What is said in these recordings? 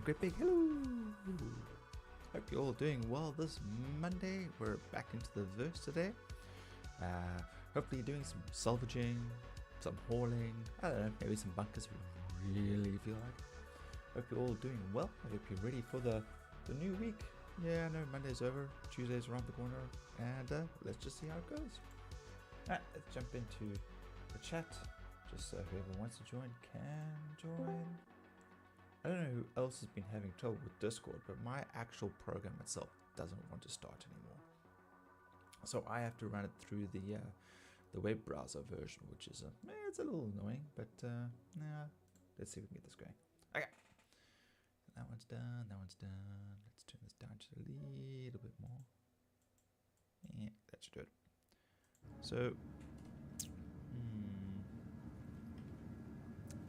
great big hello. Hope you're all doing well this Monday. We're back into the verse today. Hopefully you're doing some salvaging, some hauling, I don't know, maybe some bunkers if you really feel like. Hope you're all doing well. I hope you're ready for the new week. Yeah, I know Monday's over, Tuesday's around the corner, and let's just see how it goes. Alright, let's jump into the chat, just so whoever wants to join can join. I don't know who else has been having trouble with Discord, but my actual program itself doesn't want to start anymore. So I have to run it through the web browser version, which is it's a little annoying, but nah, let's see if we can get this going. Okay, that one's done. That one's done. Let's turn this down just a little bit more. Yeah, that should do it. So,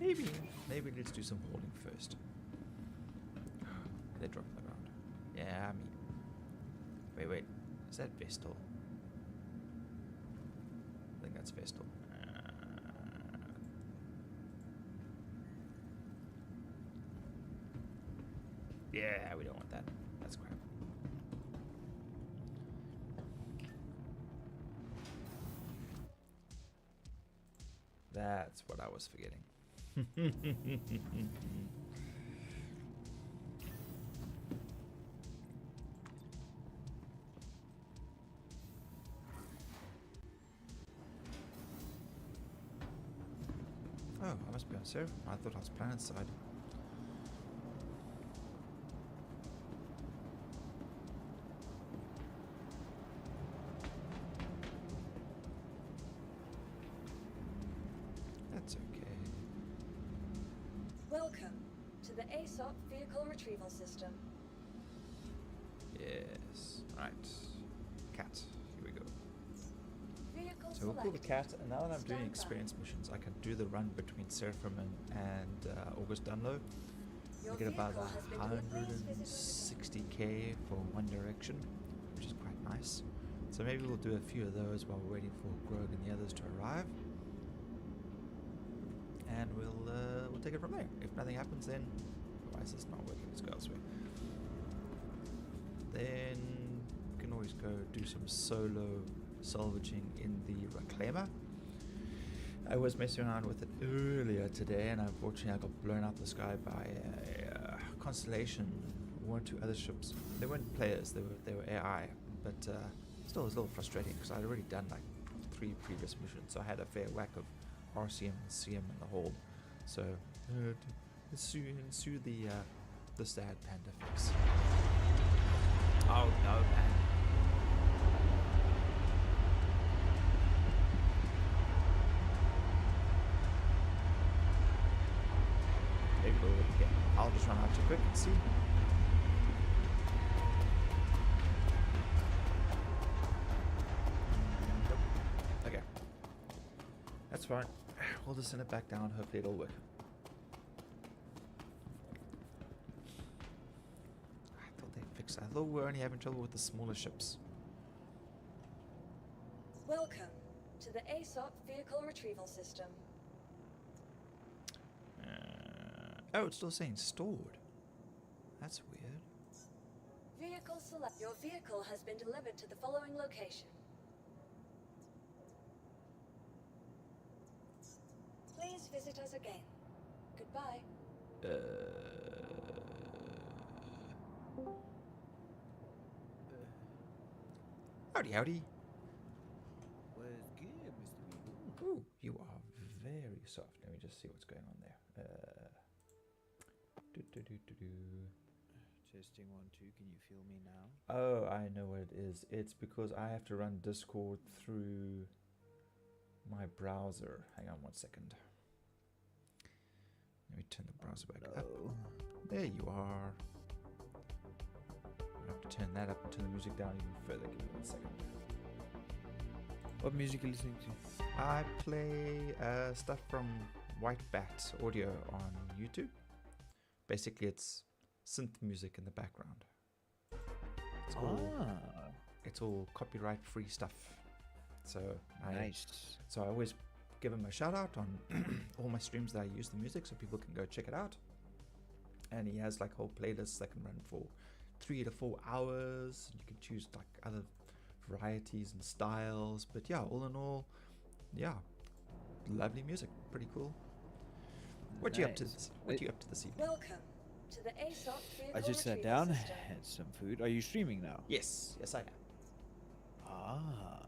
maybe let's do some hauling first. They're dropping the ground. Yeah, I mean, wait, is that Vestal? I think that's Vestal. Yeah, we don't want that. That's crap. That's what I was forgetting. Oh, I must be on server. I thought I was planet side. That's okay. Welcome to the ASOP Vehicle Retrieval System. Yes. Right. Cat. Here we go. Vehicle So we'll call the cat, and now that I'm doing Stand experience missions, I can do the run between Seraphim and August Dunlow. Your I get about vehicle has been delivered. Please visit 160k for one direction, which is quite nice. So maybe we'll do a few of those while we're waiting for Grog and the others to arrive, and we'll take it from there. If nothing happens, then why is this not working? Let's go elsewhere. Then we can always go do some solo salvaging in the Reclaimer. I was messing around with it earlier today, and unfortunately I got blown out the sky by a Constellation, one or two other ships. They weren't players, they were AI, but still it was a little frustrating because I'd already done like 3 previous missions, so I had a fair whack of RCM and CM in the hold. So ensue the sad panda fix. Oh no, man. Maybe we'll look again. I'll just run out too quick and see. Nope. Okay. That's fine. We'll just send it back down. Hopefully it'll work. I thought they fixed it. I thought we were only having trouble with the smaller ships. Welcome to the ASOP Vehicle Retrieval System. Oh, it's still saying stored. That's weird. Vehicle select. Your vehicle has been delivered to the following location. Please visit us again. Goodbye. Howdy. What's good, Mr. Weevil? Ooh, you are very soft. Let me just see what's going on there. Testing 1, 2. Can you feel me now? Oh, I know what it is. It's because I have to run Discord through my browser. Hang on 1 second. Let me turn the browser back up. There you are. I have to turn that up and turn the music down even further. Give me 1 second. What music are you listening to? I play stuff from White Bat Audio on YouTube. Basically, it's synth music in the background. It's all copyright-free stuff. So Nice. So I always give them a shout out on all my streams that I use the music, so people can go check it out. and he has like whole playlists that can run for 3 to 4 hours. You can choose like other varieties and styles, but yeah, all in all, yeah, lovely music, pretty cool. What you up to Nice. this? What you up to this evening? Welcome to the ASOP vehicle I just sat retrieval down, system. had some food. Are you streaming now? Yes, I am. Ah.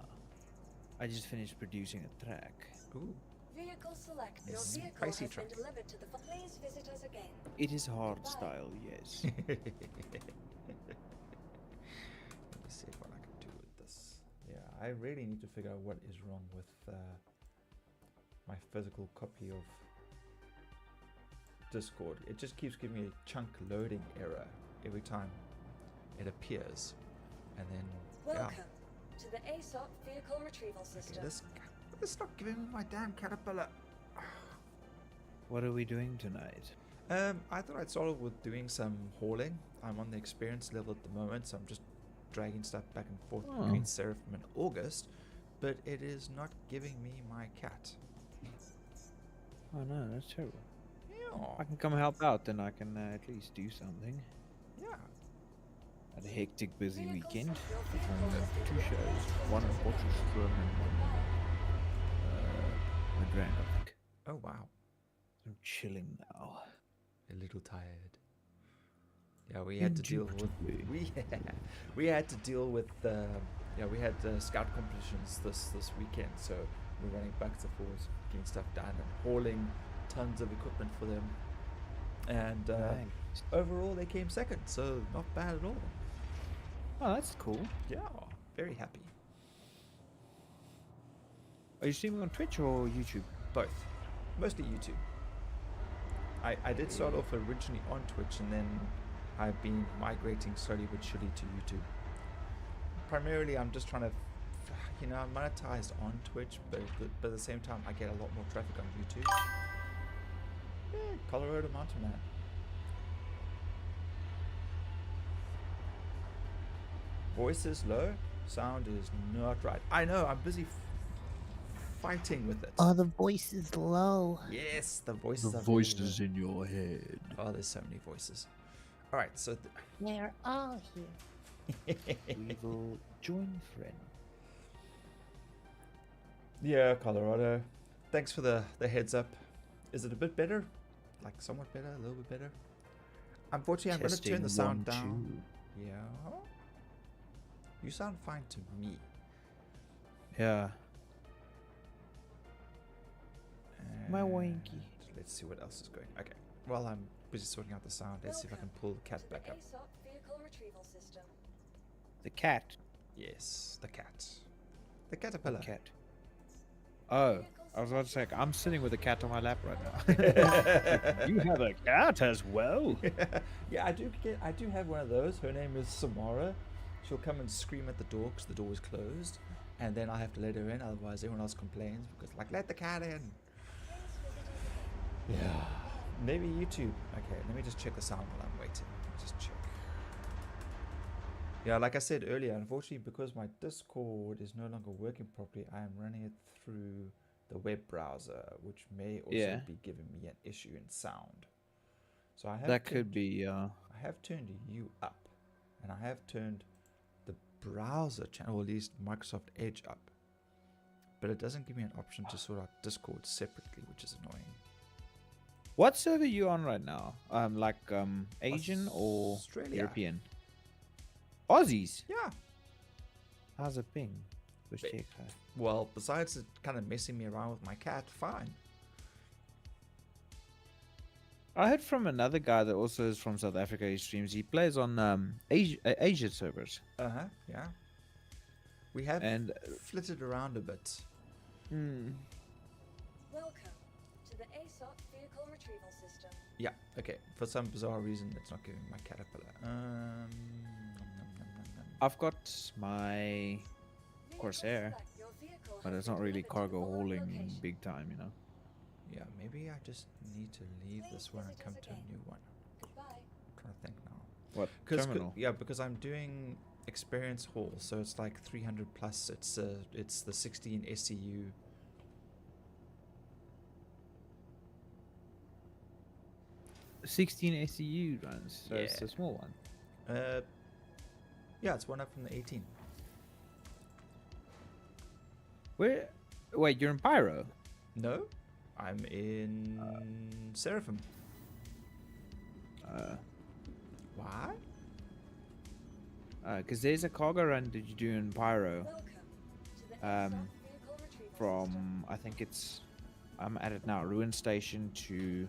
I just finished producing a track. Ooh, Vehicle select. Your It's vehicle spicy has track. been delivered to the. Please visit us again. It is hard Goodbye. style, yes. let me see what I can do with this. Yeah, I really need to figure out what is wrong with my physical copy of Discord. It just keeps giving me a chunk loading error every time it appears, and then Welcome to the ASOP vehicle retrieval yeah. system. Okay, this not giving me my damn caterpillar. What are we doing tonight? I thought I'd start off with doing some hauling. I'm on the experience level at the moment, so I'm just dragging stuff back and forth Oh. between Seraphim and August, but it is not giving me my cat. Oh no, that's terrible. Yeah, I can come help out, then I can at least do something. yeah. Had a hectic, busy Vehicle weekend. select. Your Performed vehicle has at been 2 delivered shows, to the one in following Potchefstroom and one in Grand, I think. Oh wow, I'm chilling now. a little tired. Yeah, we had to deal with Indubitably. we had to deal with we had scout competitions this weekend, so we're running back and forth, getting stuff done and hauling tons of equipment for them. And Nice. overall, they came second, so not bad at all. Oh, that's cool. Yeah, very happy. Are you streaming on Twitch or YouTube? Both, mostly YouTube. I did start off originally on Twitch, and then I've been migrating slowly but surely to YouTube. Primarily, I'm just trying to, I'm monetized on Twitch, but at the same time, I get a lot more traffic on YouTube. Yeah, Colorado Mountain Man. Voice is low, sound is not right. I know, I'm busy fighting with it. Oh, the voice is low. Yes, the voices are very low. in your head. Oh, there's so many voices. All right, so They're all here. Weevil, join friend. yeah, Colorado. Thanks for the heads up. Is it a bit better? Like somewhat better, a little bit better? Unfortunately, I'm going to turn the sound down. Yeah. You sound fine to me. Yeah. My And wanky. Let's see what else is going. Okay. While I'm busy sorting out the sound, let's see if I can pull the cat To back the up. ASOP vehicle retrieval system. The cat. Yes, the cat. The caterpillar. Cat. Oh, I was about to say, I'm sitting with a cat on my lap right now. You have a cat as well? Yeah, I do have one of those. Her name is Samara. She'll come and scream at the door because the door is closed, and then I have to let her in. Otherwise, everyone else complains because let the cat in. Yeah, maybe YouTube. Okay, let me just check the sound while I'm waiting. Just check. Yeah, like I said earlier, unfortunately, because my Discord is no longer working properly, I am running it through the web browser, which may also be giving me an issue in sound. So I have That could be, I have turned you up, and I have turned the browser channel, or at least Microsoft Edge, up. But it doesn't give me an option to sort out Discord separately, which is annoying. What server are you on right now? Asian or Australia. European? Aussies? Yeah. How's it ping? Let's Ba- check that. Well, besides it kind of messing me around with my cat, fine. I heard from another guy that also is from South Africa. He streams. He plays on Asia servers. Yeah. We have And flitted around a bit. Welcome to the ASOP vehicle retrieval system. Yeah, okay. For some bizarre reason, it's not giving my caterpillar. Nom, nom, nom. I've got my Vehicle Corsair, select. Your vehicle but has it's been not really delivered to the cargo following hauling location. big time, you know. Yeah, maybe I just need to leave this one and visit come us to a again. new one. Goodbye. I'm trying to think now. What? Terminal? Yeah, because I'm doing experience haul, so it's like 300 plus. It's the 16 SCU. 16 SCU runs, so it's Yeah. a small one. Yeah, it's one up from the 18. Where? Wait, you're in Pyro? No, I'm in Seraphim. Why? Because there's a cargo run that you do in Pyro. Welcome to the Um, ASOP vehicle retrieval system. From I think it's I'm at it now, Ruin Station to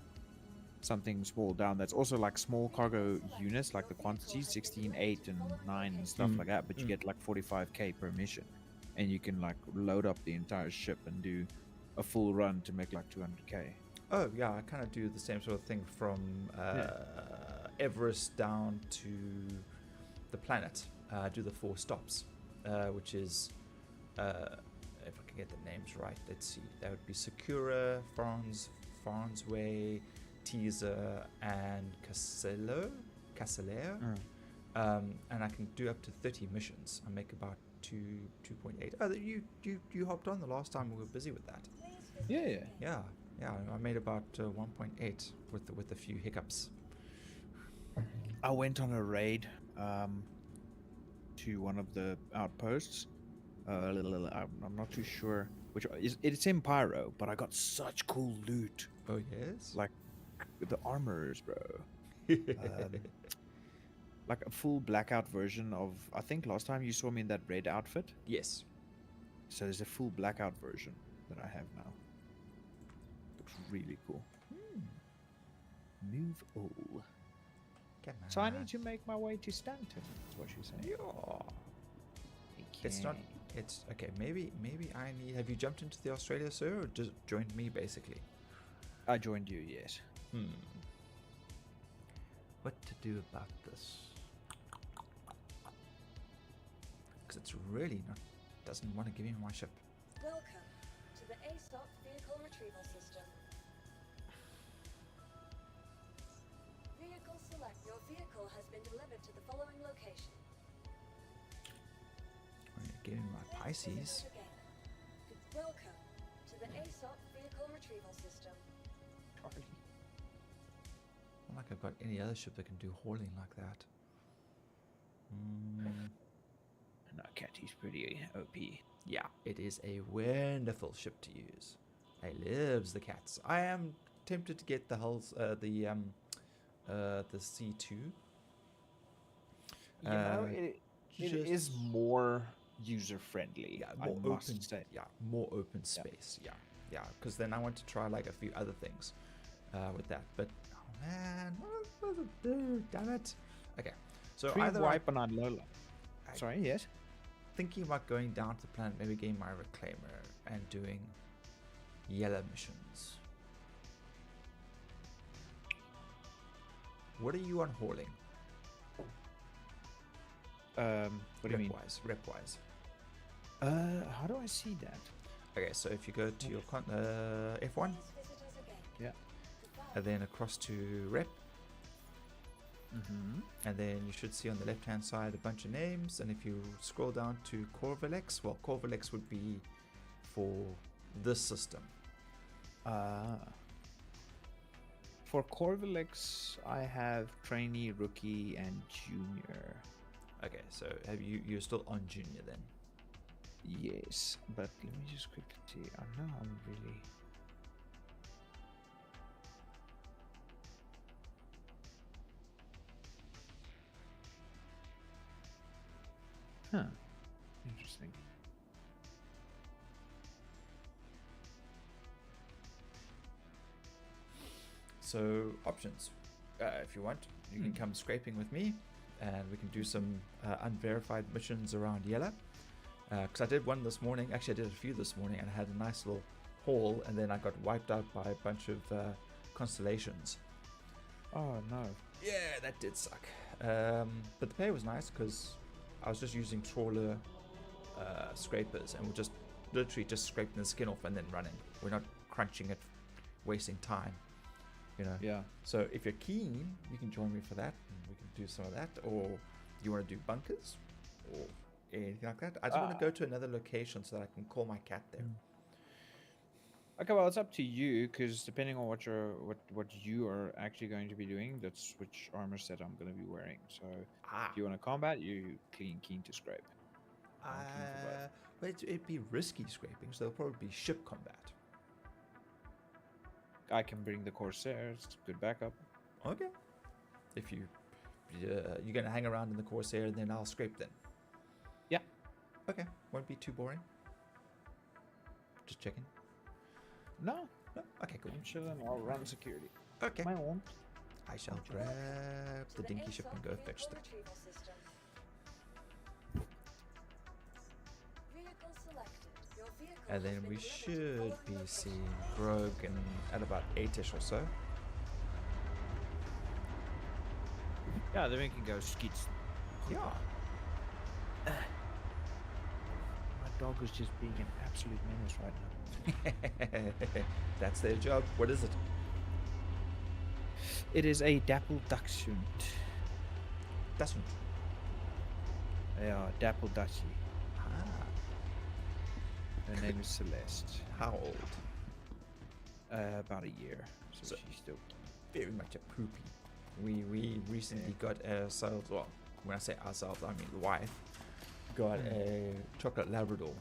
something small down. That's also like small cargo units, like the quantities 16, 8, and 9 and stuff like that. But you get like 45k per mission, and you can like load up the entire ship and do a full run to make like 200k. Oh yeah, I kind of do the same sort of thing from Everest down to the planet. I do the 4 stops, which is if I can get the names right. Let's see. That would be Sakura, Farnsway, Teaser, and Cassello. And I can do up to 30 missions. I make about 2.8. Oh, you hopped on the last time we were busy with that. Yeah. Yeah. I made about 1.8 with a few hiccups. I went on a raid to one of the outposts. I'm not too sure which it's in Pyro, but I got such cool loot. Oh yes. Like the armors, bro. Like a full blackout version of. I think last time you saw me in that red outfit. Yes. So there's a full blackout version that I have now. Looks really cool. Move all. So I need to make my way to Stanton. That's what she's saying. Yeah. It's not. It's okay. Maybe I need. Have you jumped into the Australia server or just joined me basically? I joined you, yes. What to do about this? Because it's really not. Doesn't want to give me my ship. Welcome to the ASOP vehicle retrieval system. Vehicle select. Your vehicle has been delivered to the following location. Give me my Pisces. Visitors again. Welcome to the ASOP vehicle retrieval system. Not like I've got any other ship that can do hauling like that. No, Catty's pretty OP. Yeah, it is a wonderful ship to use. I loves the cats. I am tempted to get the hulls, the C2. It is more user friendly. Yeah, more open. Yeah, more open space. Yeah, because then I want to try like a few other things with that. But oh man, what does it do? Damn it. Okay, so either wipe and Lola. Sorry, yes. Thinking about going down to the planet, maybe getting my reclaimer and doing yellow missions. What are you on hauling? What do you mean? Rep-wise. How do I see that? Okay, so if you go to your F1, Visitors again. Yeah. and then across to rep, Mm-hmm. and then you should see on the left hand side a bunch of names, and if you scroll down to Corvilex, well, Corvilex would be for this system. For Corvilex, I have trainee, rookie, and junior. Okay, so you're still on junior then? Yes, but let me just quickly see. I know I'm really. Huh. Interesting. So options. If you want, you can come scraping with me, and we can do some unverified missions around Yella. Because I did one this morning. Actually, I did a few this morning, and I had a nice little haul, and then I got wiped out by a bunch of constellations. Oh no. Yeah, that did suck. But the pay was nice because I was just using trawler scrapers, and we're just literally just scraping the skin off and then running. We're not crunching it, wasting time. You know. Yeah. So if you're keen, you can join me for that, and we can do some of that. Or you want to do bunkers, or anything like that. I just want to go to another location so that I can call my cat there. Okay, well, it's up to you because depending on what you are actually going to be doing, that's which armor set I'm going to be wearing. So, Ah. if you want to combat, you keen to scrape. I'm keen for both. But it'd be risky scraping, so it'll probably be ship combat. I can bring the Corsairs. Good backup. Okay. If you're gonna hang around in the Corsair, then I'll scrape then. Yeah. Okay. Won't be too boring. Just checking. No, No. Okay. Cool. I'm chilling. I'll run security. Okay. My own. I shall grab the dinky ship and go fetch them. Retrieval system. Vehicle selected. Your vehicle And has then been we delivered to the should following be location. seeing Grog at about 8ish or so. Yeah, then we can go skits. Yeah. My dog is just being an absolute menace right now. That's their job. What is it? It is a dapple dachshund. Doesn't. Yeah, dapple dachshund. Ah. Her name is Celeste. How old? About a year, so she's still. Very much a poopy. We recently got ourselves, well, when I say ourselves, I mean the wife, got a chocolate Labrador.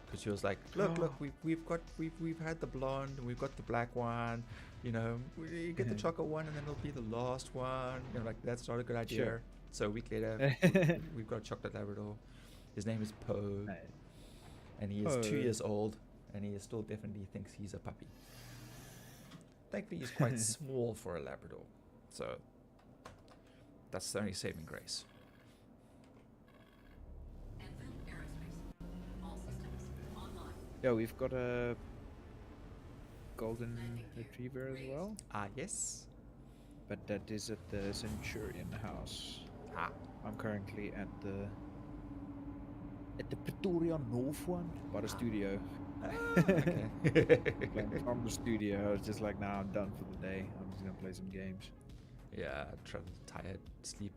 Because she was like, look, we've had the blonde and we've got the black one. You know, we get the chocolate one and then it'll be the last one. You know, like that's not a good idea. Sure. So a week later, we've got a chocolate Labrador. His name is Poe, and he is 2 years old, and he still definitely thinks he's a puppy. Thankfully, he's quite small for a Labrador, so that's the only saving grace. Yeah, we've got a golden retriever as well, Ah, yes. but that is at the Centurion house. Ah. I'm currently at the Pretoria North one by the studio. Okay. Like, from the studio, I was just like, nah, I'm done for the day. I'm just gonna play some games. Yeah, travel, tired, sleep,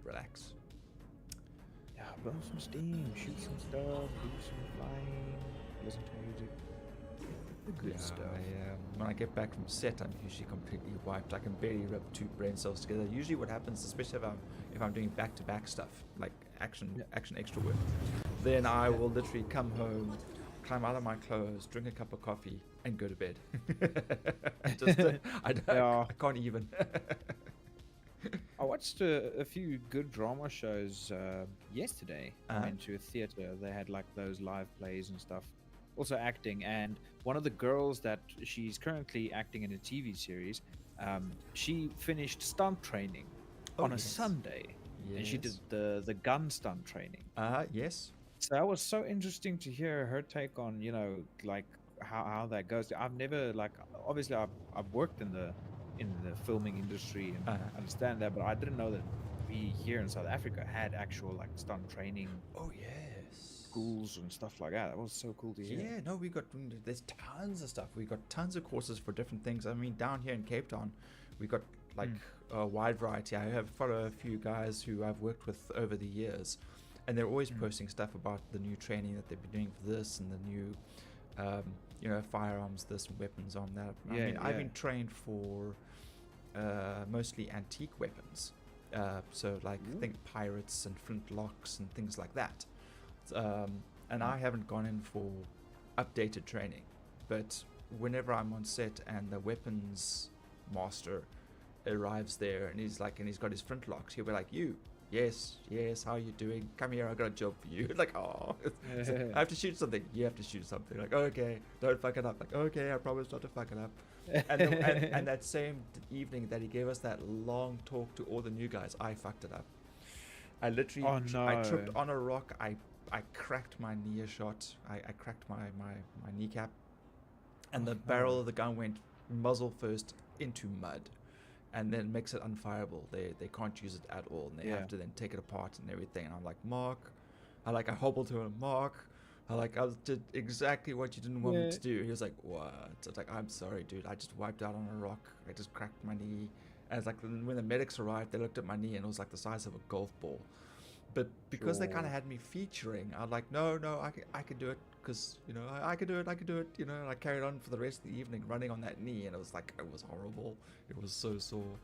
relax. Yeah, blow some steam, shoot some stuff, do some flying, listen to music. The good stuff. When I get back from set, I'm usually completely wiped. I can barely rub two brain cells together. Usually, what happens, especially if I'm doing back-to-back stuff like action extra work, then I will literally come home, climb out of my clothes, drink a cup of coffee, and go to bed. I can't even. I watched a few good drama shows yesterday. I went to a theater. They had like those live plays and stuff. Also acting, and one of the girls that she's currently acting in a TV series, she finished stunt training on a Sunday, and she did the gun stunt training. Yes. So that was so interesting to hear her take on, you know, like how that goes. I've never obviously I've worked in the filming industry and understand that, but I didn't know that we here in South Africa had actual like stunt training. Oh yes. Schools and stuff like that. That was so cool to hear. Yeah, no, there's tons of stuff. We got tons of courses for different things. I mean, down here in Cape Town, we got like a wide variety. I have follow a few guys who I've worked with over the years, and they're always posting stuff about the new training that they've been doing for this and the new, firearms, this, weapons on that. I've been trained for mostly antique weapons. So like think pirates and flintlocks and things like that. And I haven't gone in for updated training, but whenever I'm on set and the weapons master arrives there and he's got his flintlocks, he'll be like, yes, how are you doing? Come here, I got a job for you. Like, oh, so I have to shoot something. You have to shoot something. Like, okay, don't fuck it up. Like, okay, I promise not to fuck it up. And that same evening that he gave us that long talk to all the new guys, I fucked it up. I literally, I tripped on a rock. I cracked my knee a shot. I cracked my kneecap, and the barrel of the gun went muzzle first into mud, and then makes it unfireable. They can't use it at all, and they have to then take it apart and everything. And I'm like, Mark, I hobbled to him, Mark. I did exactly what you didn't want me to do. He was like, what? I was like, I'm sorry, dude. I just wiped out on a rock. I just cracked my knee. And it's like when the medics arrived, they looked at my knee and it was like the size of a golf ball. But because they kind Sure. of had me featuring, I'm like, no, I can do it because you know I can do it. You know, and I carried on for the rest of the evening running on that knee, and it was like it was horrible. It was so sore.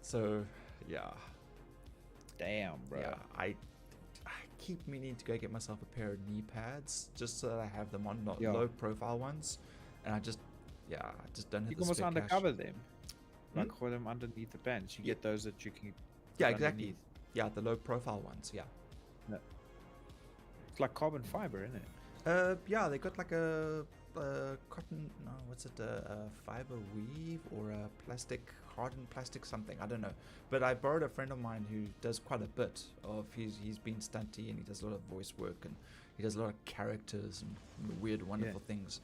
So yeah, Damn, bro. yeah, I keep meaning to go get myself a pair of knee pads just so that I have them on, not Yeah. low profile ones, and I just don't have You the can almost spare cash. undercover them. Hmm? Like for them underneath the pants. You Yeah. get those that you can Yeah, put exactly. underneath. Yeah, the low profile ones. Yeah. It's like carbon fiber, isn't it? Yeah, they got like a cotton. No, what's it? A fiber weave or a plastic, hardened plastic something. I don't know. But I borrowed a friend of mine who does quite a bit of. He's been stunty and he does a lot of voice work and he does a lot of characters and weird, wonderful things.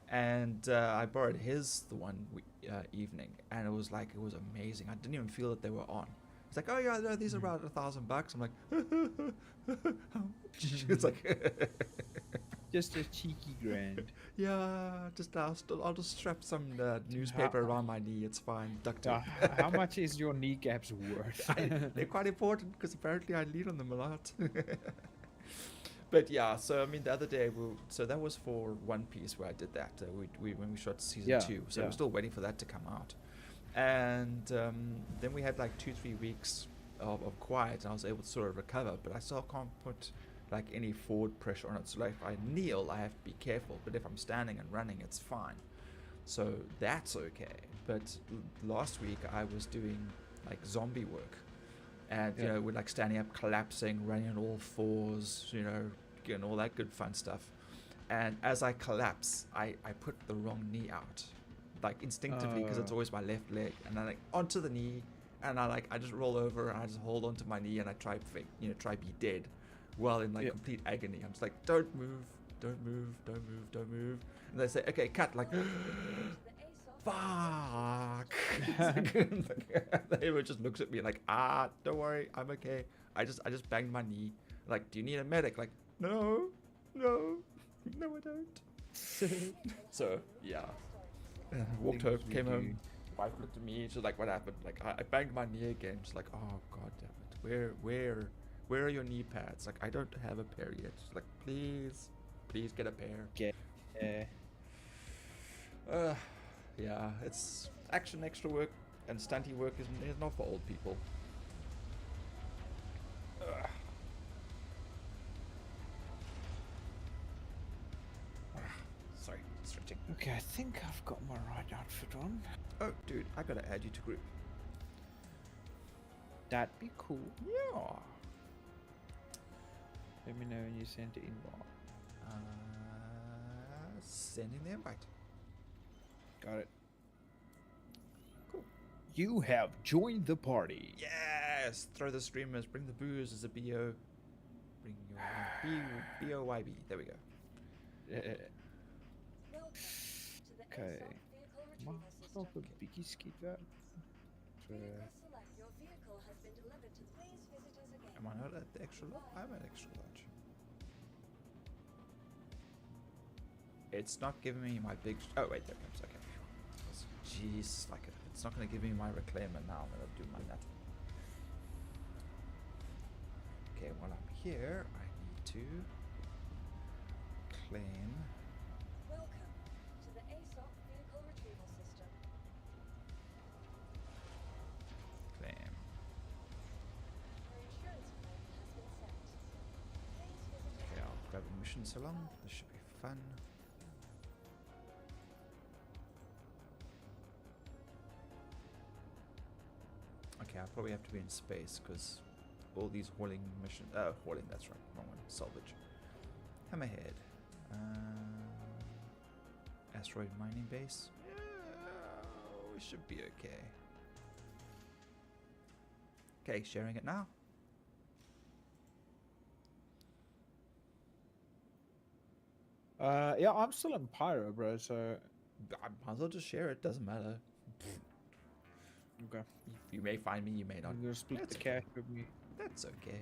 And I borrowed his the one evening, and it was amazing. I didn't even feel that they were on. It's like, oh yeah, no, these are about $1,000. I'm like, how much? It's like, Just a cheeky grand. yeah, I'll just strap some newspaper around my knee. It's fine, duct tape. How much is your kneecaps worth? They're quite important because apparently I lean on them a lot. But yeah, so I mean, the other day, so that was for One Piece where I did that. When we shot season 2, so we're still waiting for that to come out. And then we had like 2-3 weeks of quiet, and I was able to sort of recover. But I still can't put like any forward pressure on it. So like if I kneel, I have to be careful. But if I'm standing and running, it's fine. So that's okay. But last week I was doing like zombie work. And, you know, we're like standing up, collapsing, running on all fours, you know, getting all that good fun stuff. And as I collapse, I put the wrong knee out, like instinctively, because it's always my left leg. And I like onto the knee, and I just roll over and I just hold onto my knee and I try be dead, while in like complete agony. I'm just like, don't move, don't move, don't move, don't move. And they say, okay, cut, like, fuck. They just looks at me like, don't worry, I'm okay. I just banged my knee. Like, do you need a medic? Like, no, I don't. So yeah, walked home, came home. Wife looked at me. She's like, what happened? Like, I banged my knee again. She's like, oh god damn it, where are your knee pads? Like, I don't have a pair yet. She's like, please get a pair. Yeah, it's action, extra work, and stunty work is not for old people. Sorry, stretching. Okay, I think I've got my right outfit on. Oh, dude, I gotta add you to group. That'd be cool. Yeah. Let me know when you send it in. Sending the invite. Got it. Cool. You have joined the party. Yes! Throw the streamers, bring the booze as a BO. Bring your BOYB. There we go. Okay. Mag nog een beetje skiet wel. Am I not at the extra large? I'm at extra large. It's not giving me my big... Oh, wait, there it comes. Okay. Jeez, like it's not going to give me my reclaimer now. I'm going to do my nut. Okay, while I'm here, I need to claim... Welcome to the ASOC vehicle retrieval system. Claim. Your insurance claim has been sent. Please visit Okay, I'll grab a mission salon. This should be fun. Okay, I'll probably have to be in space because all these hauling missions. Hauling, that's right. Wrong one. Salvage. Hammerhead. Asteroid mining base. Yeah, we should be okay. Okay, sharing it now. Yeah, I'm still in Pyro, bro, so... I might as well just share it. Doesn't matter. Okay. You may find me, you may not. I'm gonna split That's the cash with me. That's okay.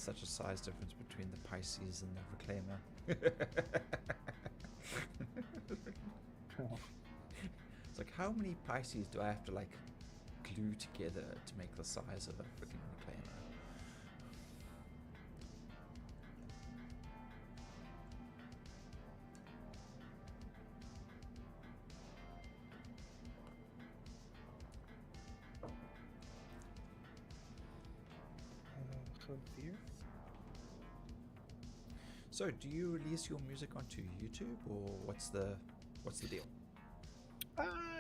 such a size difference between the Pisces and the Reclaimer. It's like, how many Pisces do I have to like glue together to make the size of a freaking Reclaimer? Here. So, do you release your music onto YouTube, or what's the deal?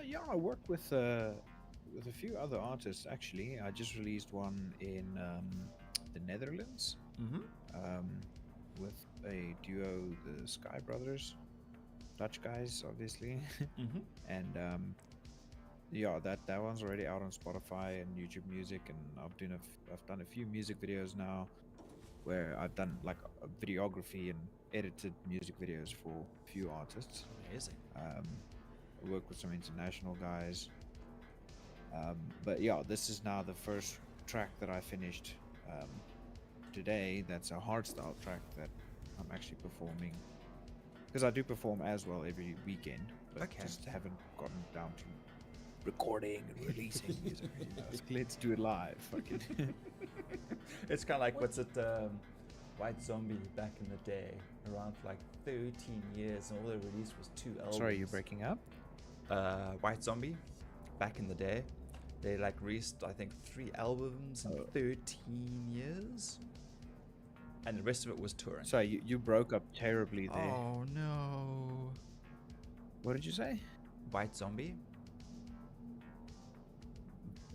Yeah, I work with a few other artists actually. I just released one in the Netherlands Mm-hmm. with a duo, the Sky Brothers, Dutch guys, obviously, Mm-hmm. and yeah, that one's already out on Spotify and YouTube Music, and I've done a few music videos now, where I've done like a videography and edited music videos for a few artists. Amazing. I work with some international guys. But yeah, this is now the first track that I finished today. That's a hardstyle track that I'm actually performing, because I do perform as well every weekend, but Okay. just haven't gotten down to recording and releasing music. Let's do it live. Fucking. It's kind of like, what's it, White Zombie back in the day, around for like 13 years, and all they released was 2 albums. Sorry, you're breaking up. White Zombie, back in the day, they like released, I think, 3 albums in 13 years, and the rest of it was touring. Sorry, you broke up terribly there. Oh no. What did you say? White Zombie?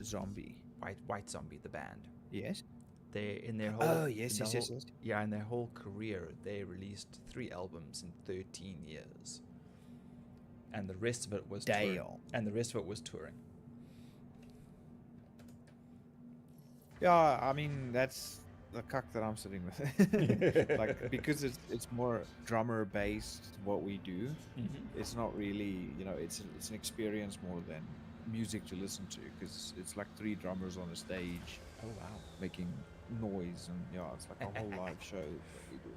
Zombie. White Zombie, the band. Yes. They in their whole Oh, yes, in yes, their yes, whole- yes. Yeah, in their whole career, they released 3 albums in 13 years, and the rest of it was touring. Damn. And the rest of it was touring. Yeah, I mean that's the cuck that I'm sitting with. Like, because it's more drummer based what we do. Mm-hmm. It's not really, it's an experience more than music to listen to, because it's like 3 drummers on a stage Oh wow. making noise, and yeah, it's like a whole live show that we do.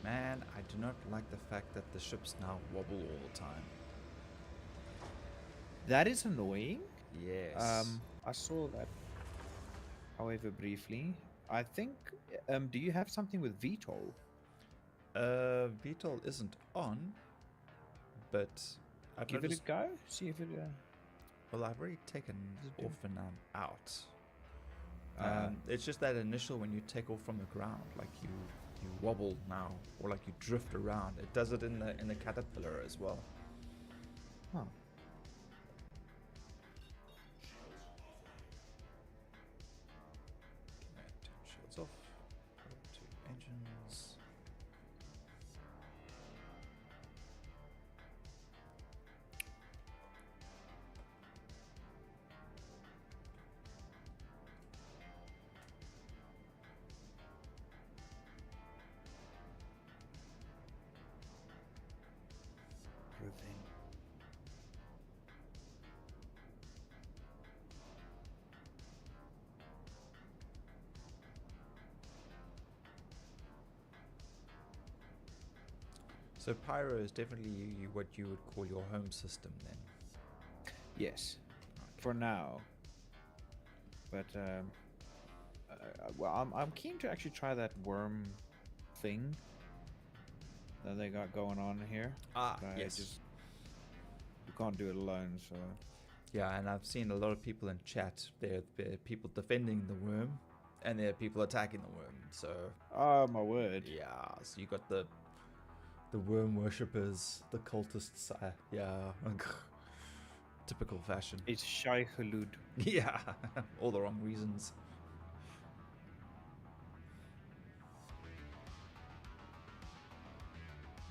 Man, I do not like the fact that the ships now wobble all the time. That is annoying. Yes. I saw that, however, briefly. I think. Do you have something with VTOL? VTOL isn't on, but I've Give noticed, it a go. See if it. well, I've already taken it off and I'm out. Uh, It's just that initial when you take off from the ground, like you wobble now, or like you drift around. It does it in the Caterpillar as well. Huh. Right, turn shields off. Go to engines. Everything. So Pyro is definitely what you would call your home system then. Yes, Okay. for now. But well, I'm keen to actually try that worm thing that they got going on here. Ah, But yes. you can't do it alone, so. Yeah, and I've seen a lot of people in chat. There are people defending the worm, and there are people attacking the worm. So Oh my word! yeah, so you got the worm worshippers, the cultists. Yeah, typical fashion. It's Shai Hulud. Yeah, all the wrong reasons.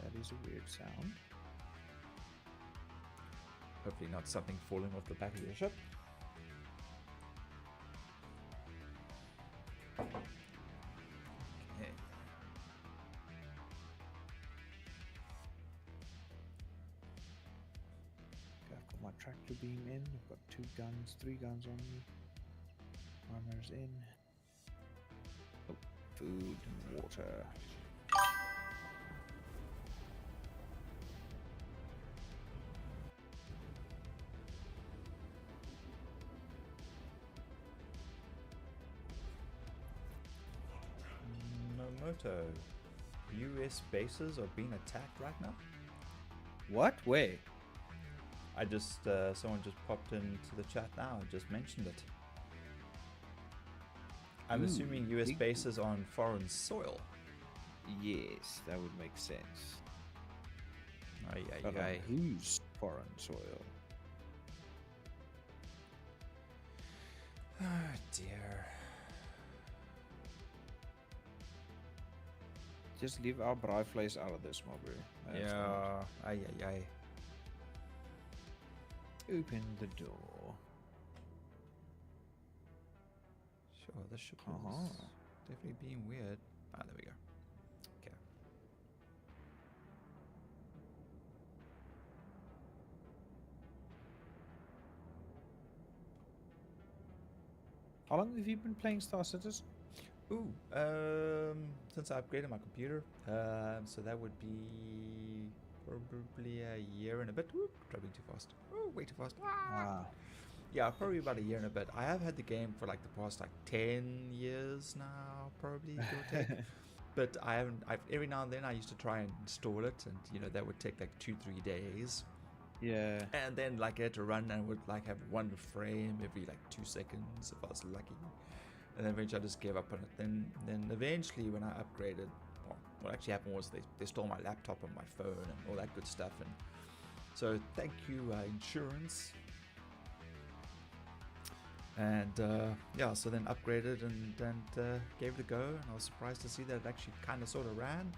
That is a weird sound. Hopefully not something falling off the back of your ship. Okay. Okay, I've got my track Electro beam in. I've got 2 guns, 3 guns on me. Armor's in. Oh, food and water. Momoto. US bases are being attacked right now. What? Where? I just someone just popped into the chat now and just mentioned it. I'm Ooh, assuming US big- bases on foreign soil. Yes, that would make sense. Ay, But ay, on ay. whose foreign soil? Oh dear. Just leave our braaivleis out of this, my bro. That's Yeah. Ay, ay, ay. fine. Open the door. Sure, this ship Uh-huh. is definitely being weird. Ah, there we go. Okay. How long have you been playing Star Citizen? Ooh, since I upgraded my computer, so that would be probably a year and a bit. Ooh, driving too fast. Oh, way too fast. Ah, Yeah, probably about a year and a bit. I have had the game for like the past like 10 years now, probably, give or take. But I haven't. Every now and then I used to try and install it, and you know that would take like 2-3 days, yeah. and then like I had to run and would like have one frame every like 2 seconds if I was lucky, and then eventually I just gave up on it. Then eventually when I upgraded, well, what actually happened was they stole my laptop and my phone and all that good stuff, and so thank you insurance. And yeah, so then upgraded and gave it a go, and I was surprised to see that it actually kind of sort of ran.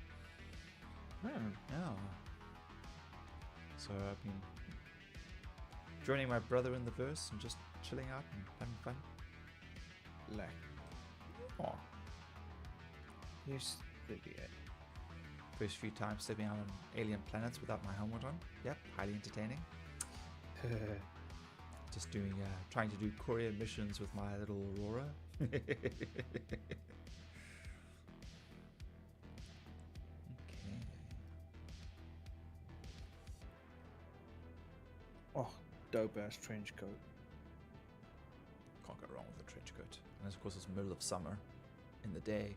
Hmm. Yeah. So I've been joining my brother in the verse and just chilling out and having fun. Like, Oh, yes, there we first few times stepping out on alien planets without my helmet on. Yep, highly entertaining. go. Just doing, trying to do courier missions with my little Aurora. Okay. Oh, dope ass trench coat. Can't go wrong with a trench coat. And of course it's middle of summer in the day.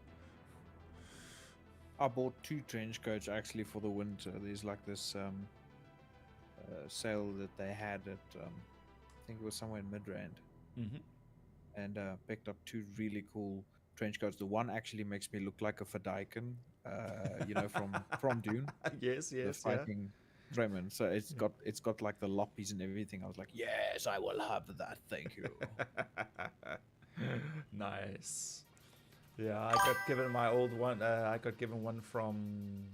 I bought 2 trench coats actually for the winter. There's like this sale that they had at I think it was somewhere in Midrand, Mm-hmm. and picked up 2 really cool trench coats. The one actually makes me look like a Fadaiken, you know, from Dune, Yes, the yes, yeah. fighting Fremen. So it's got like the loppies and everything. I was like, yes, I will have that. Thank you. Nice. Yeah, I got given my old one. I got given one from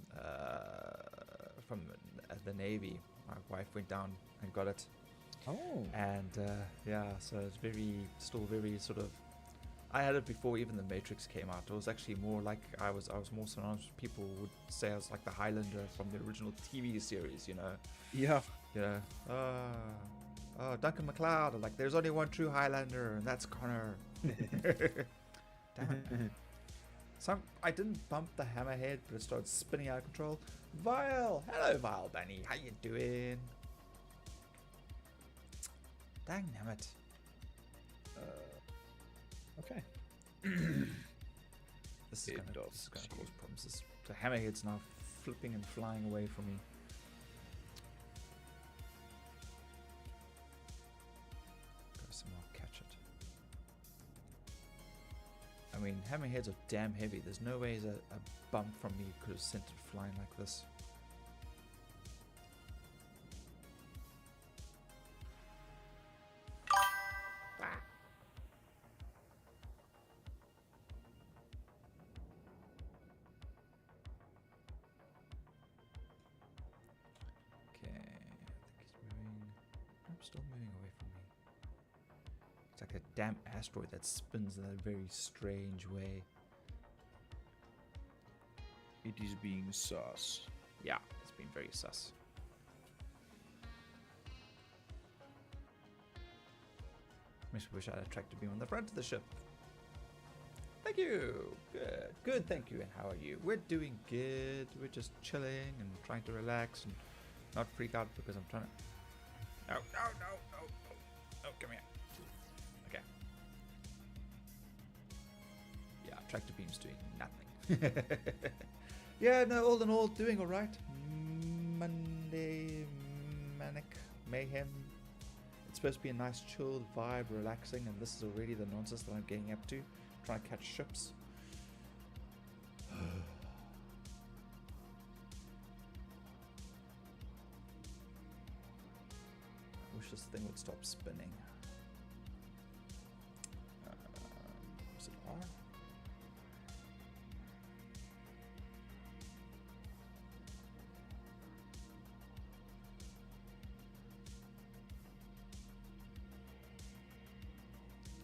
the Navy. My wife went down and got it, Oh, and yeah, so it's still very sort of. I had it before even the Matrix came out. It was actually more like I was more synonymous. People would say I was like the Highlander from the original TV series, you know. yeah. You know, oh, Duncan MacLeod. Like, there's only one true Highlander, and that's Connor. Damn it. I didn't bump the hammerhead, but it started spinning out of control. Vile! Hello, Vile Bunny. How you doing? Dang it. Okay. This is It gonna does cause seem- problems. The hammerhead's now flipping and flying away from me. Go somewhere, I'll catch it. I mean, hammerheads are damn heavy. There's no way a bump from me could have sent it flying like this. Okay, I think he's moving. I'm still moving away from me. It's like a damn asteroid that spins in a very strange way. It is being sus. Yeah, it's been very sus. Wish I had a tractor beam on the front of the ship. Thank you. Good. Good, thank you. And how are you? We're doing good. We're just chilling and trying to relax and not freak out because I'm trying to... No, no, no, no, no. No, come here. Okay. Yeah, tractor beam's doing nothing. Yeah, no, all in all, doing alright. Monday, manic, mayhem. It's supposed to be a nice chilled vibe, relaxing, and this is already the nonsense that I'm getting up to. Trying to catch ships. I wish this thing would stop spinning. Is it R?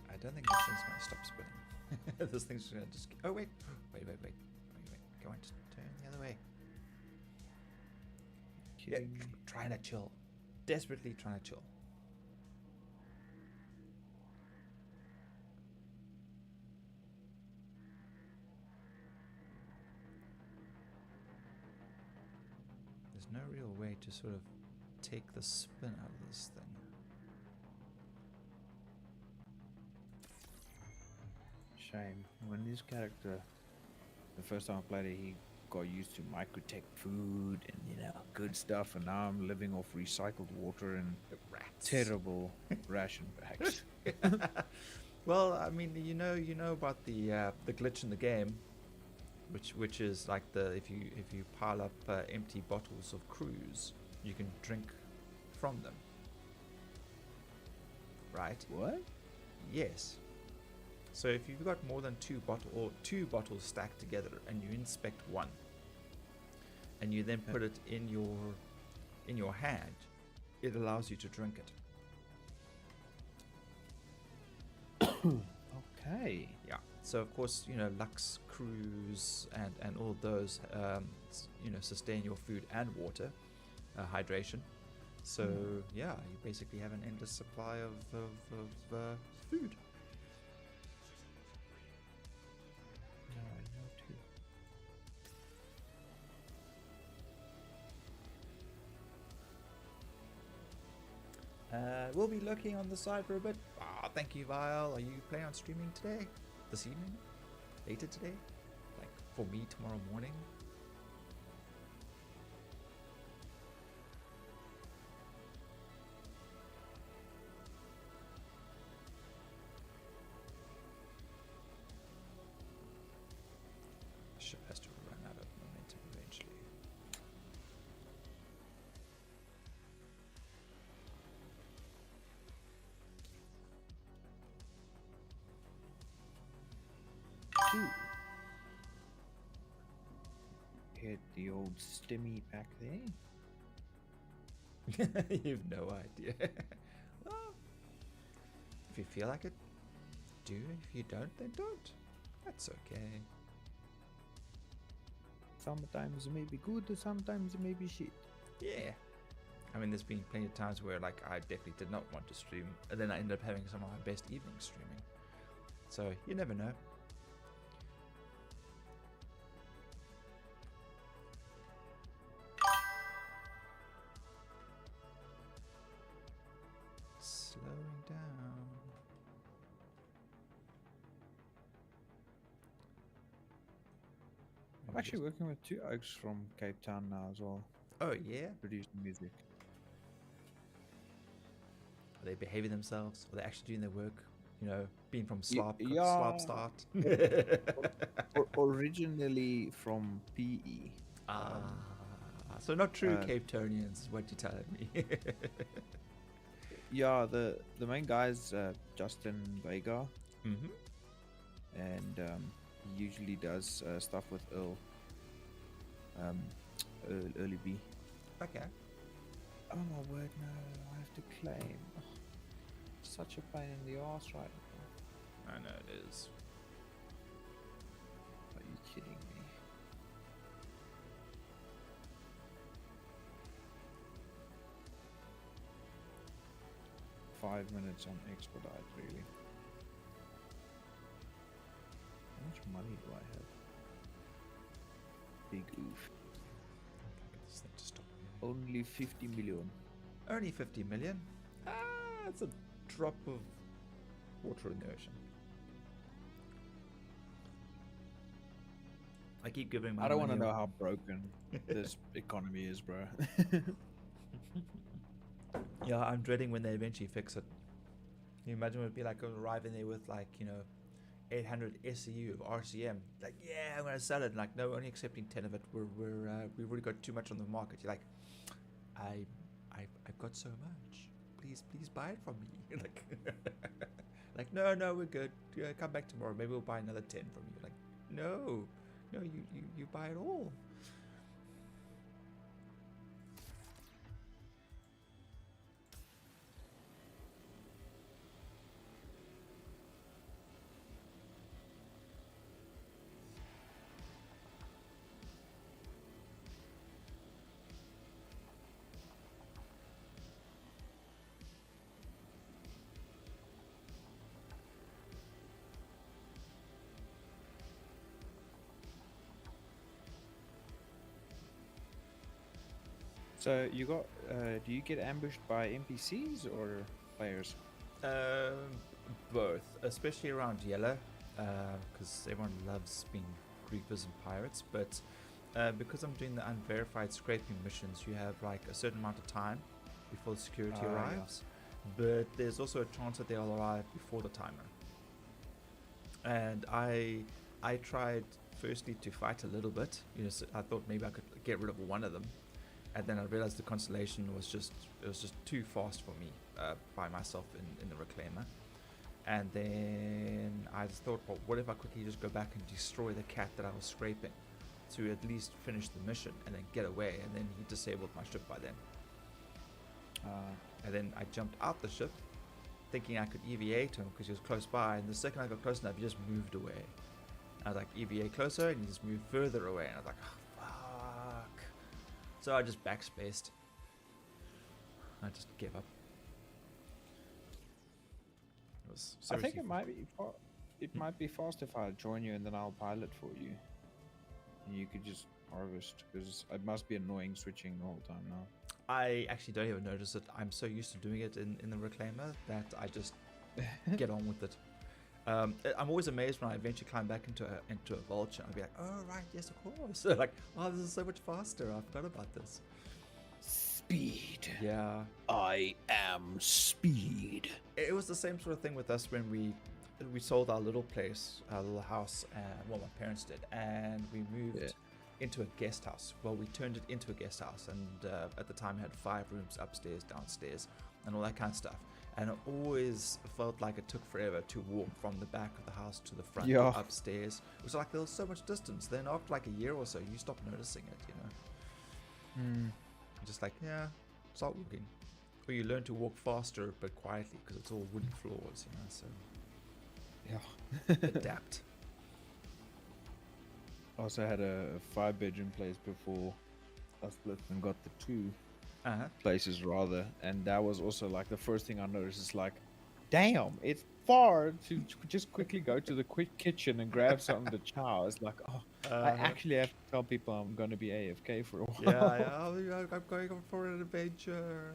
I don't think this thing's going to stop spinning. This thing's going to just... Oh, wait. Wait. Go on, just turn the other way. Yeah, trying to chill. Desperately trying to chill. There's no real way to sort of take the spin out of this thing. Shame. When this character, the first time I played it, he got used to microtech food and good stuff, and now I'm living off recycled water and terrible ration bags. Well, I mean, you know about the glitch in the game, which is like if you pile up empty bottles of Cruz, you can drink from them. Right? What? Yes. So if you've got more than two bottles stacked together, and you inspect one, and you then put it in your hand, it allows you to drink it. Okay. Yeah. So of course, Lux, Cruz, and all those, sustain your food and water, hydration. So yeah, you basically have an endless supply of food. We'll be lurking on the side for a bit. Thank you, Vile. Are you planning on streaming today? This evening? Later today? Like, for me tomorrow morning? The ship has to run out of momentum eventually. Hit the old stimmy back there. You've no idea. Well, if you feel like it, do. If you don't, then don't. That's okay. Sometimes it may be good, sometimes it may be shit. Yeah. I mean, there's been plenty of times where, like, I definitely did not want to stream, and then I ended up having some of my best evenings streaming. So, you never know. Slowing down. I'm actually working with 2 oaks from Cape Town now as well, Oh, yeah? producing music. Are they behaving themselves? Are they actually doing their work? Being from Slop yeah. Start. Originally from PE. So not true uh, Cape Townians, is what you're telling me. Yeah, the main guy's Justin Vega, Mm-hmm. and he usually does stuff with Earl, Early B. Okay. Oh my word, no, I have to claim. Oh, such a pain in the ass right now. I know it is. Are you kidding me? 5 minutes on expedite, really. How much money do I have? Big oof. Get this thing to stop. Only 50 million. Only 50 million? It's a drop of water in the ocean. I keep giving my I don't want to money know how broken this economy is, bro. Yeah, I'm dreading when they eventually fix it. Can you imagine what it'd be like arriving there with, like, 800 SEU of RCM? Like, yeah, I'm gonna sell it. And like, no, only accepting 10 of it. We've already got too much on the market. You're like, I've got so much. Please buy it from me. like, no, we're good. Yeah, come back tomorrow. Maybe we'll buy another 10 from you. Like, no, you buy it all. So you got, do you get ambushed by NPCs or players? Both, especially around yellow, because everyone loves being creepers and pirates. But because I'm doing the unverified scraping missions, you have like a certain amount of time before the security Yeah. arrives. But there's also a chance that they'll arrive before the timer. And I tried firstly to fight a little bit. So I thought maybe I could get rid of one of them. And then I realized the constellation was just too fast for me by myself in the reclaimer. And then I just thought, well, what if I quickly just go back and destroy the cat that I was scraping to at least finish the mission and then get away. And then he disabled my ship by then. And then I jumped out the ship thinking I could EVA to him because he was close by. And the second I got close enough, he just moved away. I was like, EVA closer, and he just moved further away. And I was like, oh, fuck. So I just backspaced. I just gave up. It was I think seriously it might be it might be fast if I join you and then I'll pilot for you. And you could just harvest, because it must be annoying switching the whole time now. I actually don't even notice it. I'm so used to doing it in the reclaimer that I just get on with it. I'm always amazed when I eventually climb back into a vulture. I'll be like, oh right, yes, of course. So like, oh, this is so much faster. I forgot about this. Speed. Yeah. I am speed. It was the same sort of thing with us when we sold our little place, our little house, well, my parents did, and we moved into a guest house. Well, we turned it into a guest house, and at the time it had 5 rooms upstairs, downstairs, and all that kind of stuff. And it always felt like it took forever to walk from the back of the house to the front or upstairs. It was like there was so much distance. Then after like a year or so, you stop noticing it, You're just like, yeah, start walking. Or you learn to walk faster but quietly because it's all wooden floors, so adapt. Also had a 5-bedroom place before I split and got the 2 places rather, and that was also like the first thing I noticed is like, damn, it's far to just quickly go to the quick kitchen and grab something to chow. It's like, I actually have to tell people I'm going to be AFK for a while. I'm going for an adventure.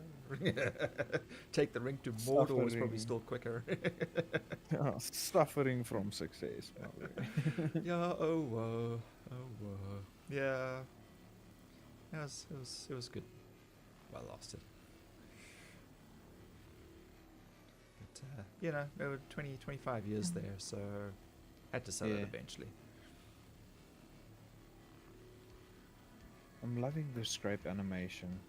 Take the ring to Mordor is probably still quicker. Suffering from success. Yeah, oh whoa. Yeah. It was good. Well lasted. But, there were 20, 25 years there, so had to sell it eventually. I'm loving the scrape animation.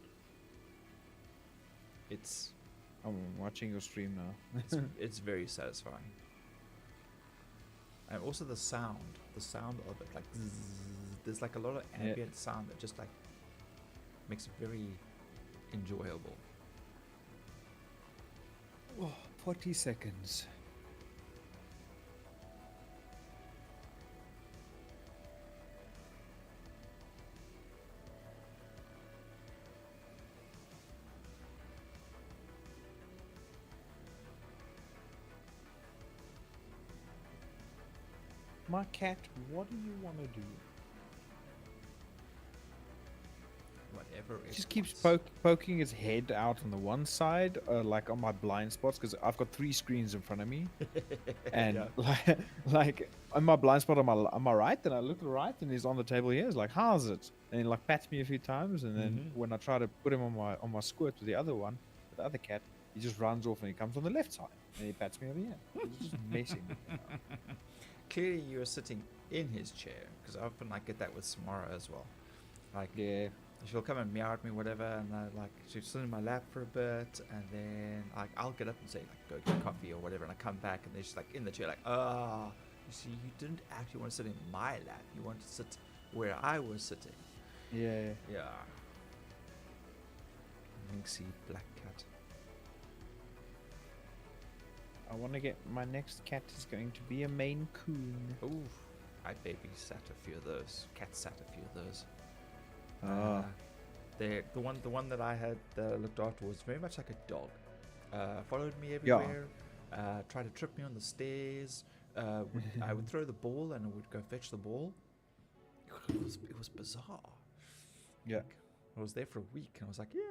I'm watching your stream now. It's very satisfying. And also the sound of it, like zzz, there's like a lot of ambient sound that just like makes it very enjoyable. 40 seconds. My cat, what do you want to do? Whatever it Just keeps wants. poking its head out on the one side, like on my blind spots, because I've got 3 screens in front of me, and Yeah. like on my blind spot on my right, and I look to the right, and he's on the table here. He's like, "How's it?" And he like pats me a few times, and then Mhm. when I try to put him on my squirt with the other one, with the other cat, he just runs off and he comes on the left side, and he pats me over here. He's just messing with me. Clearly, you were sitting in his chair because often I get that with Samara as well. Like, Yeah. she'll come and meow at me, whatever, and she'll sit in my lap for a bit, and then like I'll get up and say like go get coffee or whatever, and I come back and they're just like in the chair, like, you see, you didn't actually want to sit in my lap, you wanted to sit where I was sitting. Yeah. Yeah. Minxie black cat. I want to get my next cat is going to be a Maine Coon. Ooh, I babysat a few of those. Cat sat a few of those. Ah. The one that I had looked after was very much like a dog. Followed me everywhere. Tried to trip me on the stairs. I would throw the ball and it would go fetch the ball. It was bizarre. Yeah. I was there for a week and I was like, yeah.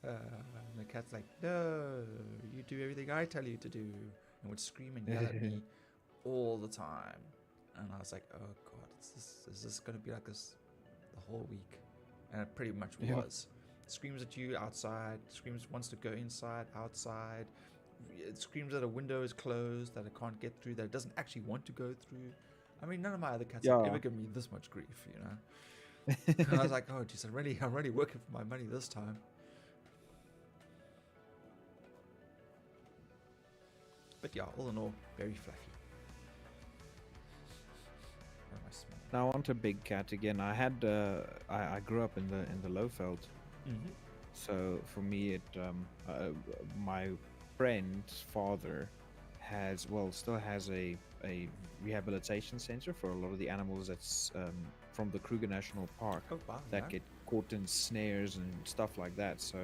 And the cat's like, no, you do everything I tell you to do, and would scream and yell at me all the time. And I was like, oh god, is this going to be like this the whole week? And it pretty much was. Screams at you outside, screams wants to go inside, outside. It screams that a window is closed, that it can't get through, that it doesn't actually want to go through. I mean, none of my other cats have ever given me this much grief, you know. And I was like, oh geez, I'm really working for my money this time. But yeah, all in all, very fluffy. What am I smelling? Now I want a big cat again. I had I grew up in the Lowveld, Mm-hmm. so for me my friend's father still has a rehabilitation center for a lot of the animals that's from the Kruger National Park Oh wow, that yeah. get caught in snares and stuff like that. So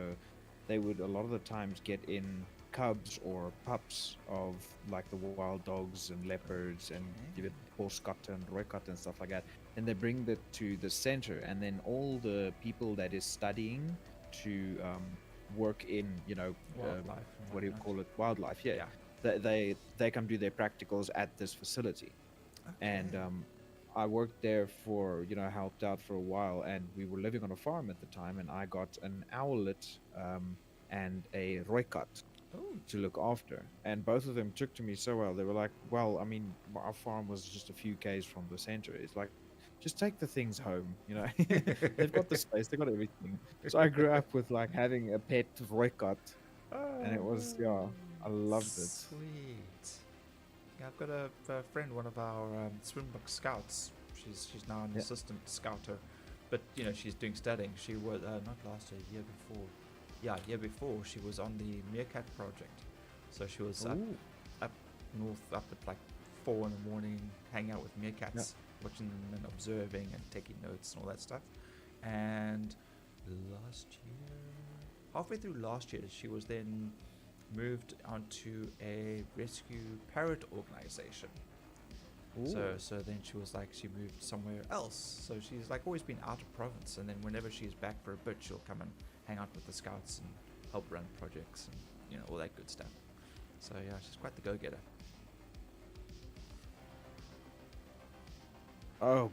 they would a lot of the times get in cubs or pups of like the wild dogs and leopards and give it borscotte and roycotte and stuff like that, and they bring that to the center, and then all the people that is studying to work in Wildlife. what do you call it, wildlife, yeah, Yeah. they come do their practicals at this facility. And Okay. I worked there for, helped out for a while, and we were living on a farm at the time, and I got an owlet and a roycotte Oh, to look after, and both of them took to me so well. They were like, well, I mean, our farm was just a few k's from the center. It's like, just take the things home, they've got the space, they've got everything. So I grew up with like having a pet roycotte, and it was, I loved it. Sweet. Yeah, I've got a friend, one of our Swinbook scouts. She's now an assistant scouter, but she's doing studying. She was not last year, year before. Yeah, year before she was on the meerkat project. So she was up north, up at like 4 in the morning, hanging out with meerkats, watching them and observing and taking notes and all that stuff. And last year, halfway through last year, she was then moved onto a rescue parrot organization. So then she was like, she moved somewhere else. So she's like always been out of province, and then whenever she's back for a bit, she'll come and hang out with the scouts and help run projects and all that good stuff. So yeah, she's quite the go-getter. Oh,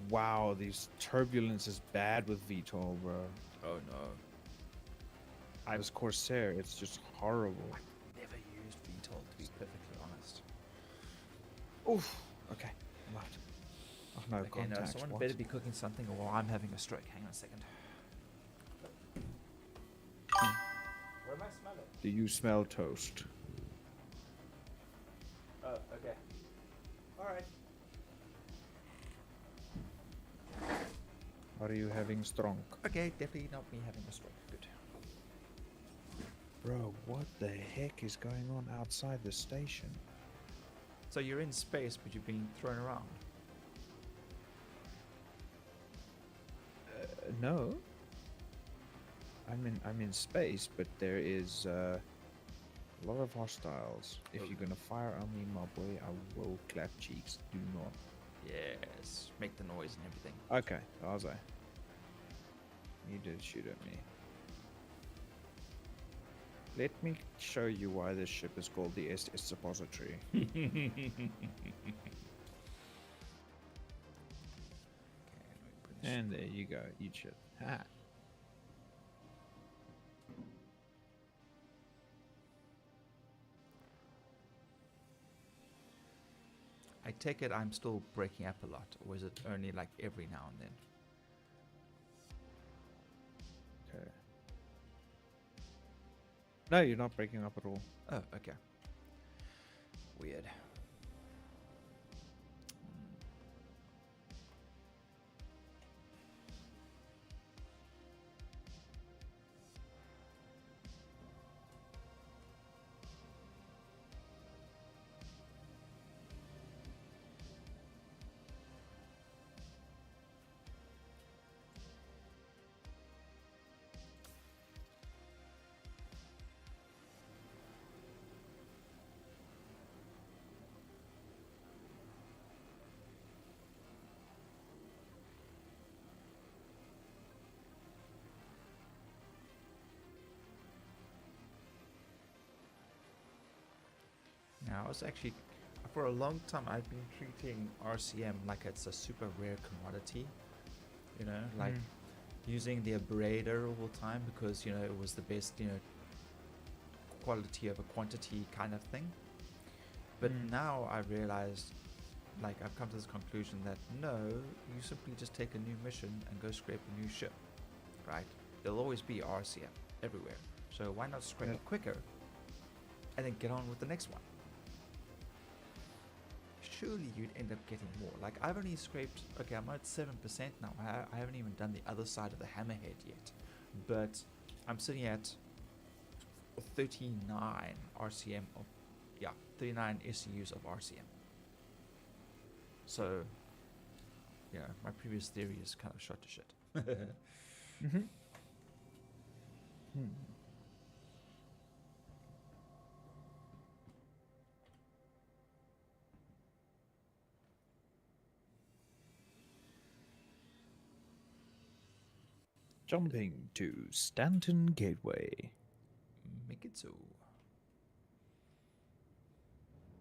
wow, these turbulence is bad with VTOL, bro. Oh no, This Corsair, it's just horrible. I've never used VTOL, to be perfectly honest. Oof. Okay, left. Oh no, Okay, no, contact. someone what? better be cooking something or I'm having a stroke. Hang on a second. Where am I smelling? Do you smell toast? Oh, okay. Alright. Are you having strong? Okay, definitely not me having a stroke. Good. Bro, what the heck is going on outside the station? So you're in space, but you're being thrown around. No. I'm in space, but there is A lot of hostiles. If you're gonna fire on me, my boy, I will clap cheeks. Do not. Yes, make the noise and everything. Okay, Arze. You did shoot at me. Let me show you why this ship is called the SS Suppository. And there you go. Eat shit. Ha. I take it I'm still breaking up a lot, or is it only like every now and then? Okay. No, you're not breaking up at all. Oh, okay. Weird. Now, I was actually, for a long time, I've been treating RCM like it's a super rare commodity. You know, like using the abraider all the time because, you know, it was the best, you know, quality over quantity kind of thing. But now I realized, like, I've come to this conclusion that no, you simply just take a new mission and go scrape a new ship, right? There'll always be RCM everywhere. So why not scrape it quicker and then get on with the next one? Surely you'd end up getting more. Like, I've only scraped, okay, I'm at 7% now. I haven't even done the other side of the hammerhead yet. But I'm sitting at 39 RCM of, 39 SCUs of RCM. So, yeah, my previous theory is kind of shot to shit. Jumping to Stanton Gateway. Make it so.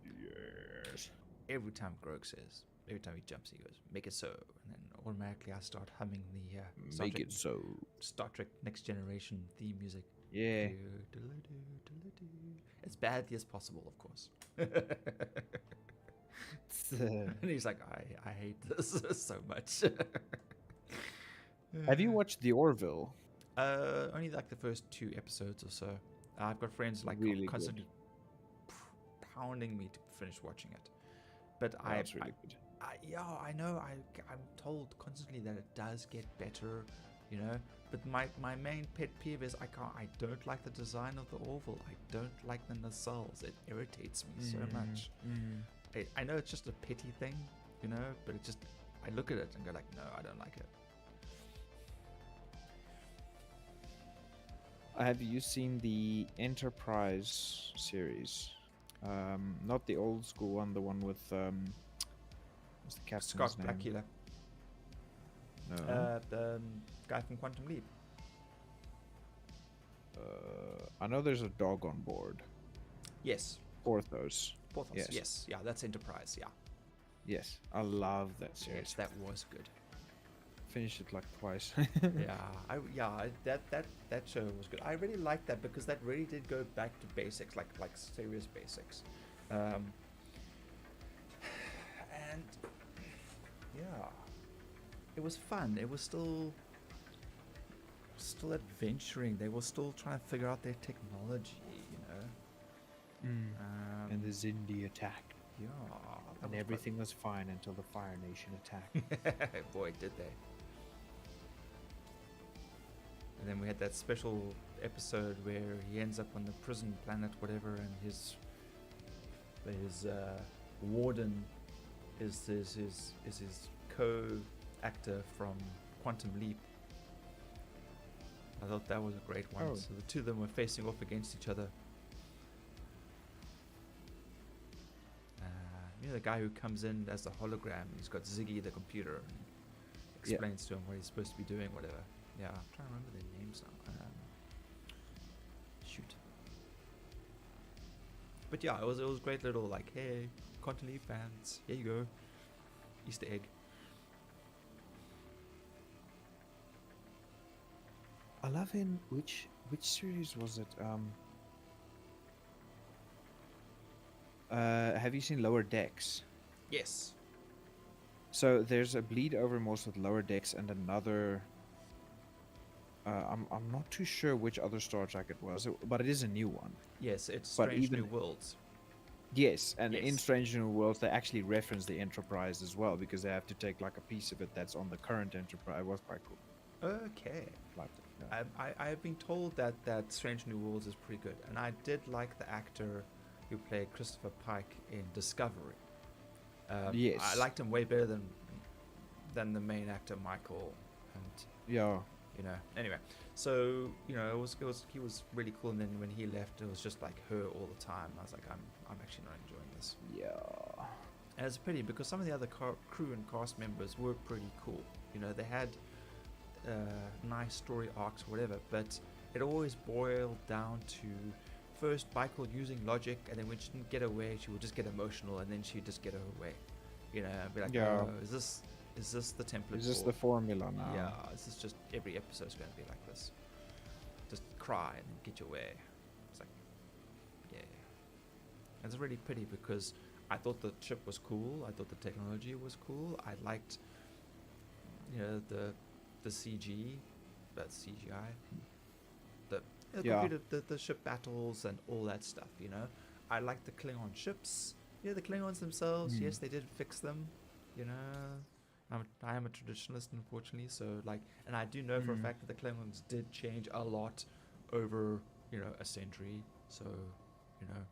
Yes. Every time Grog says, every time he jumps, he goes, make it so. And then automatically I start humming the Make it so. Star Trek Next Generation theme music. Yeah. As badly as possible, of course. And he's like, I hate this so much. Have you watched The Orville? Only like the first 2 episodes or so. I've got friends like Really constantly pounding me to finish watching it. But That's really good. I know. I'm told constantly that it does get better, you know. But my main pet peeve is I don't like the design of the Orville. I don't like the nacelles. It irritates me so much. I know it's just a petty thing, you know, but I look at it and go like, no, I don't like it. Have you seen the Enterprise series? Not the old school one, the one with what's the captain's Scott name? Bakula, No. the guy from Quantum Leap. I know there's a dog on board. Yes, Porthos. Porthos. Yes, yeah, that's Enterprise. Yeah, Yes, I love that series. yes, that was good. Finished it like twice. That show was good. I really liked that because that really did go back to basics, like serious basics, and yeah, it was fun. It was still adventuring. They were still trying to figure out their technology, you know. And the Zindi attacked. Yeah, And everything was fine until the Fire Nation attacked. Boy, did they. And then we had that special episode where he ends up on the prison planet, whatever, and his warden is his co-actor from Quantum Leap. I thought that was a great one. Oh. So the two of them were facing off against each other. the guy who comes in as the hologram. He's got Ziggy, the computer, and explains to him what he's supposed to be doing, whatever. Yeah, I'm trying to remember their names now. Shoot. But yeah, it was great little like, hey, Quantum Leap fans, here you go, Easter egg. I love in which series was it? Have you seen Lower Decks? Yes. So there's a bleed over remorse with Lower Decks and another. I'm not too sure which other Star Trek it was, but it is a new one. Yes, it's But Strange even- New Worlds. Yes, and in Yes. Strange New Worlds they actually reference the Enterprise as well because they have to take like a piece of it that's on the current Enterprise. It was quite cool. Okay. Liked it. Yeah. I've been told that Strange New Worlds is pretty good, and I did like the actor who played Christopher Pike in Discovery. Yes. I liked him way better than the main actor Michael, and Yeah. you know. Anyway, so you know, he was really cool, and then when he left, it was just like her all the time. I was like, I'm actually not enjoying this. Yeah. And it's a pity because some of the other crew and cast members were pretty cool. You know, they had nice story arcs, or whatever, but it always boiled down to first Michael using logic, and then when she didn't get her way, she would just get emotional, and then she'd just get her way. You know, and be like, Yeah. oh, is this the template? Is this for- the formula now? Yeah, this is just every episode's going to be like this. Just cry and then get your way. It's like, yeah. And it's really pity because I thought the ship was cool. I thought the technology was cool. I liked, you know, the CG, that's CGI, the Yeah. computer, the ship battles and all that stuff. You know, I liked the Klingon ships. Yeah, the Klingons themselves. Yes, they did fix them. You know, I am a traditionalist, unfortunately. So like, and I do know for a fact that the Klingons did change a lot over, you know, a century. So, you know,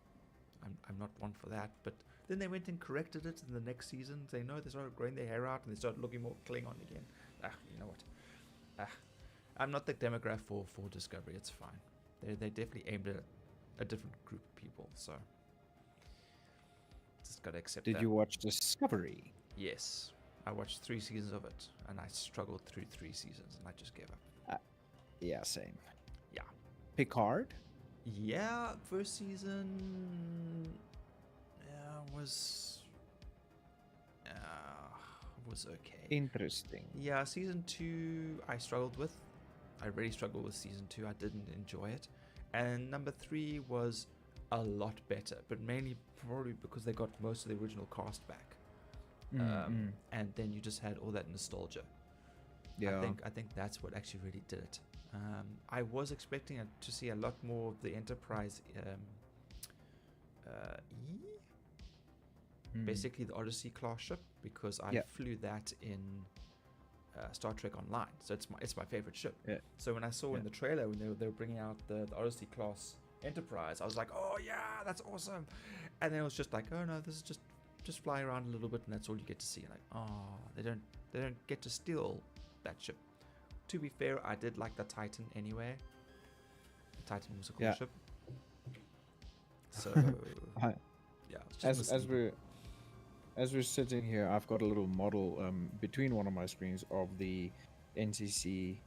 I'm not one for that. But then they went and corrected it in the next season. They started growing their hair out and they started looking more Klingon again. You know what? I'm not the demographic for Discovery. It's fine. They definitely aimed at a different group of people. So just gotta accept that. Did you watch Discovery? Yes, I watched 3 seasons of it, and I struggled through 3 seasons, and I just gave up. Yeah, same. Yeah. Picard? Yeah, first season was okay. Interesting. Yeah, season 2 I struggled with. I really struggled with season 2. I didn't enjoy it. And number 3 was a lot better, but mainly probably because they got most of the original cast back. And then you just had all that nostalgia. Yeah. I think that's what actually really did it. I was expecting to see a lot more of the Enterprise basically the Odyssey class ship, because I flew that in Star Trek Online, so it's my favorite ship. Yeah. So when I saw in the trailer when they were bringing out the Odyssey class Enterprise, I was like, oh yeah, that's awesome. And then it was just like, oh no, this is just fly around a little bit and that's all you get to see. Like, oh, they don't get to steal that ship. To be fair, I did like the Titan anyway. The Titan was a cool ship. So yeah, it's just as we're sitting here, I've got a little model between one of my screens of the NCC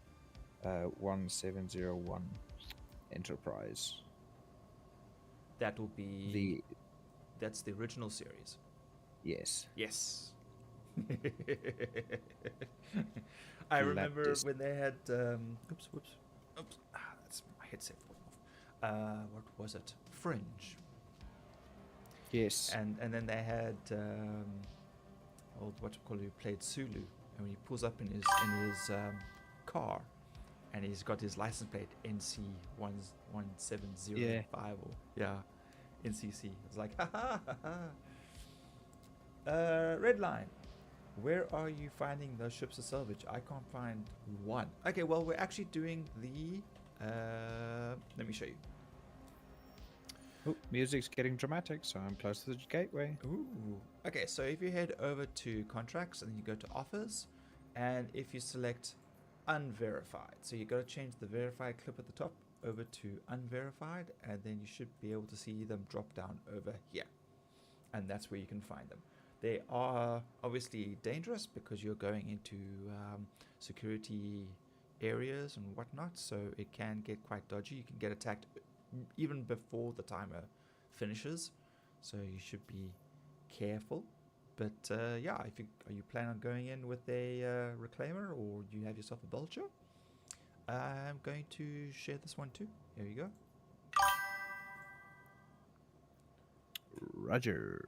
1701 Enterprise. that will be that's the original series. Yes. Yes. I remember when they had oops. That's my headset falling off. What was it? Fringe. Yes. And then they had who played Sulu, and when he pulls up in his car, and he's got his license plate NC 11705 NCC. It's like red line. Where are you finding those ships of salvage? I can't find one. Okay, well we're actually doing the let me show you. Oh, music's getting dramatic, so I'm close to the gateway. Ooh. Okay, so if you head over to contracts and then you go to offers, and if you select unverified, so you got to change the verified clip at the top over to unverified, and then you should be able to see them drop down over here, and that's where you can find them. They are obviously dangerous because you're going into security areas and whatnot, so it can get quite dodgy. You can get attacked even before the timer finishes, so you should be careful. But yeah, if you are you planning on going in with a reclaimer, or you have yourself a vulture? I'm going to share this one too. Here you go. Roger.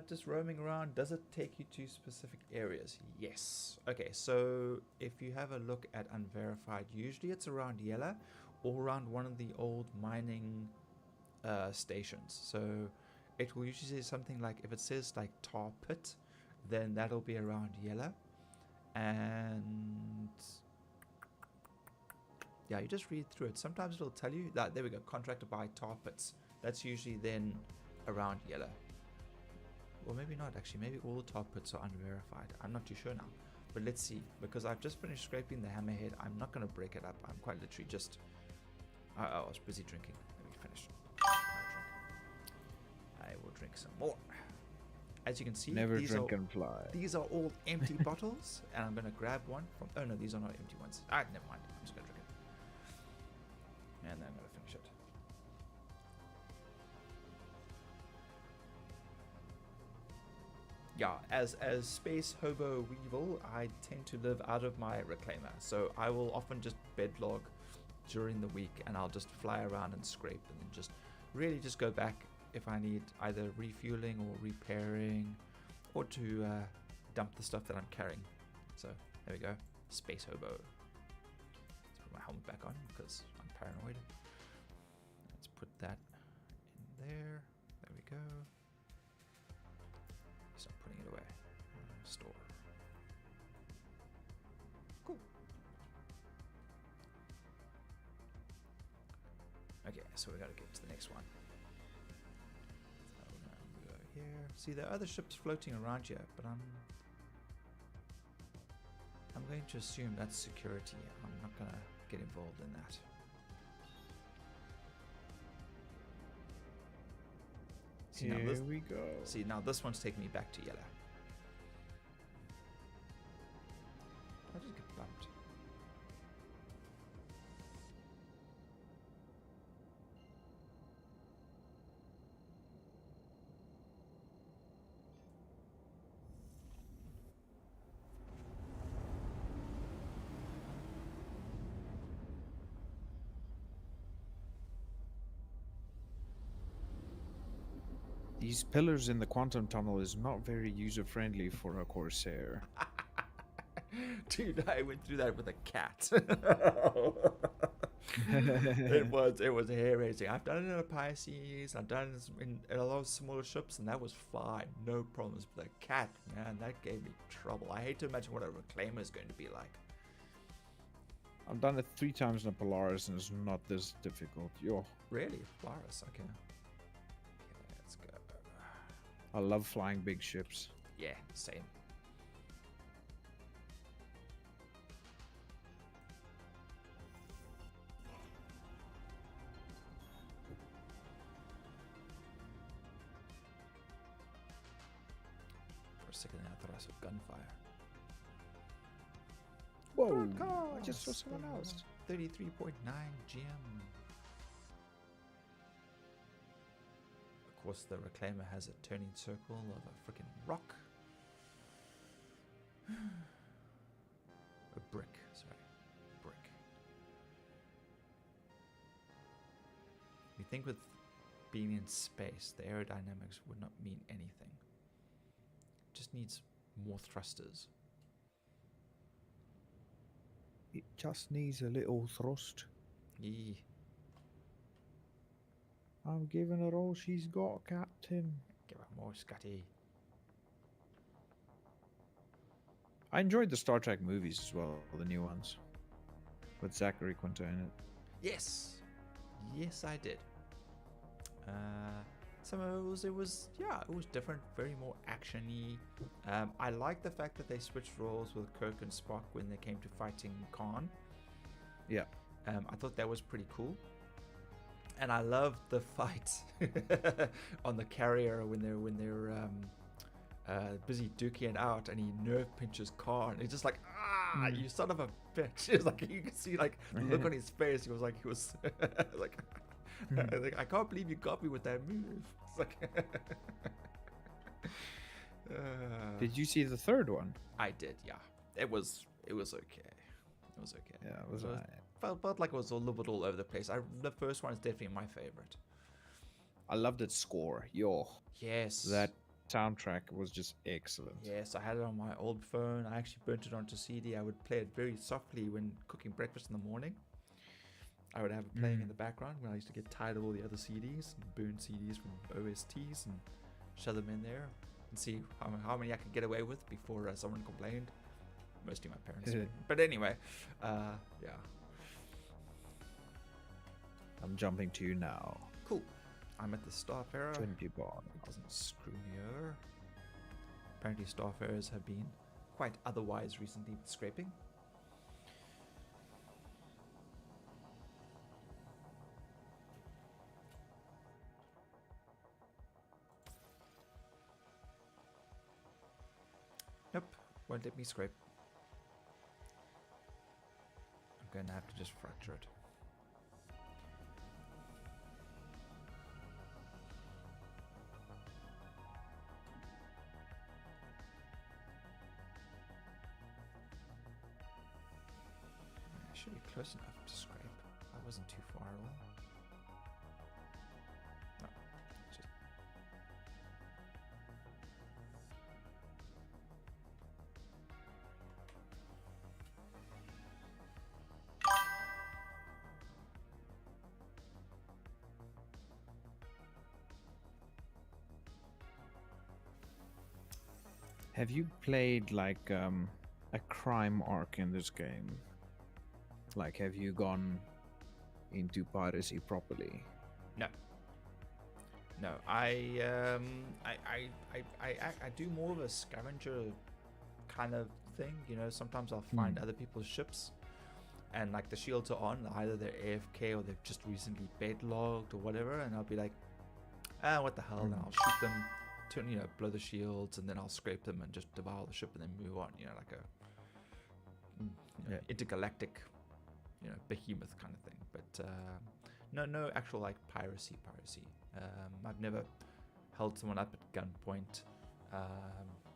Just roaming around. Does it take you to specific areas? Yes. Okay, so if you have a look at unverified, usually it's around Yella or around one of the old mining stations. So it will usually say something like, if it says like tar pit, then that'll be around Yella. And yeah, you just read through it. Sometimes it'll tell you that, there we go, contracted by tar pits. That's usually then around Yella. Or maybe not, actually. Maybe all the tar pits are unverified. I'm not too sure now. But let's see. Because I've just finished scraping the hammerhead. I'm not going to break it up. I'm quite literally just... I was busy drinking. Let me finish my drink. I will drink some more. As you can see, Never these drink are, and fly. these are all empty bottles. And I'm going to grab one from... Oh, no, these are not empty ones. Never mind. I'm just going to drink it. And then I'm going to finish it. Yeah, as Space Hobo Weevil, I tend to live out of my reclaimer, so I will often just bedlog during the week, and I'll just fly around and scrape, and then just really just go back if I need either refueling or repairing, or to dump the stuff that I'm carrying. So there we go, Space Hobo. Let's put my helmet back on because I'm paranoid. Let's put that in there. There we go. Start putting it away. Store. Cool. Okay, so we gotta get to the next one. So we're gonna go here. See, there are other ships floating around here, but I'm going to assume that's security. I'm not gonna get involved in that. See, now Here we go. See, now this one's taking me back to Yella. I just get bumped. These pillars in the quantum tunnel is not very user-friendly for a Corsair. Dude, I went through that with a cat. it was hair raising. I've done it in a Pisces, I've done it in a lot of smaller ships, and that was fine, no problems. But the cat, man, that gave me trouble. I hate to imagine what a reclaimer is going to be like. I've done it 3 times in a Polaris and it's not this difficult. Yo, Really? Polaris, okay. Okay, let's go. I love flying big ships. Yeah, same. For a second I thought I saw gunfire. Whoa! I just saw someone else. 33.9 GM. Of course, the reclaimer has a turning circle of a freaking rock. A brick, sorry. Brick. You think with being in space, the aerodynamics would not mean anything. Just needs more thrusters. It just needs a little thrust. Yee. I'm giving her all she's got, Captain. Give her more, Scotty. I enjoyed the Star Trek movies as well, the new ones. With Zachary Quinto in it. Yes. Yes, I did. Some of it was different, very more action-y. I like the fact that they switched roles with Kirk and Spock when they came to fighting Khan. Yeah. I thought that was pretty cool. And I love the fight on the carrier when they're busy duking it out, and he nerve pinches Car, and he's just like, you son of a bitch. It's like you can see like the look on his face. He was like like, I can't believe you got me with that move. It's like Did you see the third one? I did, yeah. It was okay. It was okay. Yeah, it was alright. Felt like it was a little bit all over the place. The first one is definitely my favorite. I loved its score. Yo, Yes. that soundtrack was just excellent. Yes, I had it on my old phone. I actually burnt it onto CD. I would play it very softly when cooking breakfast in the morning. I would have it playing in the background when I used to get tired of all the other CDs and burn CDs from OSTs and shove them in there and see how many I could get away with before someone complained. Mostly my parents. But anyway, yeah. I'm jumping to you now. Cool. I'm at the Starfarer. 20 bond. Doesn't screw me over. Apparently Starfarers have been quite otherwise recently with scraping. Nope, won't let me scrape. I'm going to have to just fracture it. Should be close enough to scrape. I wasn't too far at all. No, just... Have you played like a crime arc in this game? Like, have you gone into piracy properly? No. No, I do more of a scavenger kind of thing. You know, sometimes I'll find other people's ships, and like the shields are on, either they're AFK or they've just recently bedlogged or whatever, and I'll be like, what the hell? And I'll shoot them, blow the shields, and then I'll scrape them and just devour the ship and then move on. You know, like a intergalactic, behemoth kind of thing. But no actual like piracy. I've never held someone up at gunpoint.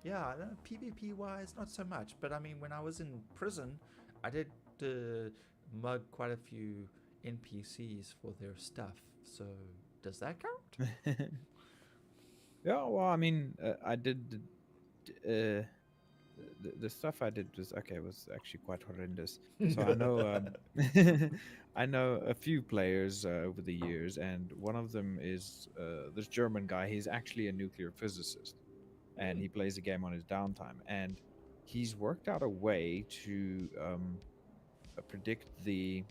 PvP wise, not so much. But I mean, when I was in prison, I did mug quite a few NPCs for their stuff. So does that count? Yeah, well, I mean, I did the stuff I did was actually quite horrendous. So I know I know a few players over the years, and one of them is this German guy. He's actually a nuclear physicist, and he plays the game on his downtime. And he's worked out a way to predict the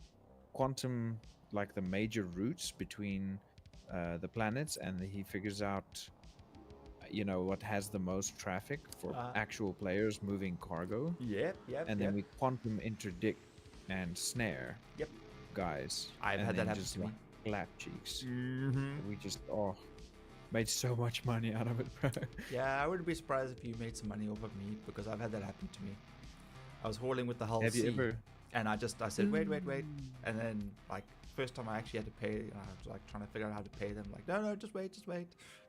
quantum, like the major routes between the planets, and he figures out what has the most traffic for actual players moving cargo. Yep. And then we quantum interdict and snare. Yep. Guys. I've had that happen to me. Clap cheeks. We just made so much money out of it, bro. Yeah, I wouldn't be surprised if you made some money off of me, because I've had that happen to me. I was hauling with the Hull C, and I said wait, and then like first time I actually had to pay, and I was like trying to figure out how to pay them. Like, no, just wait.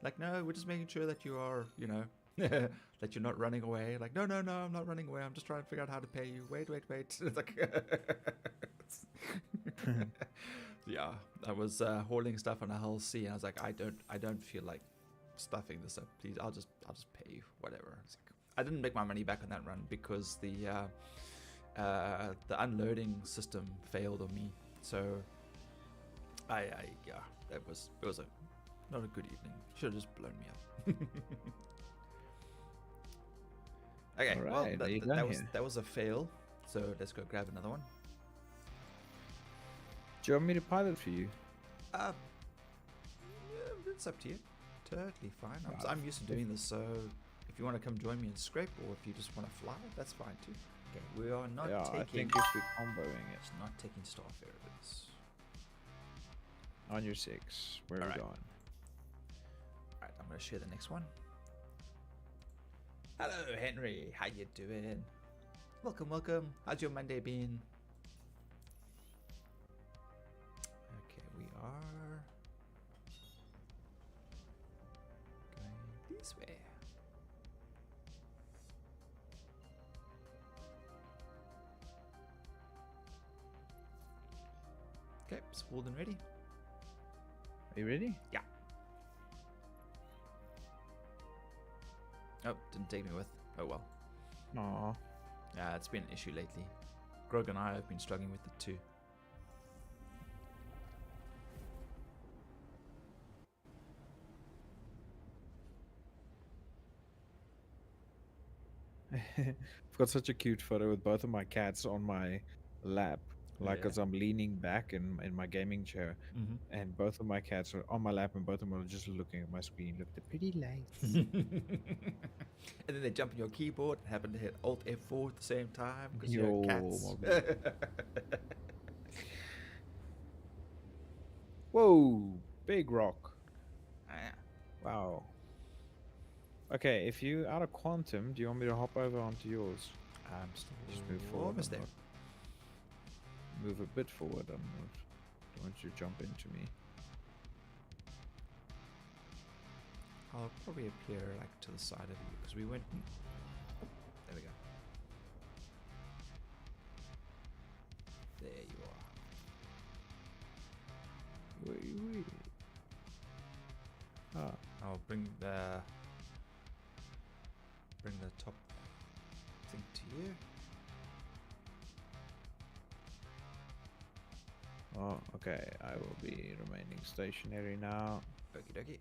Like, no, we're just making sure that you are, that you're not running away. Like, no, I'm not running away. I'm just trying to figure out how to pay you. Wait. It's like, yeah, I was hauling stuff on a Hull C, and I was like, I don't feel like stuffing this up. Please, I'll just pay you, whatever. It's like, I didn't make my money back on that run because the unloading system failed on me. So it was not a good evening. Should have just blown me up. Okay, right, well that was a fail. So let's go grab another one. Do you want me to pilot for you? It's up to you. Totally fine. I'm used to doing this, so if you want to come join me and scrape, or if you just want to fly, that's fine too. Okay, we are not taking. I think if we're comboing it. It's not taking Starfarers. On your 6. Where are we Alright. going? Alright, I'm gonna share the next one. Hello, Henry. How you doing? Welcome, welcome. How's your Monday been? Okay, we are going this way. Okay, spooled and ready. Are you ready? Yeah. Oh, didn't take me with. Oh well. Aw. Yeah, it's been an issue lately. Grog and I have been struggling with it too. I've got such a cute photo with both of my cats on my lap, like Yeah. as I'm leaning back in my gaming chair, Mm-hmm. and both of my cats are on my lap, and both of them are just looking at my screen. Look at the pretty lights. And then they jump on your keyboard and happen to hit Alt F4 at the same time because Yo, you're cats. my baby. Whoa, big rock. Ah, Wow. Okay, if you out of quantum, do you want me to hop over onto yours? I'm still Just move forward. almost there. Move a bit forward. I'm not. Don't want you to jump into me. I'll probably appear like to the side of you because we went. Oh, there we go. There you are. Wait. Ah, I'll bring the top thing to you. oh, okay. I will be remaining stationary now. Okie dokie.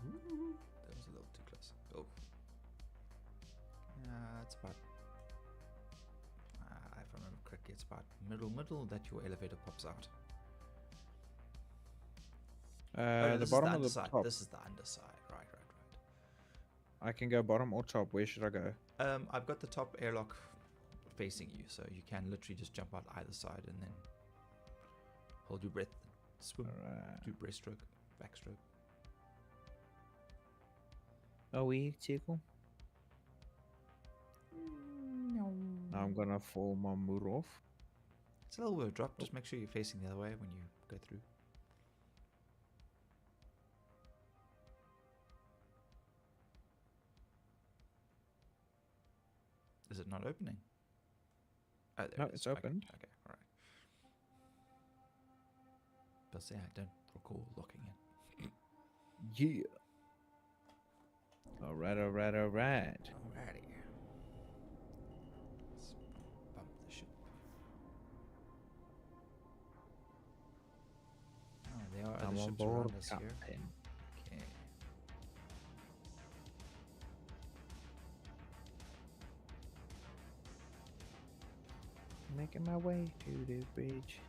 Ooh, that was a little too close. Oh. It's about. If I remember correctly, it's about middle that your elevator pops out. No, The this is bottom or the underside. top? This is the underside. Right. I can go bottom or top. Where should I go? I've got the top airlock facing you, so you can literally just jump out either side and then hold your breath, swim, Alright. do breaststroke, backstroke. Are we tickle? No. Now I'm gonna fall my mood off. It's a little bit of a drop. Just make sure you're facing the other way when you go through. Is it not opening? Oh, there No, it is. it's opened. Okay, all right. But say I don't recall locking it. Yeah. Alright. Alrighty. Let's bump the ship. Oh, there are I'm other on ships board, around us here. Captain. Okay. Making my way to the bridge.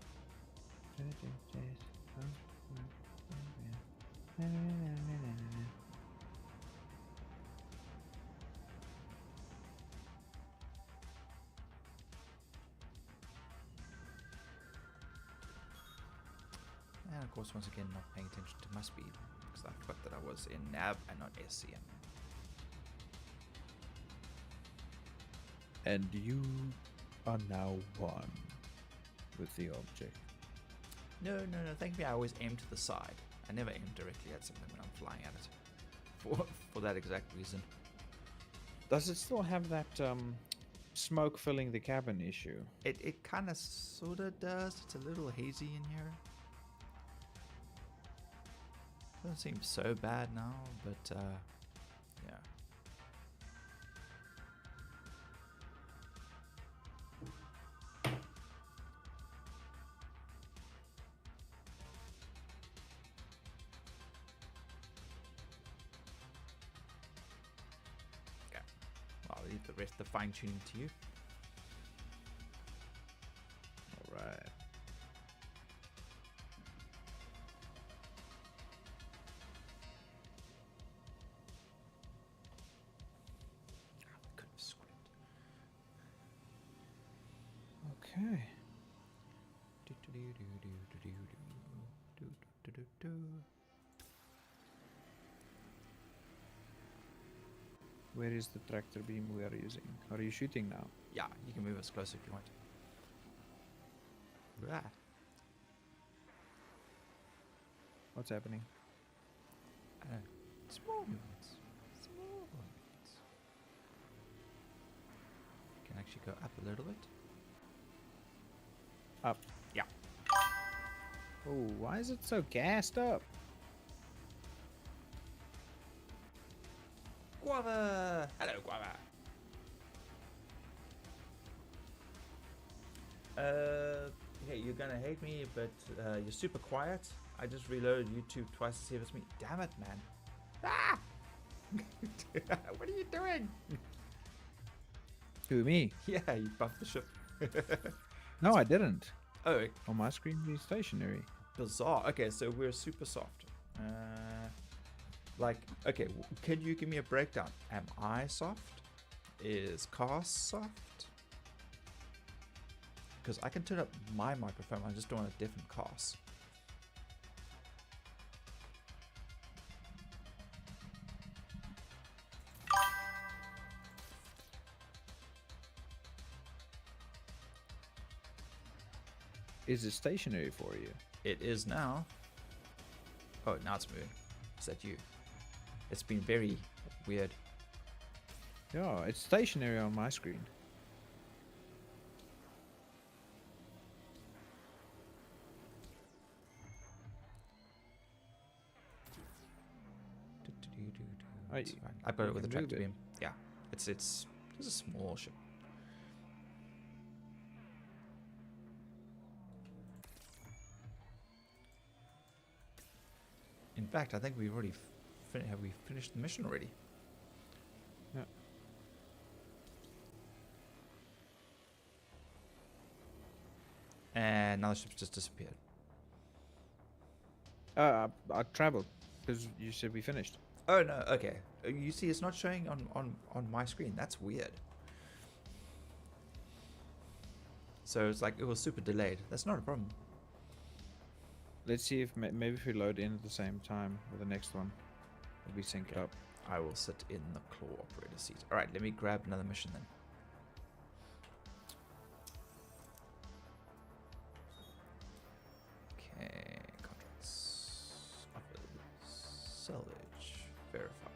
And of course, once again, not paying attention to my speed because I forgot that I was in nav and not SCM. And you are now one with the object. No. Thankfully, I always aim to the side. I never aim directly at something when I'm flying at it. For that exact reason. Does it still have that smoke filling the cabin issue? It kind of sort of does. It's a little hazy in here. Doesn't seem so bad now, but yeah. Okay. I'll leave the rest of the fine tuning to you. Alright. I could have script. Okay. Where is the tractor beam we are using? Are you shooting now? Yeah, you can move us closer if you want. Ah. What's happening? Small movements. Small movements. Can actually go up a little bit. Up. Yeah. Oh, why is it so gassed up? Guava! Hello, Guava. Okay, you're gonna hate me, but you're super quiet. I just reloaded YouTube twice to see if it's me. Damn it, man. Ah! What are you doing? Who, me? Yeah, you buffed the ship. No, I didn't. Oh, On my screen, it's stationary. bizarre. Okay, so we're super soft. Like, okay, can you give me a breakdown? Am I soft? Is Cars soft? Because I can turn up my microphone, I just don't want a different Cars. Is it stationary for you? It is now. Oh, now it's moving. Is that you? It's been very weird. Yeah, it's stationary on my screen. It's fine. I got it with a can tractor move it. beam. Yeah, it's a small ship. In fact, I think we've already have we finished the mission already? Yeah. And now the ship's just disappeared. I traveled because you said we finished. Oh no, okay. You see, it's not showing on my screen. That's weird. So it's like it was super delayed. That's not a problem. Let's see if maybe if we load in at the same time with the next one, it'll be synced up. I will sit in the claw operator seat. All right, let me grab another mission then. Okay, contracts, offers, salvage, verified.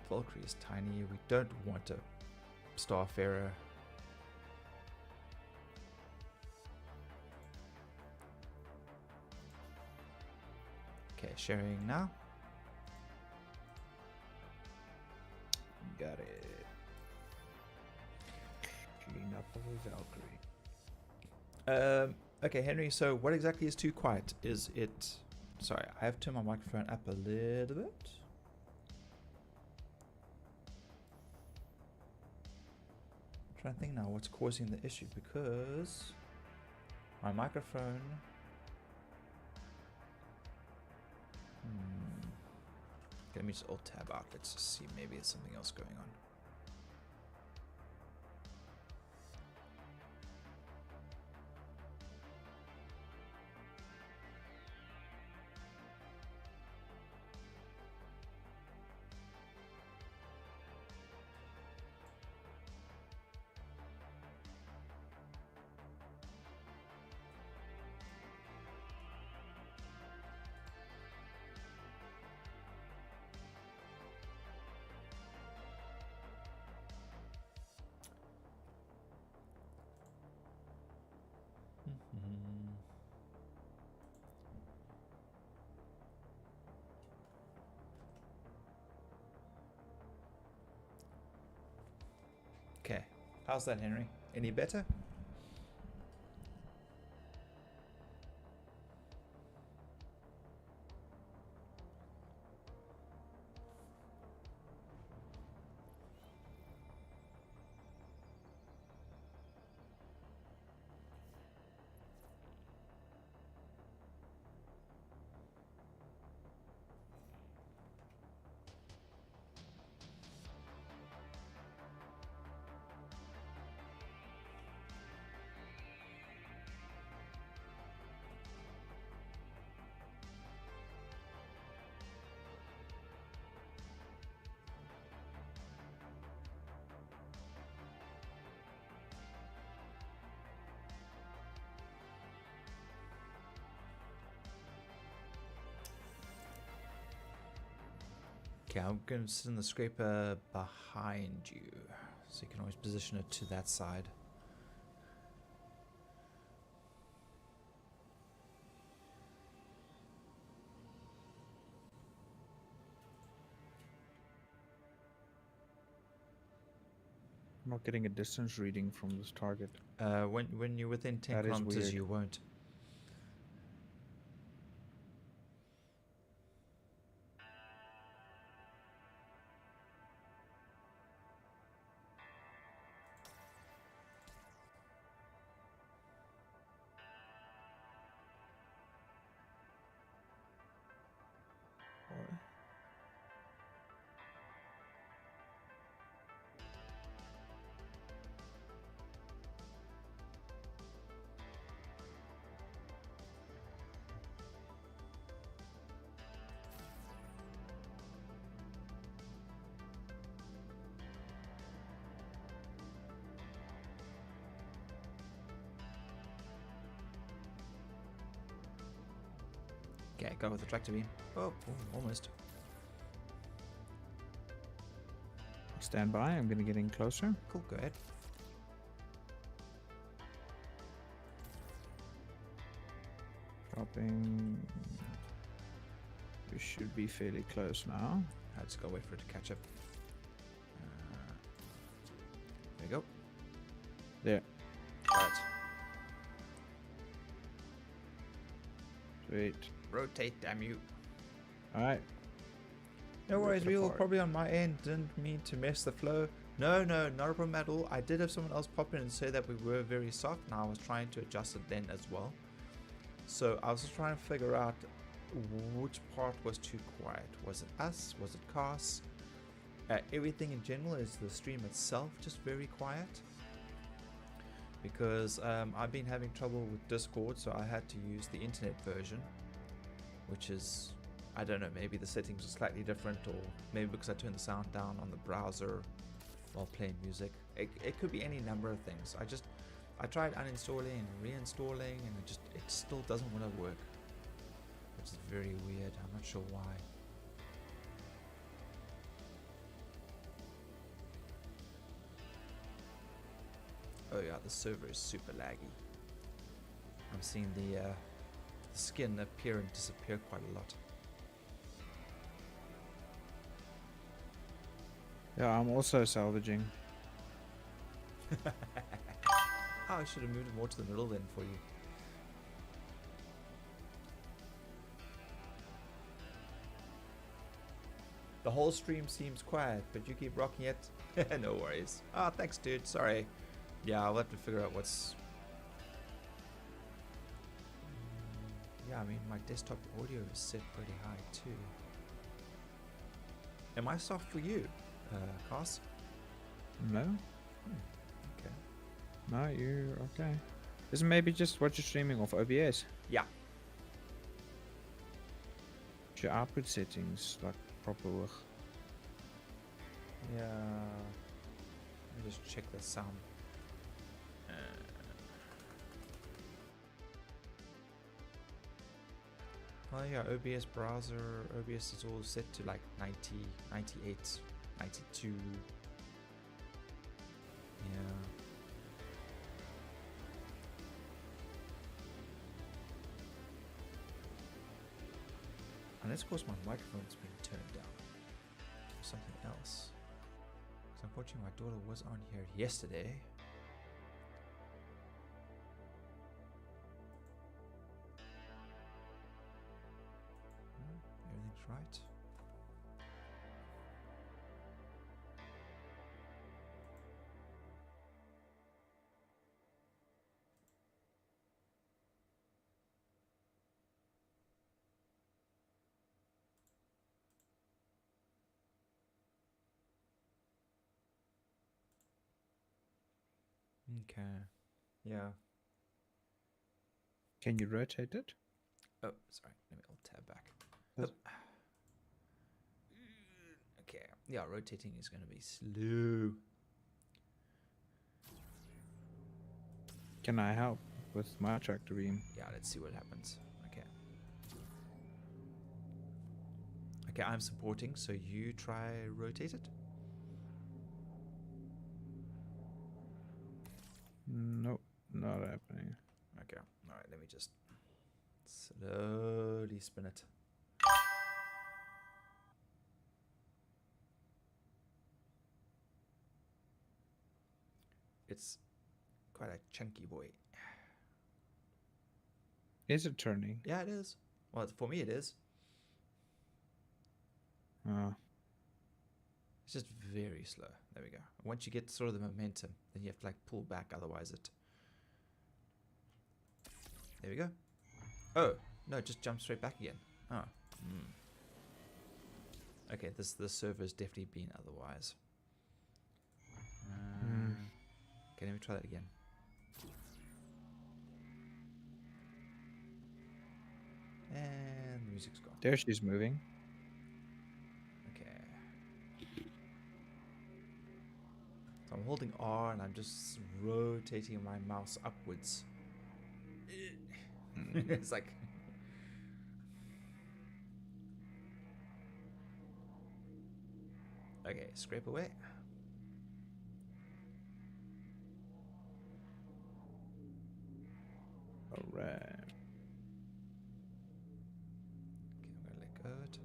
Valkyrie is tiny. We don't want a Starfarer. Okay, sharing now. Got it. Clean up of a Valkyrie. Okay, Henry, so what exactly is too quiet? Is it... Sorry, I have turned my microphone up a little bit. I'm trying to think now what's causing the issue, because my microphone... Okay, let me just alt tab out. Let's just see, maybe there's something else going on. Okay, how's that, Henry? Any better? Okay, I'm going to send the scraper behind you, so you can always position it to that side. I'm not getting a distance reading from this target. When you're within 10 That is kilometers, weird. you won't. Okay, go with the tractor beam. Oh, almost. Stand by. I'm going to get in closer. Cool, go ahead. Dropping. We should be fairly close now. I just gotta wait for it to catch up. There you go. There. Right. Sweet. Rotate, damn you. Alright. No worries, Rip it Weevil. apart. Probably on my end. Didn't mean to mess the flow. No, not a problem at all. I did have someone else pop in and say that we were very soft, and I was trying to adjust it then as well. So I was just trying to figure out which part was too quiet. Was it us? Was it Cars? Everything in general, is the stream itself just very quiet? Because I've been having trouble with Discord, so I had to use the internet version, which is, I don't know, maybe the settings are slightly different, or maybe because I turned the sound down on the browser while playing music. It could be any number of things. I tried uninstalling and reinstalling, and it still doesn't want to work, which is very weird. I'm not sure why. Oh yeah, the server is super laggy. I'm seeing the skin appear and disappear quite a lot. Yeah, I'm also salvaging. Oh, I should have moved it more to the middle then for you. The whole stream seems quiet, but you keep rocking it. No worries. Ah, thanks, dude. Sorry. Yeah, I'll have to figure out what's... Yeah, I mean, my desktop audio is set pretty high, too. Am I soft for you, Cass? No? Okay. No, you're okay. This is maybe just what you're streaming off OBS. Yeah. Your output settings, like proper work. Yeah. Let me just check the sound. Oh yeah, OBS browser, OBS is all set to like 90, 98, 92. Yeah. Unless of course my microphone's been turned down. Or something else. Because unfortunately my daughter was on here yesterday. Everything's right. Okay. Yeah. Can you rotate it? Oh, sorry. Let me alt tab back. That's- Oh. Okay. Yeah, rotating is going to be slow. Can I help with my tractor beam? Yeah, let's see what happens. Okay. Okay, I'm supporting, so you try rotate it. Nope, not happening. Okay, all right, let me just slowly spin it. It's quite a chunky boy. Is it turning? Yeah, it is. Well, for me it is. It's just very slow. There we go. Once you get sort of the momentum, then you have to like pull back, otherwise it... There we go. Oh, no, it just jumps straight back again. Oh. Okay, this server's definitely been otherwise. Okay, let me try that again. And the music's gone. There she's moving. Okay. So I'm holding R and I'm just rotating my mouse upwards. It's like... Okay, scrape away. Alright. Okay, I'm gonna let go of it.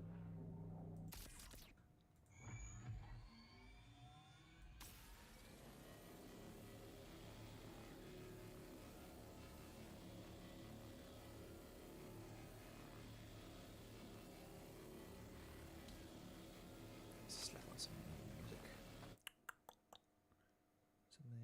Slap on some music. Something.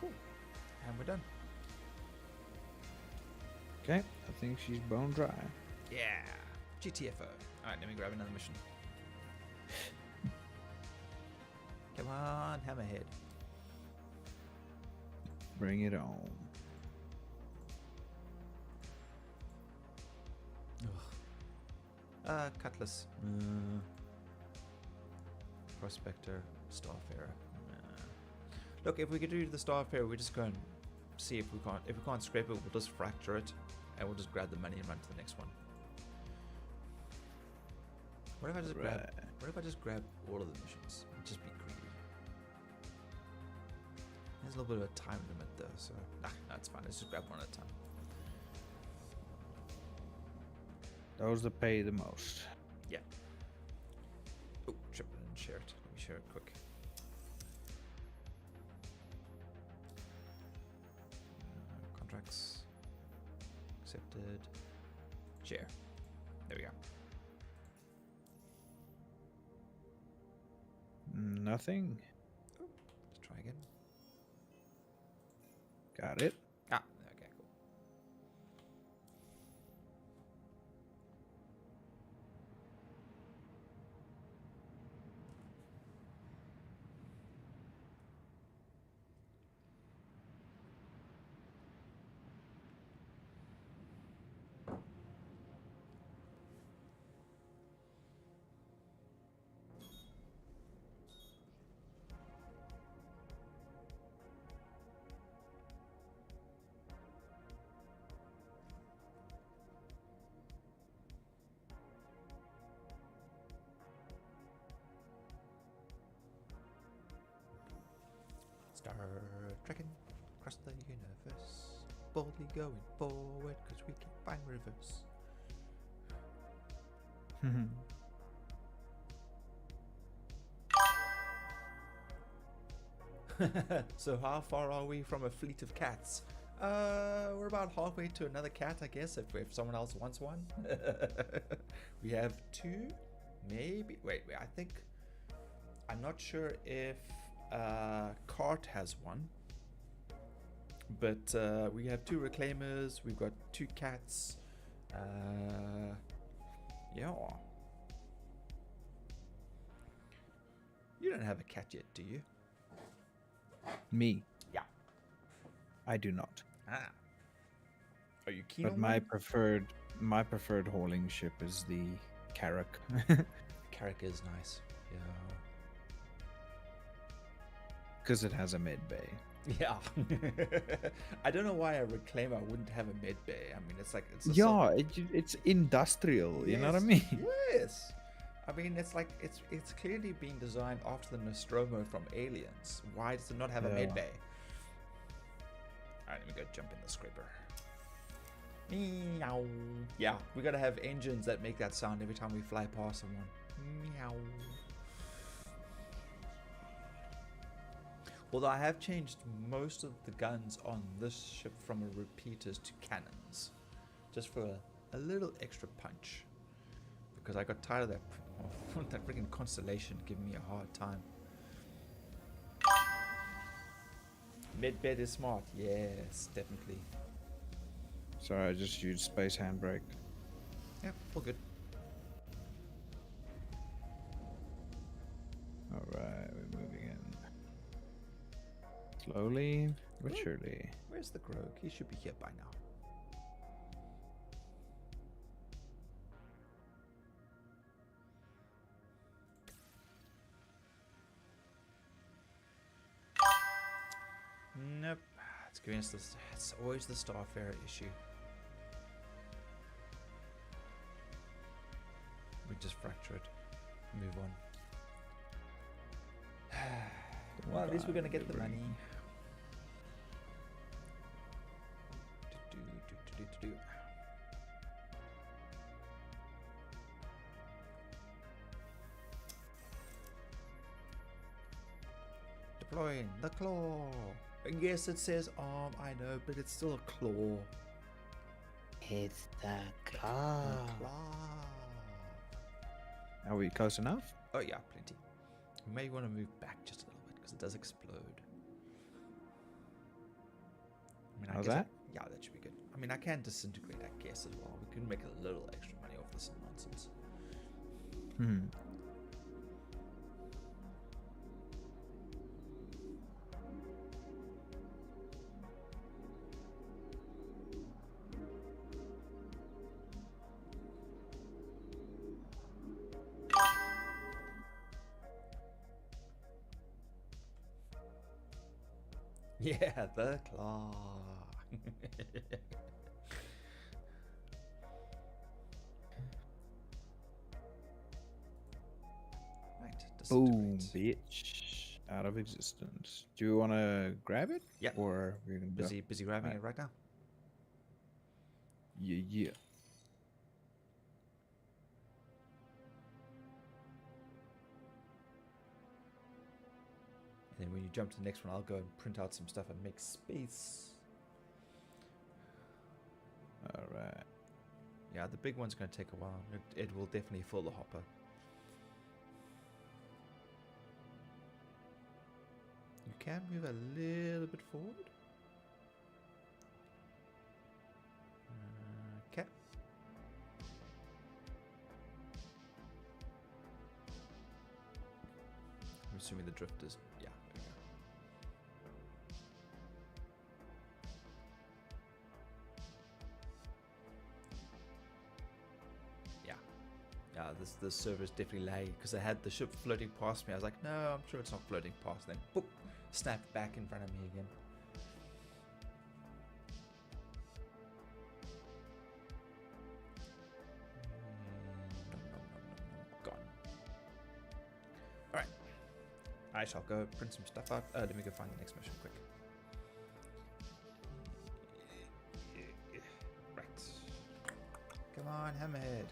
Cool. And we're done. Okay, I think she's bone dry. Yeah. GTFO. Alright, let me grab another mission. Come on, Hammerhead. Bring it on. Cutlass. Prospector. Starfarer. Look, if we could do the Starfarer, we just go and see if we can't. If we can't scrape it, we'll just fracture it, and we'll just grab the money and run to the next one. What if I just grab? What if I just grab all of the missions and just be greedy? There's a little bit of a time limit though, so no, it's fine. Let's just grab one at a time. Those that pay the most. Yeah. Oh, ship it and share it. Let me share it quick. Contracts accepted. Share. There we go. Nothing. Let's try again. Got it. Ah, okay, cool. Start trekking across the universe, boldly going forward, cause we can find reverse. So how far are we from a fleet of cats? We're about halfway to another cat, I guess, if someone else wants one. We have two, maybe. Wait, I think... I'm not sure if Cart has one. But we have two reclaimers, we've got two cats. Yeah. don't have a cat yet, do you? Me. Yeah. I do not. Ah. Are you keen But on my one? preferred hauling ship is the Carrack. Carrack is nice. Yeah. Because it has a med bay. Yeah. I don't know why a reclaimer wouldn't have a med bay. I mean, it's like it's a Yeah, it's industrial. You know what I Yes, mean? Yes. I mean, it's like it's clearly being designed after the Nostromo from Aliens. Why does it not have a med Yeah. bay? All right, let me go jump in the scraper. Meow. Yeah, we gotta have engines that make that sound every time we fly past someone. Meow. Although I have changed most of the guns on this ship from repeaters to cannons, just for a little extra punch, because I got tired of that freaking Constellation giving me a hard time. Medbed is smart, yes, definitely. Sorry, I just used space handbrake. Yep, all good. Alright, we're moving in. Slowly but Grog? surely. Where's the Grog? He should be here by now. Nope. It's giving us this. It's always the Starfarer issue. We just fracture it. Move on. Well, at least we're gonna get the money. Do. Deploying the claw. Yes, it says arm, I know, but it's still a claw. It's the A car. claw. Are we close enough? Oh yeah, plenty. We may want to move back just a little bit because it does explode. I mean, How's guess that? yeah, that should be good. I mean, I can disintegrate, I guess, as well. We can make a little extra money off this nonsense. Hmm. Yeah, the claw. Right, Boom, disintegrate. bitch. Out of existence. Do you want to grab it? Yeah. Or we're going to Busy grabbing Right. it right now. Yeah. And then when you jump to the next one, I'll go and print out some stuff and make space. Alright. Yeah, the big one's going to take a while. It will definitely fill the hopper. You can move a little bit forward. Okay. I'm assuming the drift is... Yeah, there we go. Yeah, this server is definitely lagging because I had the ship floating past me. I was like, no, I'm sure it's not floating past. Then, boop, snapped back in front of me again. Gone. All right, I shall go print some stuff out. Let me go find the next mission quick. Right. Come on, Hammerhead.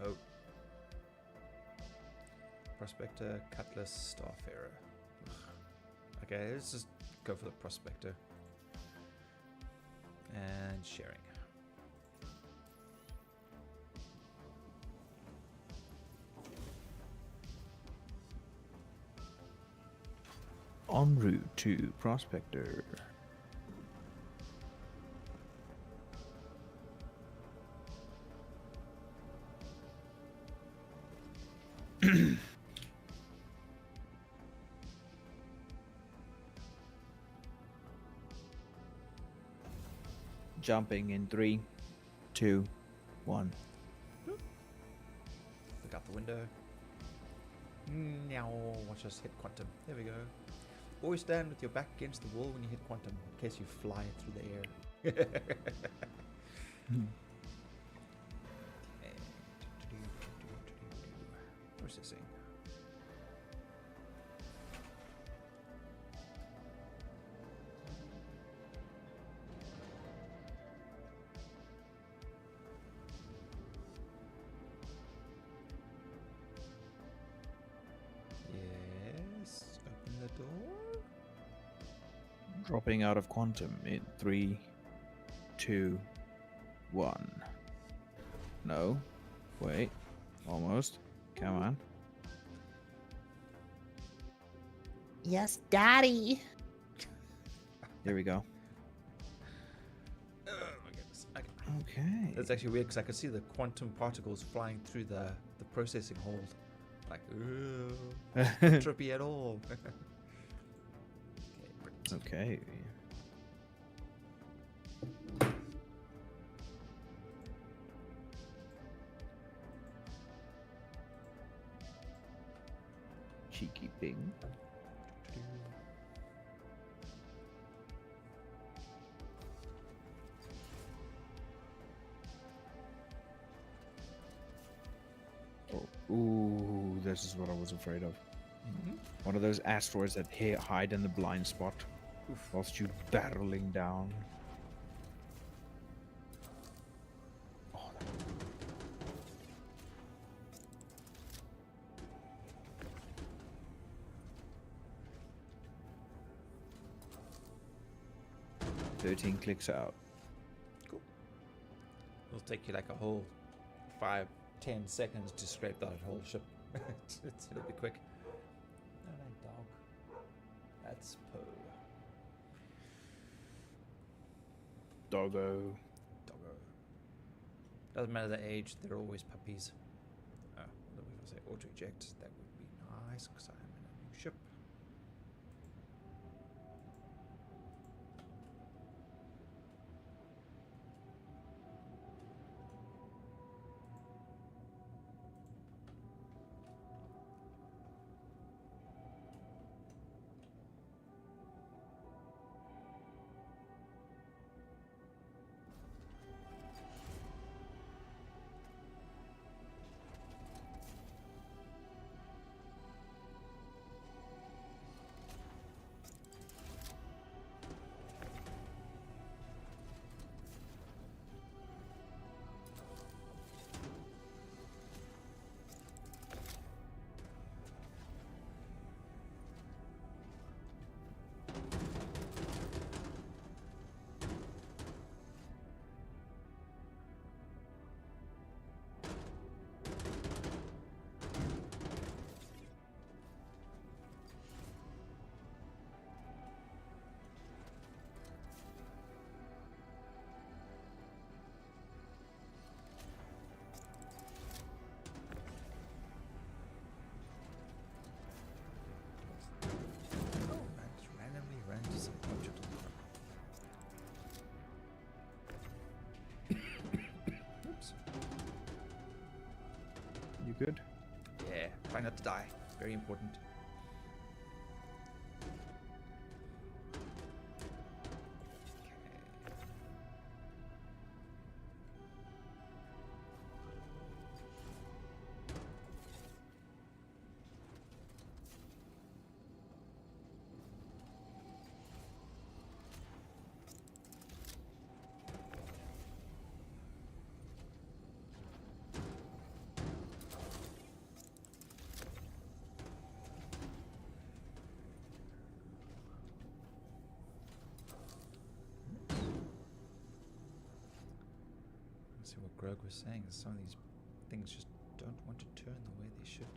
Oh. Prospector, Cutlass, Starfarer. Ugh. Okay, let's just go for the Prospector. And sharing. En route to Prospector. jumping in 3, 2, 1. Look out the window. Meow. Watch us hit quantum. There we go. Always stand with your back against the wall when you hit quantum, in case you fly through the air. Processing. Yes. Open the door. Dropping out of quantum in 3, 2, 1. No. Wait. Almost. Come on. Yes, Daddy. There we go. Oh my goodness. Okay. Okay. That's actually weird because I could see the quantum particles flying through the processing holes. Like, ooh, not trippy at all. Okay, brilliant. Okay. Cheeky ping. Oh, ooh, this is what I was afraid of. One of those asteroids that hide in the blind spot whilst you barreling down. Oh, 13 clicks out. Cool. It'll take you like a whole 5-10 seconds to scrape that whole ship. It'll be quick. No, no, dog. That's Poe. Doggo. Doggo. Doesn't matter the age, they're always puppies. Oh, if I say auto eject, that would be nice because I'm in a new ship. You good? Yeah, try not to die. Very important. See what Greg was saying is some of these things just don't want to turn the way they should.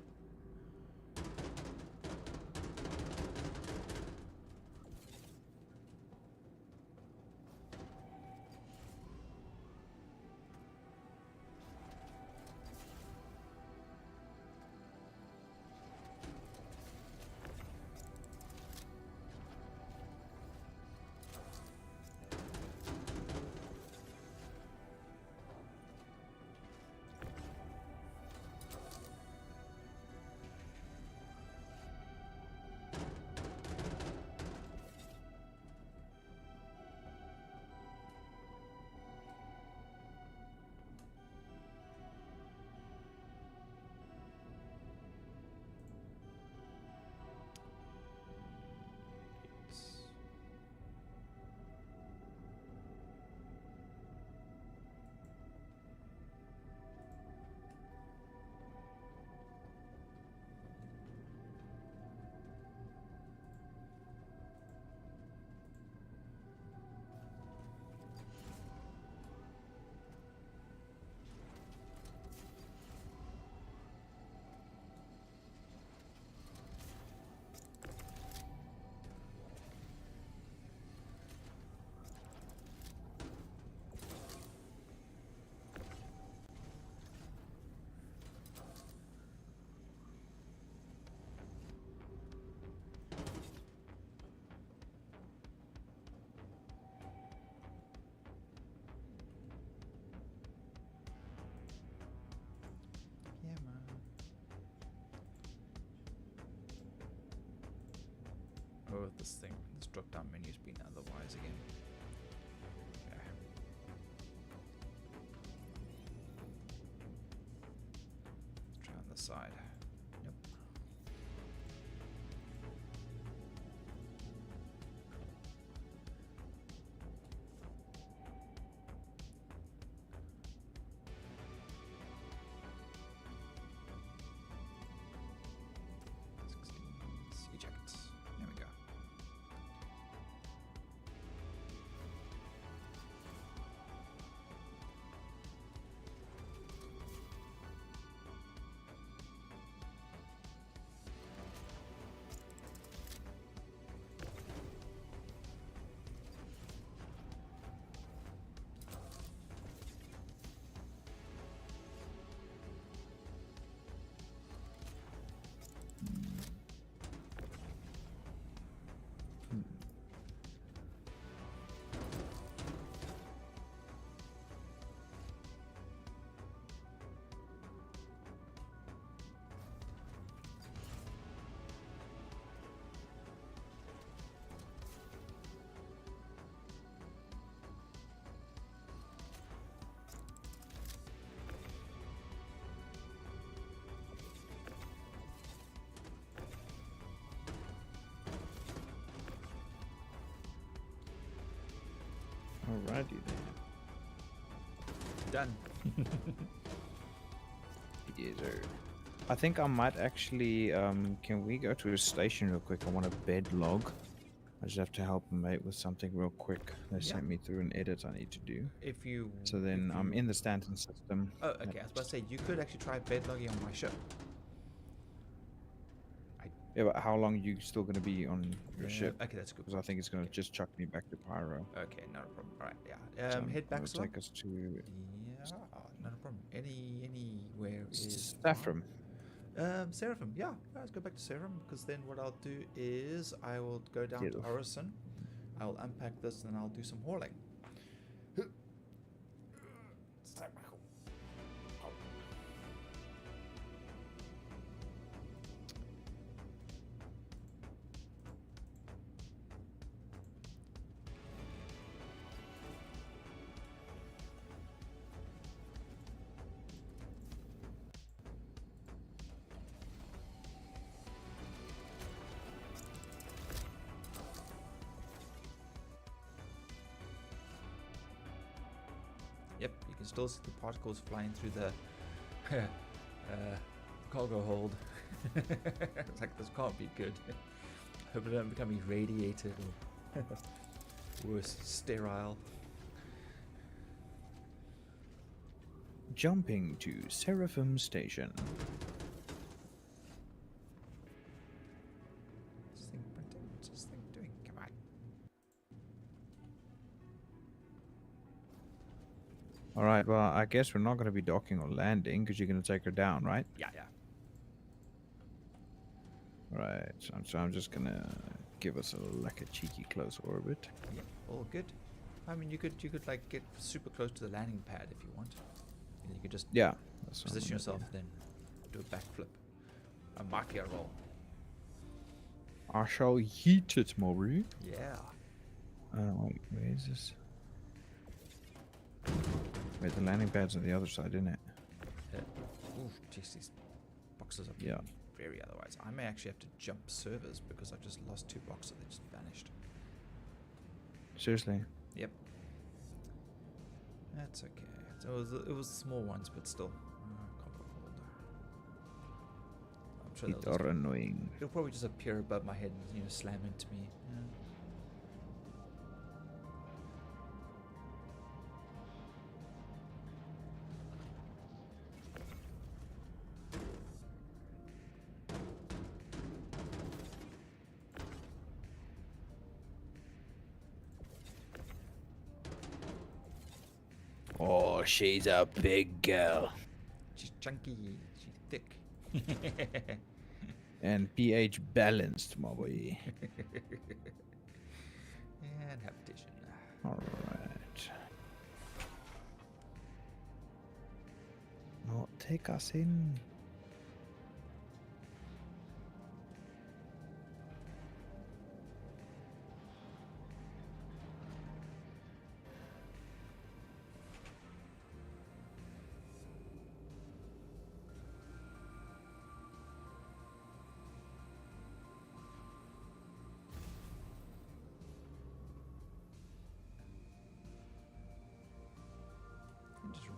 Oh, this thing, this drop down menu's been otherwise again. Okay. Let's try on the side. Yep. Sea jackets. There we go. Alrighty then. Done. Yes, sir. I think I might actually. Can we go to a station real quick? I want a bed log. I just have to help a mate with something real quick. They sent me through an edit I need to do. If you. So then if I'm you- in the Stanton system. Oh, okay. I was about to say you could actually try bed logging on my ship. Yeah, but how long are you still going to be on your ship? Okay, that's good. Because I think it's going to just chuck me back to Pyro. Okay, not a problem. All right, yeah. So Head back it'll slot. take us to Yeah, not a problem. Anywhere is Saffron. fine. Seraphim. Yeah, let's go back to Seraphim because then what I'll do is I will go down Get to off. Orison. I'll unpack this and I'll do some hauling. Yep, you can still see the particles flying through the cargo hold. It's like, this can't be good. Hope I don't become irradiated or worse, sterile. Jumping to Seraphim Station. What's this thing printing? What's this thing doing? Come on. Alright, well, I guess we're not going to be docking or landing because you're going to take her down, right? Yeah, yeah. Right, so I'm just going to give us like a cheeky close orbit. Yep, all good. I mean, you could like get super close to the landing pad if you want. And you could just Yeah. That's what I'm position gonna yourself, do. then do a backflip, a Makia roll. I shall heat it, Maury. Yeah. Wait, where is this? Wait, the landing pad's on the other side, isn't it? Ooh, jeez, these boxes are Yeah. very otherwise. I may actually have to jump servers because I've just lost 2 boxes. They just vanished. Seriously? Yep. That's okay. So it was small ones, but still. Cargo hold. I'm sure It they'll just, are annoying. it'll probably just appear above my head and slam into me. Yeah. Oh, she's a big girl. She's chunky. She's thick. And pH balanced, my boy. And habitation. Alright. Oh, take us in.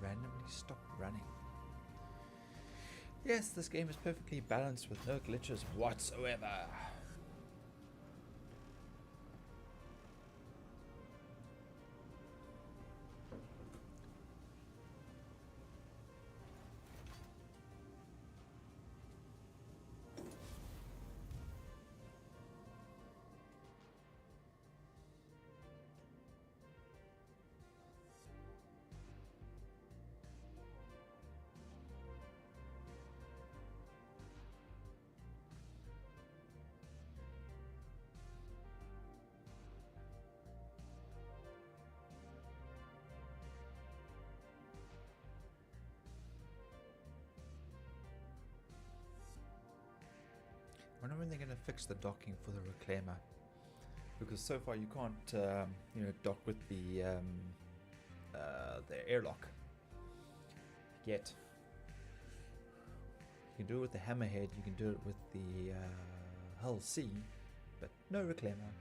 randomly stop running. Yes, this game is perfectly balanced with no glitches whatsoever. I wonder when they're going to fix the docking for the reclaimer, because so far you can't, dock with the airlock yet. You can do it with the hammerhead, you can do it with the hull C, but no reclaimer.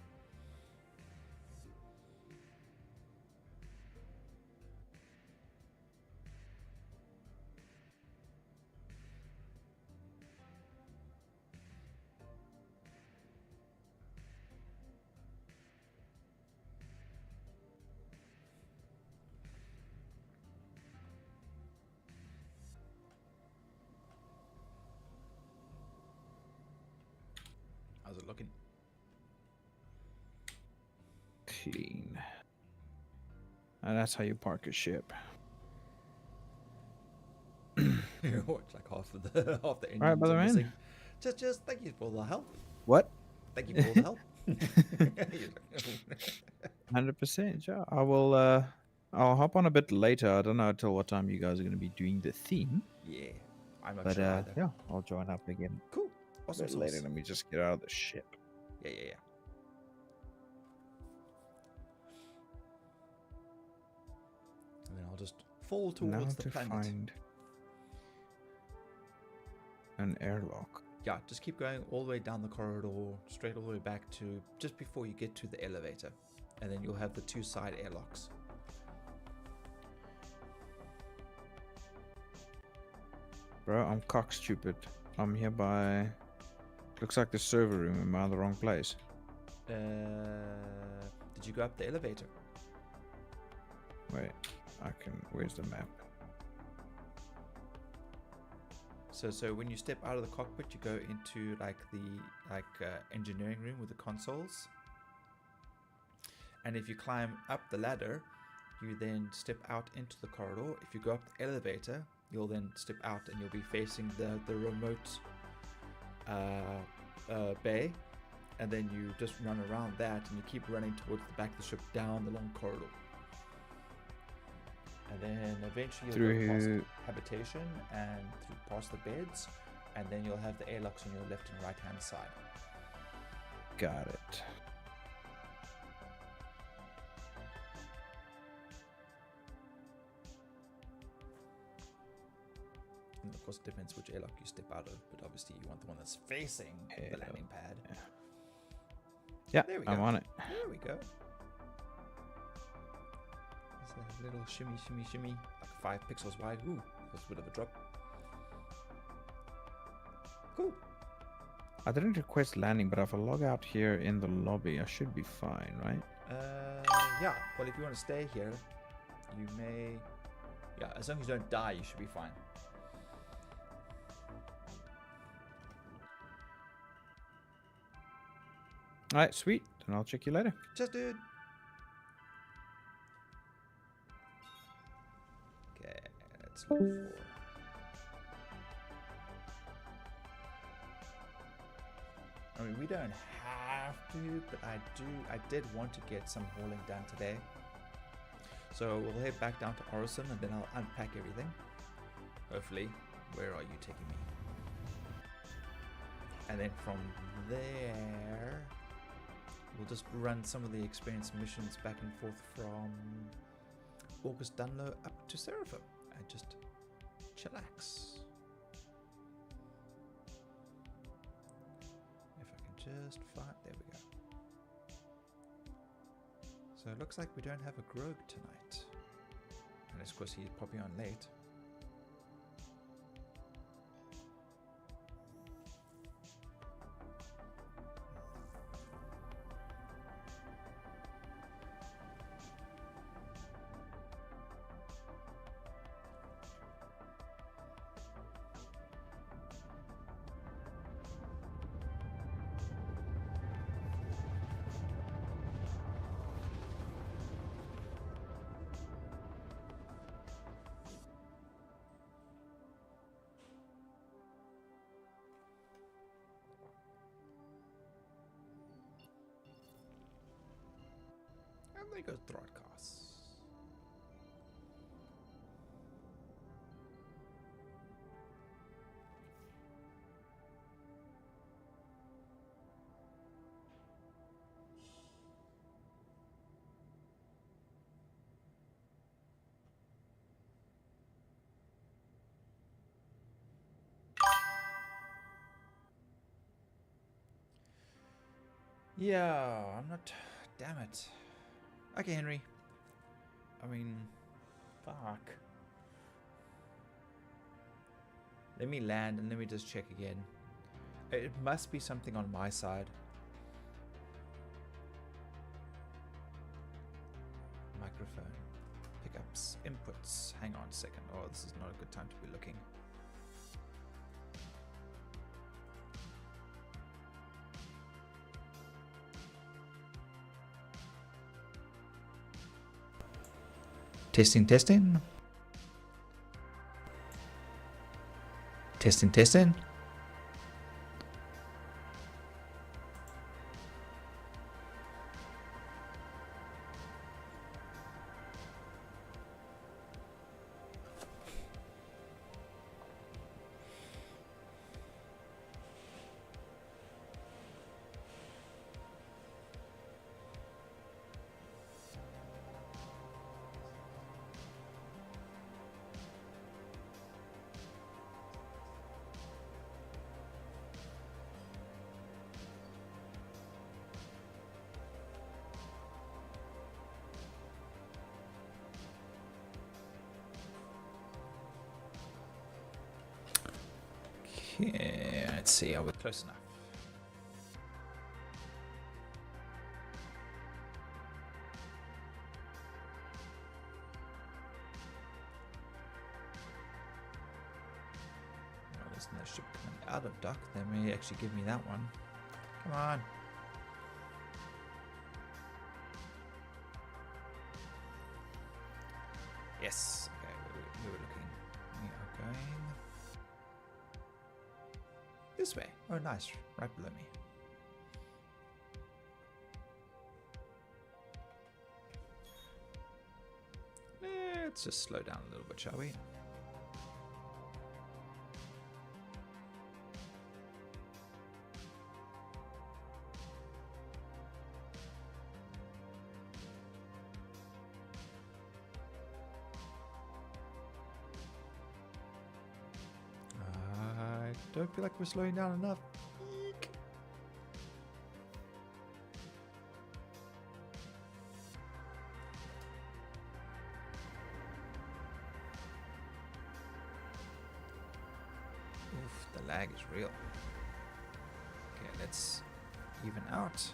How's it looking? Clean. And that's how you park a ship. Watch like half the engines Alright, brother are man. missing. Just thank you for all the help. What? Thank you for all the help. 100%. Yeah, I will. I'll hop on a bit later. I don't know until what time you guys are going to be doing the theme, Yeah, I'm not but sure either. yeah, I'll join up again Cool. a Awesome bit sauce. later. Let me just get out of the ship. Yeah. And then I'll just fall Now towards the to planet. find an airlock. Yeah, just keep going all the way down the corridor, straight all the way back to just before you get to the elevator. And then you'll have the two side airlocks. Bro, I'm cock stupid. I'm here by. Looks like the server room. Am I in the wrong place? Did you go up the elevator? Wait, I can. Where's the map? So when you step out of the cockpit, you go into like the engineering room with the consoles. And if you climb up the ladder, you then step out into the corridor. If you go up the elevator, you'll then step out and you'll be facing the remote bay. And then you just run around that and you keep running towards the back of the ship down the long corridor. And then eventually you'll go past habitation and through past the beds. And then you'll have the airlocks on your left and right hand side. Got it. And of course, it depends which airlock you step out of, but obviously you want the one that's facing the landing pad. Yeah, There we go. I'm on it. There we go. It's a little shimmy, like 5 pixels wide. Ooh, that's a bit of a drop. Cool. I didn't request landing, but if I log out here in the lobby, I should be fine, right? Yeah. Well, if you want to stay here, you may. Yeah, as long as you don't die, you should be fine. All right, sweet. Then I'll check you later. Just dude. Okay, let's look for. I mean, we don't have to, but I did want to get some hauling done today. So we'll head back down to Orison and then I'll unpack everything. Hopefully. Where are you taking me? And then from there, we'll just run some of the experience missions back and forth from August Dunlow up to Seraphim and just chillax. If I can just find, there we go. So it looks like we don't have a Grog tonight. Unless, of course, he's popping on late. And there goes broadcast. Yeah, I'm not. Damn it. Okay, Henry. I mean, fuck. Let me land and let me just check again. It must be something on my side. Microphone. Pickups. Inputs. Hang on a second. Oh, this is not a good time to be looking. Testing, testing. Testing, testing. Okay, let's see. Are we close enough? Well, there's no ship coming out of dock. They may actually give me that one. Come on. Yes. Okay, we were looking. We are going this way. Oh, nice. Right below me. Let's just slow down a little bit, shall we? I don't feel like we're slowing down enough. Eek. Oof, the lag is real. Okay, let's even out.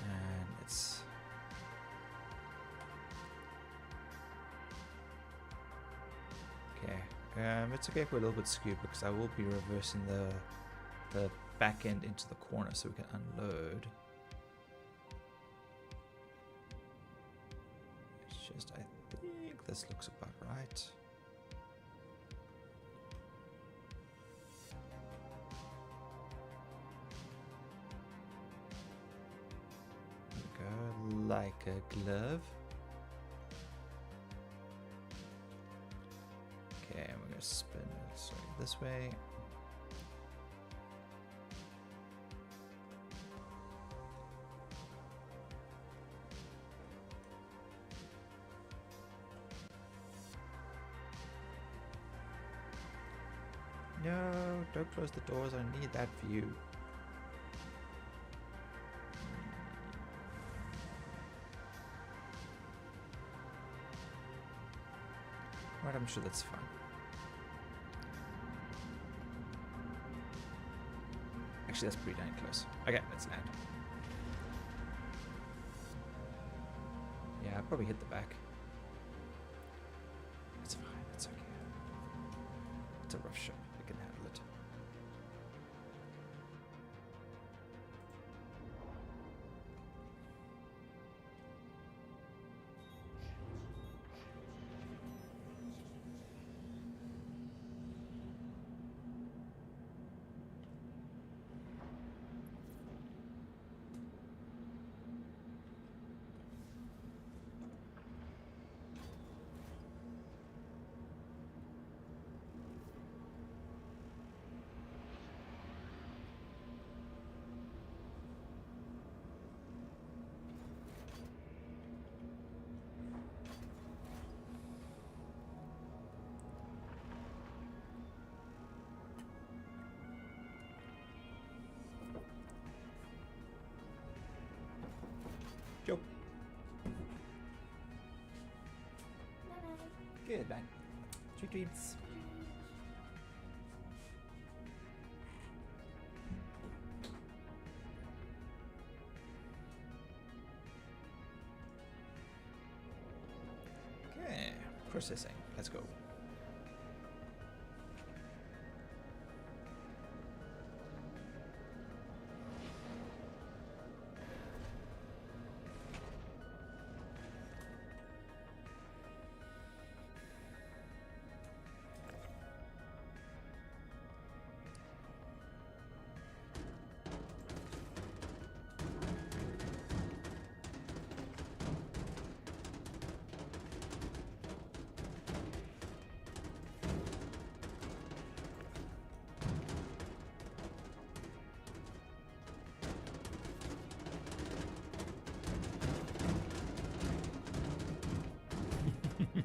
And let's... Okay. It's okay if we're a little bit skewed because I will be reversing the back end into the corner so we can unload. It's just, I think this looks about right. There we go, like a glove. Okay, and we're going to spin it this way. No, don't close the doors. I need that view. Right, I'm sure that's fine. Actually, that's pretty dang close. Okay, let's land. Yeah, I probably hit the back. It's fine, it's okay. It's a rough ship. I can handle it. Joe. Good night. Sweet dreams. Okay, processing. Let's go.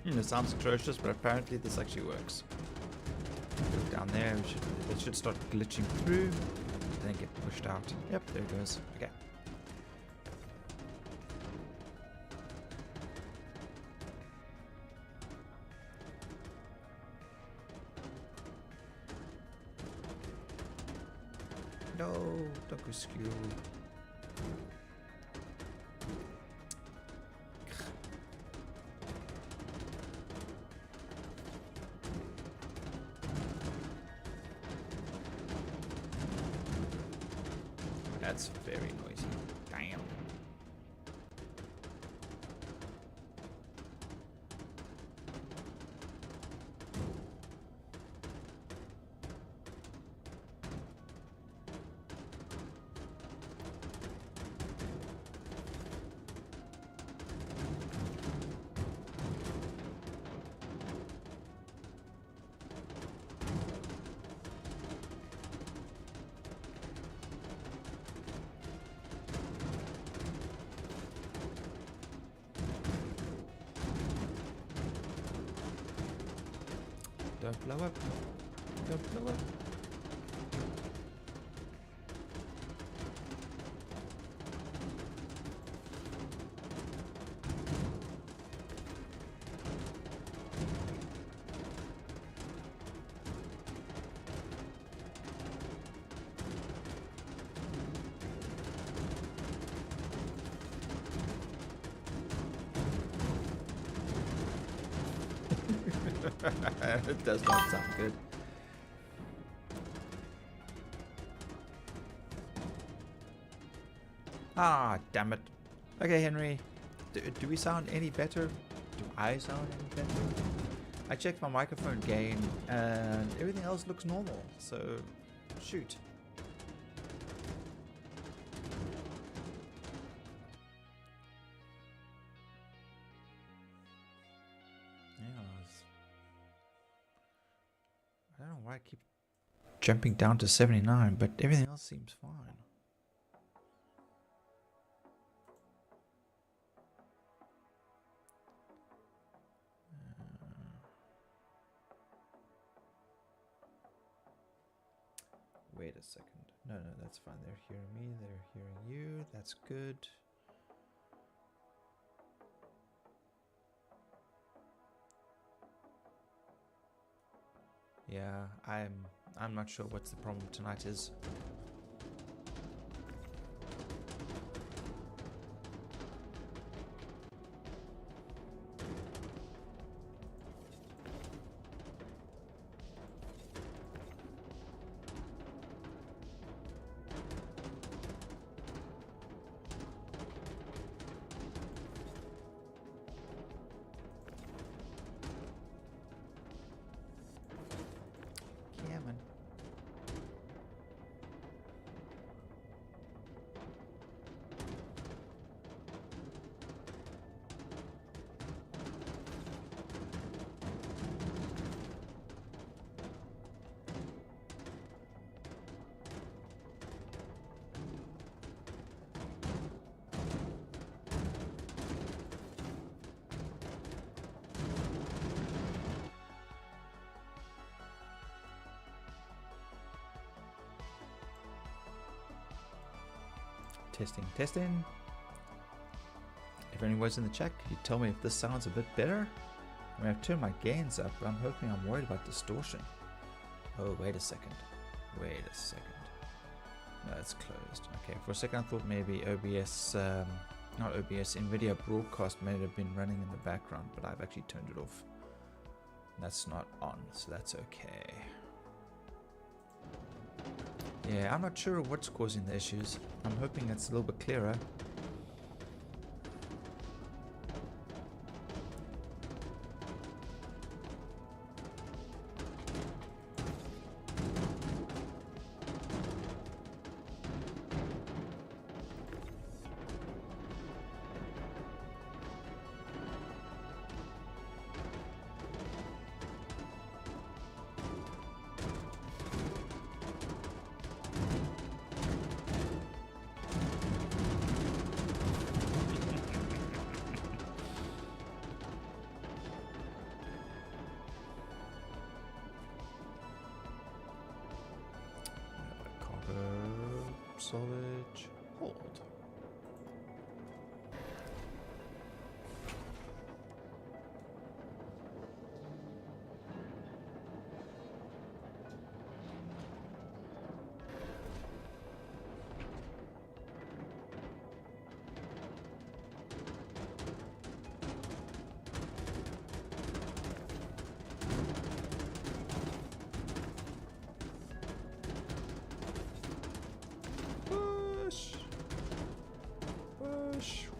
It sounds atrocious, but apparently this actually works. Look down there, it should start glitching through, then get pushed out. Yep, there it goes. Okay. No, don't go skew. That's very noisy. Damn. Don't blow up. Don't blow up. It does not sound good. Ah, damn it. Okay, Henry. Do we sound any better? Do I sound any better? I checked my microphone gain and everything else looks normal, so shoot. I don't know why I keep jumping down to 79, but everything else seems fine. Wait a second. No, that's fine. They're hearing me. They're hearing you. That's good. Yeah, I'm not sure what's the problem tonight is. Cameron. Testing, testing. If anyone's in the chat, could you tell me if this sounds a bit better? I mean, I've turned my gains up, but I'm worried about distortion. Oh, wait a second. Wait a second. No, it's closed. Okay, for a second I thought maybe OBS, not OBS, NVIDIA Broadcast may have been running in the background, but I've actually turned it off. That's not on, so that's okay. Yeah, I'm not sure what's causing the issues. I'm hoping it's a little bit clearer. Salvage, hold.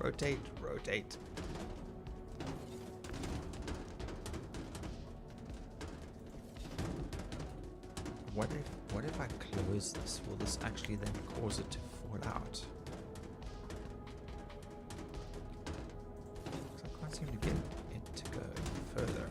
Rotate, rotate. What if I close this? Will this actually then cause it to fall out? 'Cause I can't seem to get it to go further.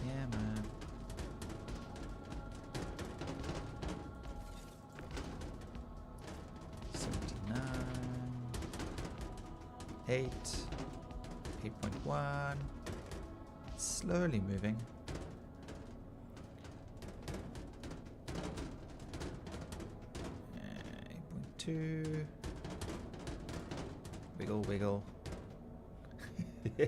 Yeah, man. Eight, 8.1, slowly moving. Uh, 8.2, wiggle, wiggle. Yeah.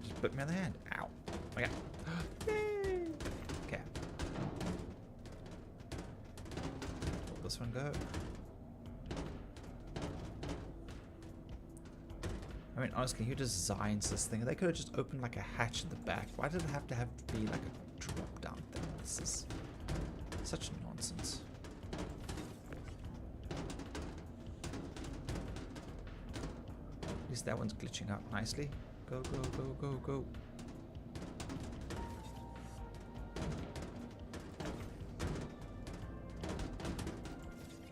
Just put me on the hand. Ow. Okay. Yay. Okay. Let this one go. I mean, honestly, who designs this thing? They could have just opened like a hatch in the back. Why did it have to be like a drop down thing? This is such nonsense. At least that one's glitching out nicely. Go, go, go, go, go.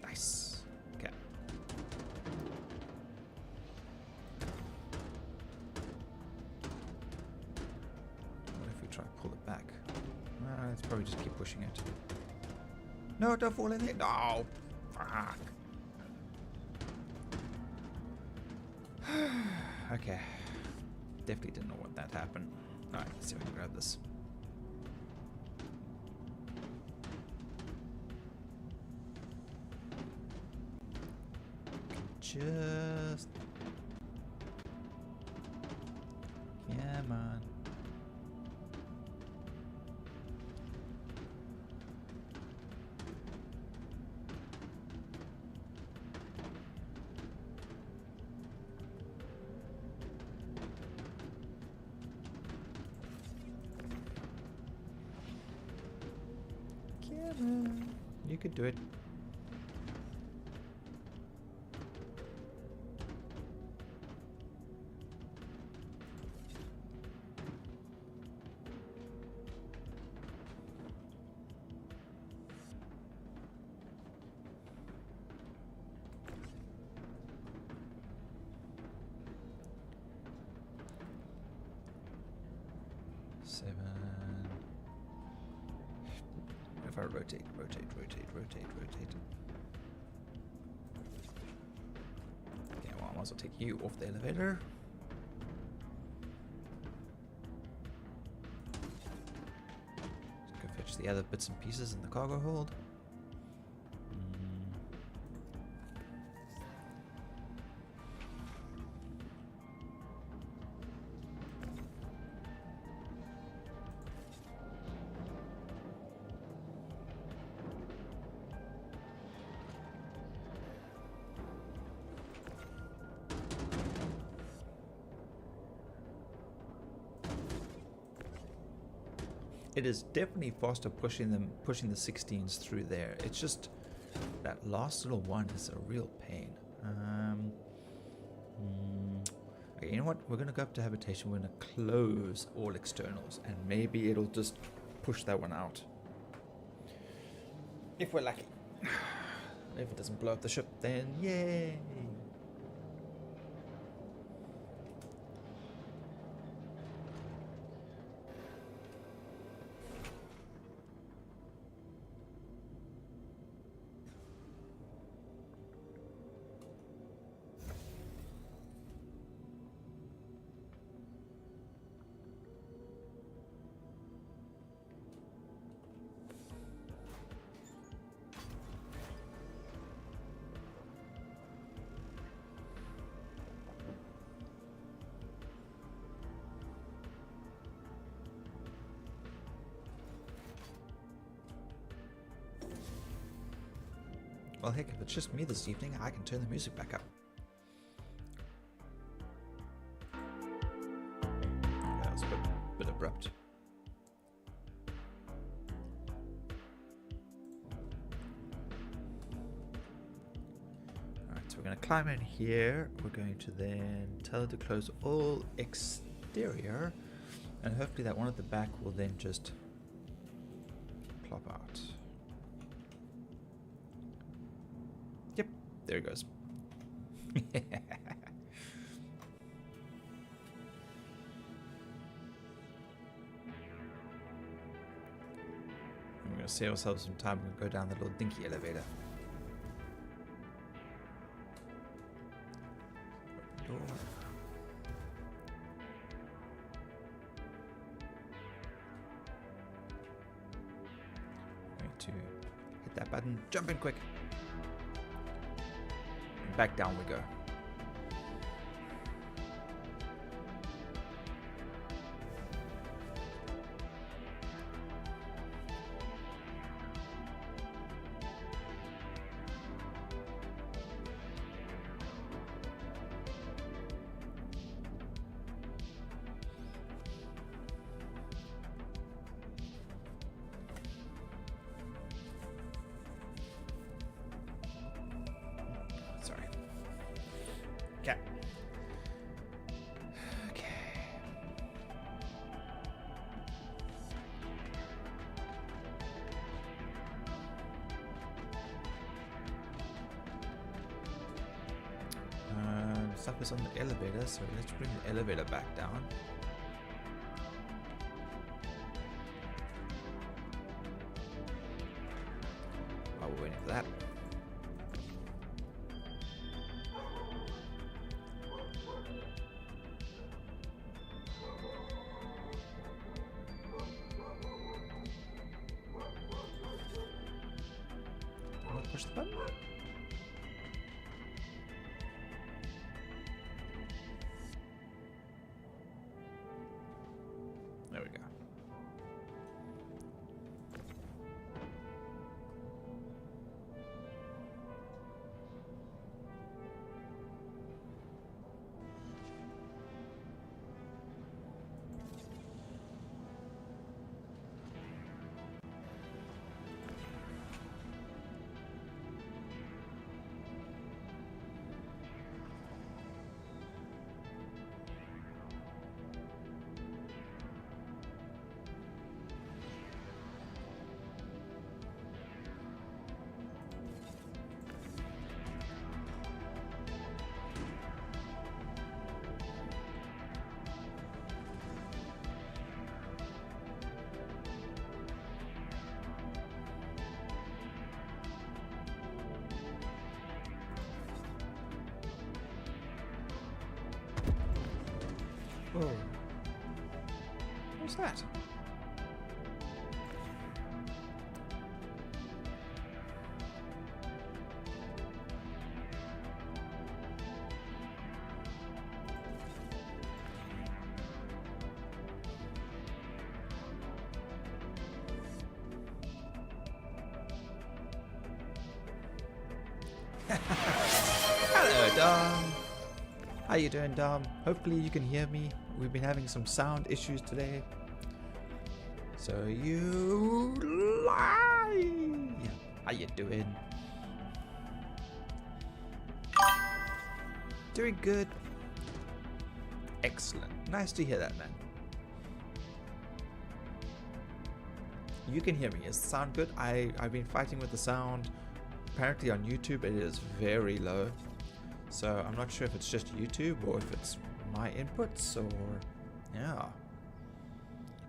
Nice. Okay. What if we try to pull it back? Let's probably just keep pushing it. No, don't fall in there. No. Fuck. Okay. Definitely didn't know what that happened. Alright, let's see if I can grab this. Just... Come on. You could do it. Seven. If I rotate. Okay, well, I might as well take you off the elevator. Let's go fetch the other bits and pieces in the cargo hold. It is definitely faster pushing the 16s through there. It's just that last little one is a real pain. Okay, you know what? We're gonna go up to habitation. We're gonna close all externals, and maybe it'll just push that one out. If we're lucky. If it doesn't blow up the ship, then yay! Well, heck, if it's just me this evening, I can turn the music back up. That was a bit abrupt. Alright, so we're going to climb in here. We're going to then tell it to close all exterior. And hopefully that one at the back will then just plop out. Yep, there it goes. I'm going to save ourselves some time and go down the little dinky elevator. Open door. Going to hit that button, jump in quick. Back down we go. Sorry. Okay. Okay. Stuff is on the elevator, so let's bring the elevator back down. While we're waiting for that. push the button. There we go. Whoa. What's that? Hello, Dom. How you doing, Dom? Hopefully you can hear me. We've been having some sound issues today. So you lie. How you doing? Doing good. Excellent. Nice to hear that, man. You can hear me. Is the sound good? I've been fighting with the sound. Apparently on YouTube it is very low. So I'm not sure if it's just YouTube or if it's my inputs or yeah.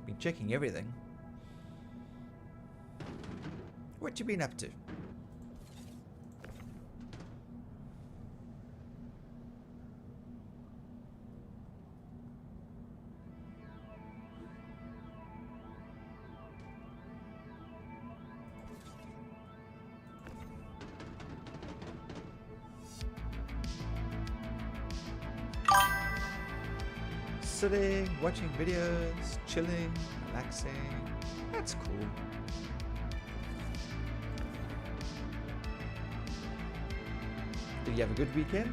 Been checking everything. What you been up to? Sitting, watching videos, chilling, relaxing. That's cool. Did you have a good weekend?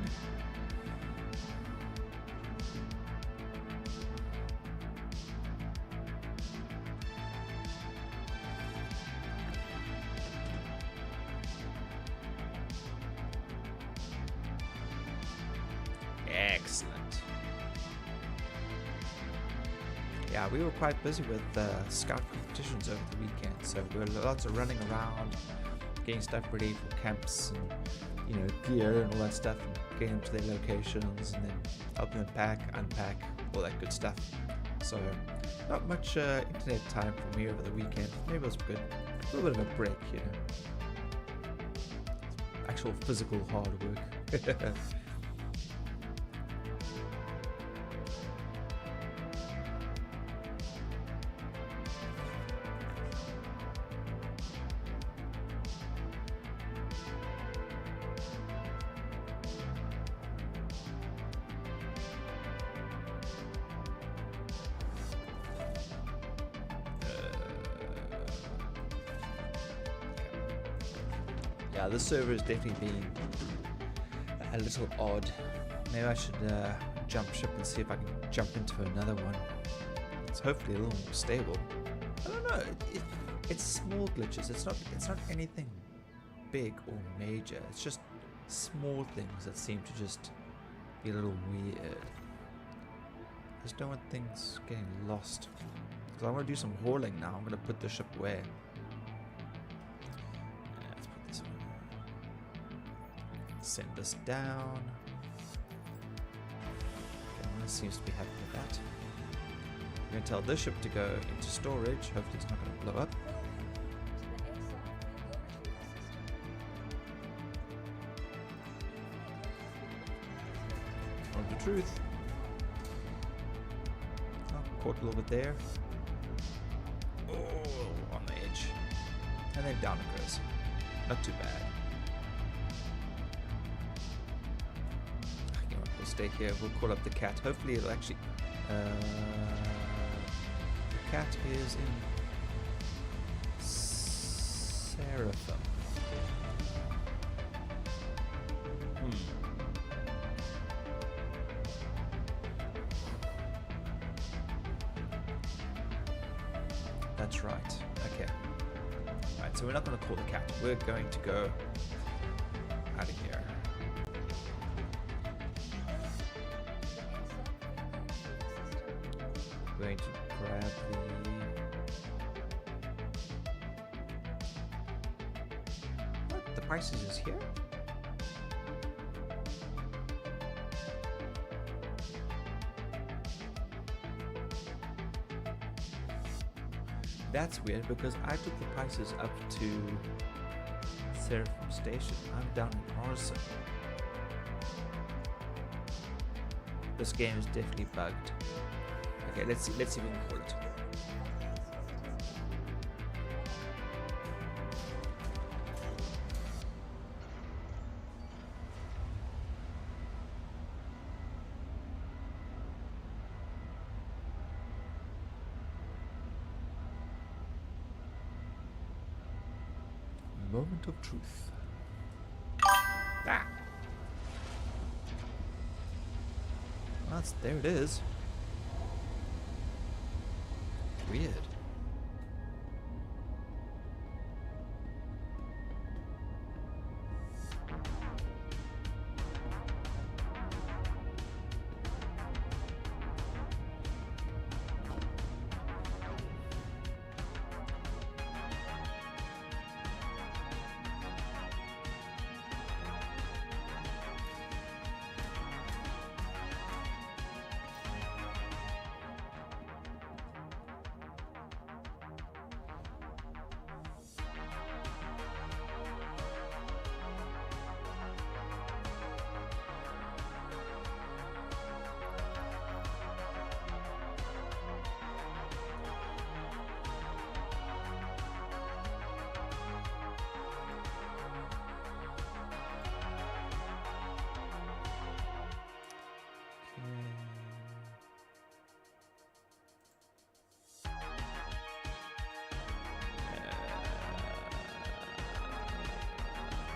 Excellent. Yeah, we were quite busy with scout competitions over the weekend, so we were lots of running around, getting stuff ready for camps and gear and all that stuff, and getting them to their locations, and then helping them pack, unpack, all that good stuff. So not much internet time for me over the weekend. Maybe it was good. A little bit of a break, Actual physical hard work. Yeah, this server has definitely been a little odd. Maybe I should jump ship and see if I can jump into another one. It's hopefully a little more stable. I don't know. It's small glitches. It's not anything big or major. It's just small things that seem to just be a little weird. I just don't want things getting lost. Because I want to do some hauling now. I'm going to put the ship away. Send this down. Okay, one seems to be happy with that. I'm going to tell this ship to go into storage. Hopefully it's not going to blow up. Telling the truth. Oh, caught a little bit there. Oh, on the edge. And then down it goes. Not too bad. stay here. We'll call up the cat. Hopefully it'll actually... cat is in Seraphim. That's right. Okay. Right, so we're not going to call the cat. We're going to go out of here. We're going to grab the... What? The prices is here? That's weird because I took the prices up to Seraphim Station. I'm down in Orson. This game is definitely bugged. Okay, let's see if we can call it. Moment of truth. Ah! There it is. Weird.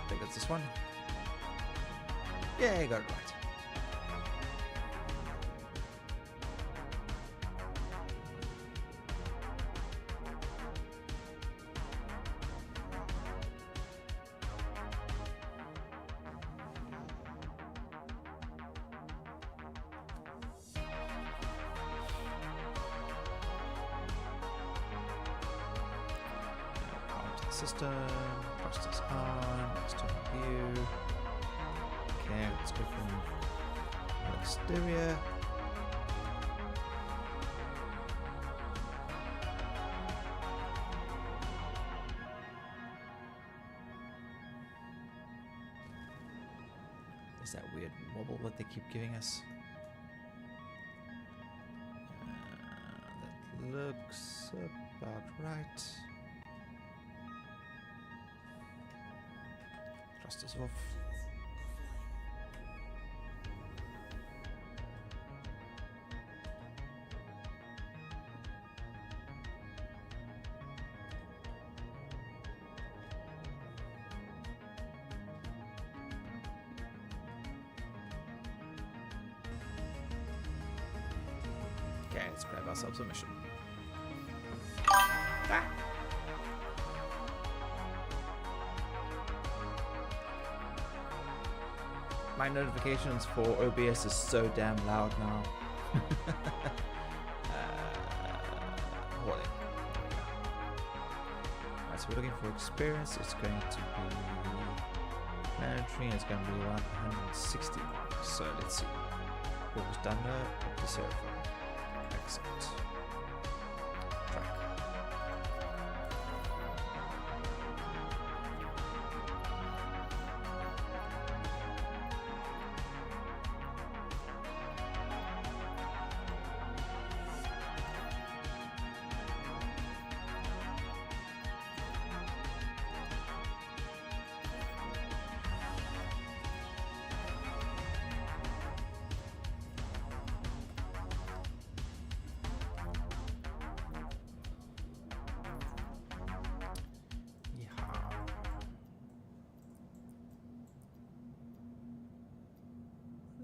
I think it's this one. Yeah, you got it right. System, trust is on, external view. Okay, let's open the exterior. Is that weird wobble that they keep giving us? That looks about right. Trust is off. Okay, let's grab ourselves a mission. Ah! My notifications for OBS is so damn loud now. Holding. Alright, so we're looking for experience. It's going to be mandatory and it's going to be around 160. So let's see. What was done there? Up to Seraphim. Excellent. Track.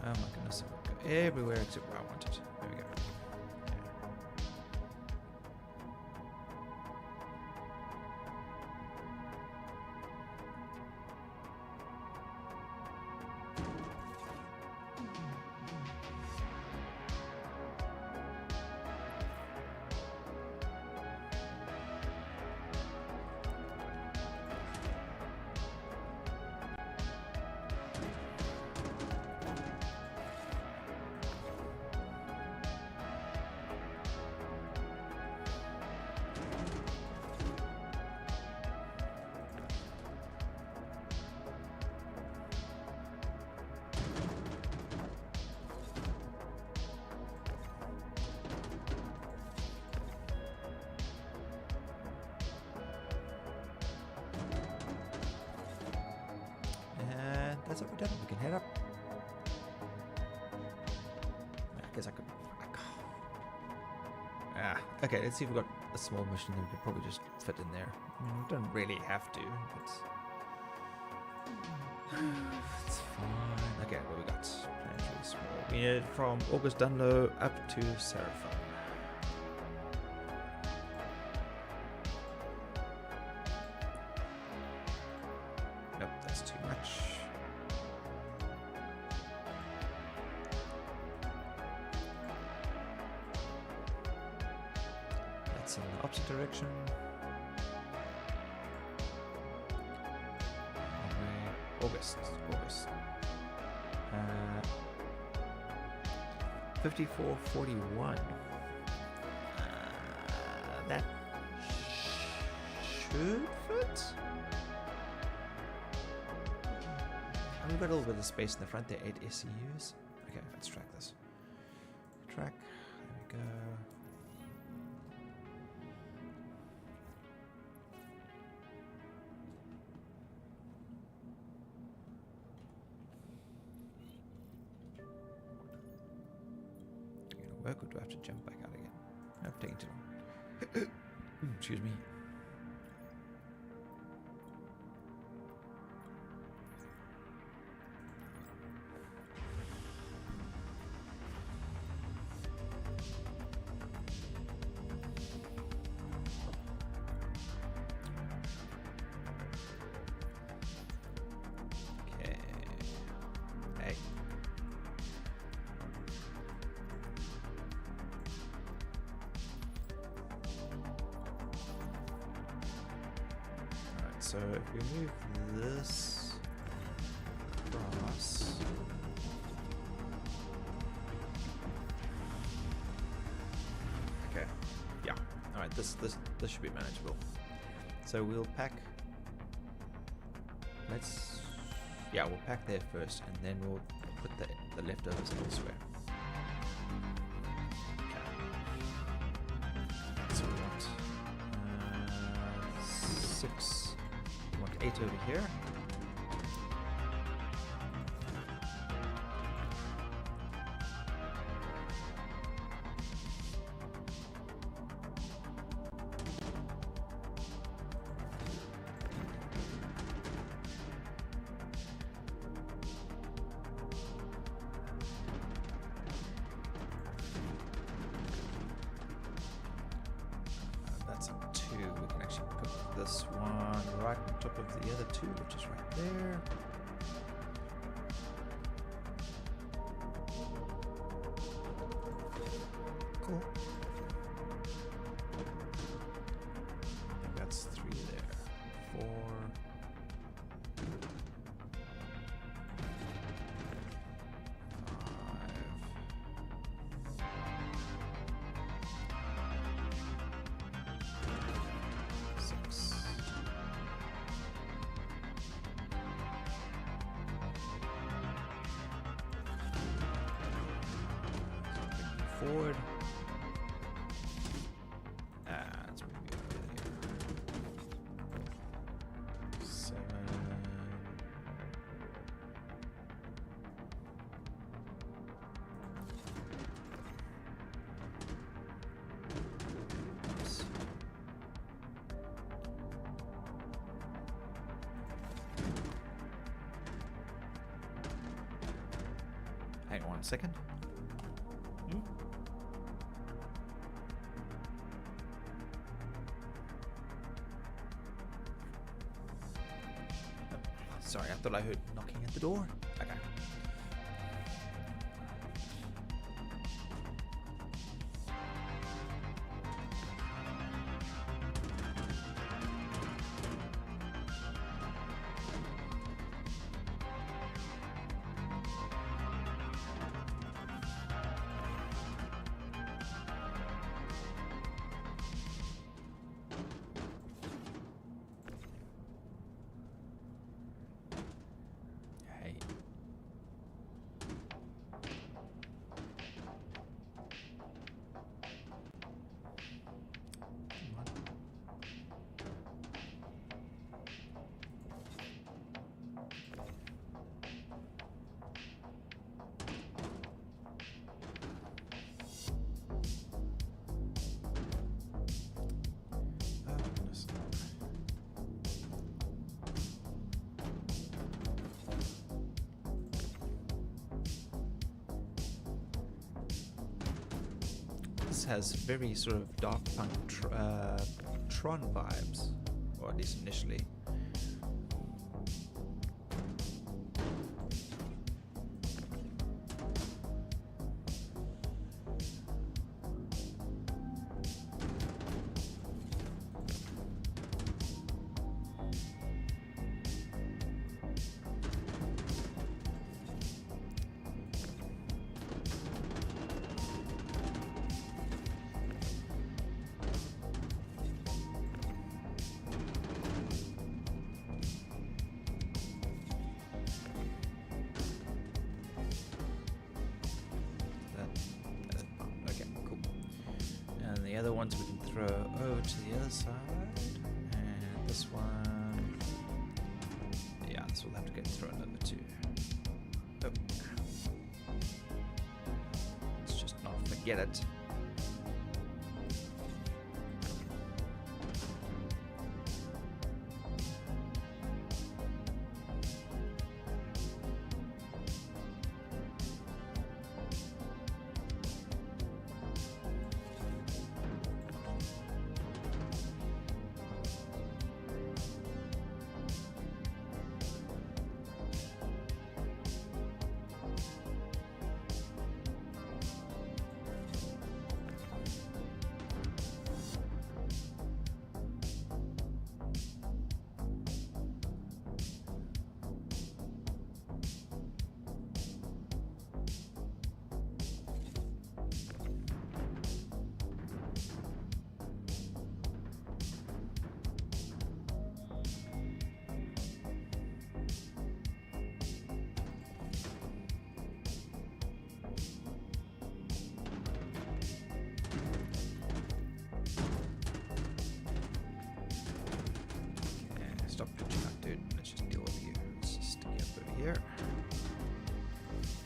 Oh my goodness. Go everywhere except where I want it. There we go. That's what we're done. We can head up. I guess I could. Okay, let's see if we've got a small mission that we could probably just fit in there. I mean, we don't really have to, but it's fine. Okay, what we got? Plan's really small. We need from August Dunlow up to Seraphim. Nope, that's too much. That's in the opposite direction. August. 5441. That should fit. And we've got a little bit of space in the front there, 8 SCUs. Okay, let's track this. Track, there we go. Work, or do I have to jump back out again? I've taken too long. Excuse me. Okay. Hey. So if we move this across, okay, yeah, all right, this should be manageable. So we'll pack. We'll pack there first, and then we'll put the leftovers elsewhere. Okay. So we want 6. 8 over here. That's a 2. We can actually put this one right on top of the other 2, which is right there. Cool. I think that's 3 there. 4. 5. 6. Forward. Let's move it over here. 7. Oops. Hey, Hang on 1 second. Sorry, I thought I heard knocking at the door. Okay. Hey. Come on. Oh, goodness. This has very sort of dark punk Tron vibes, or at least initially. Okay, cool. And the other ones we can throw over to the other side. And this one. Yeah, this will have to get thrown over too. Oh. Let's just not forget it. Stop pitching up, dude. Let's just deal with you. Let's just stick you up over here.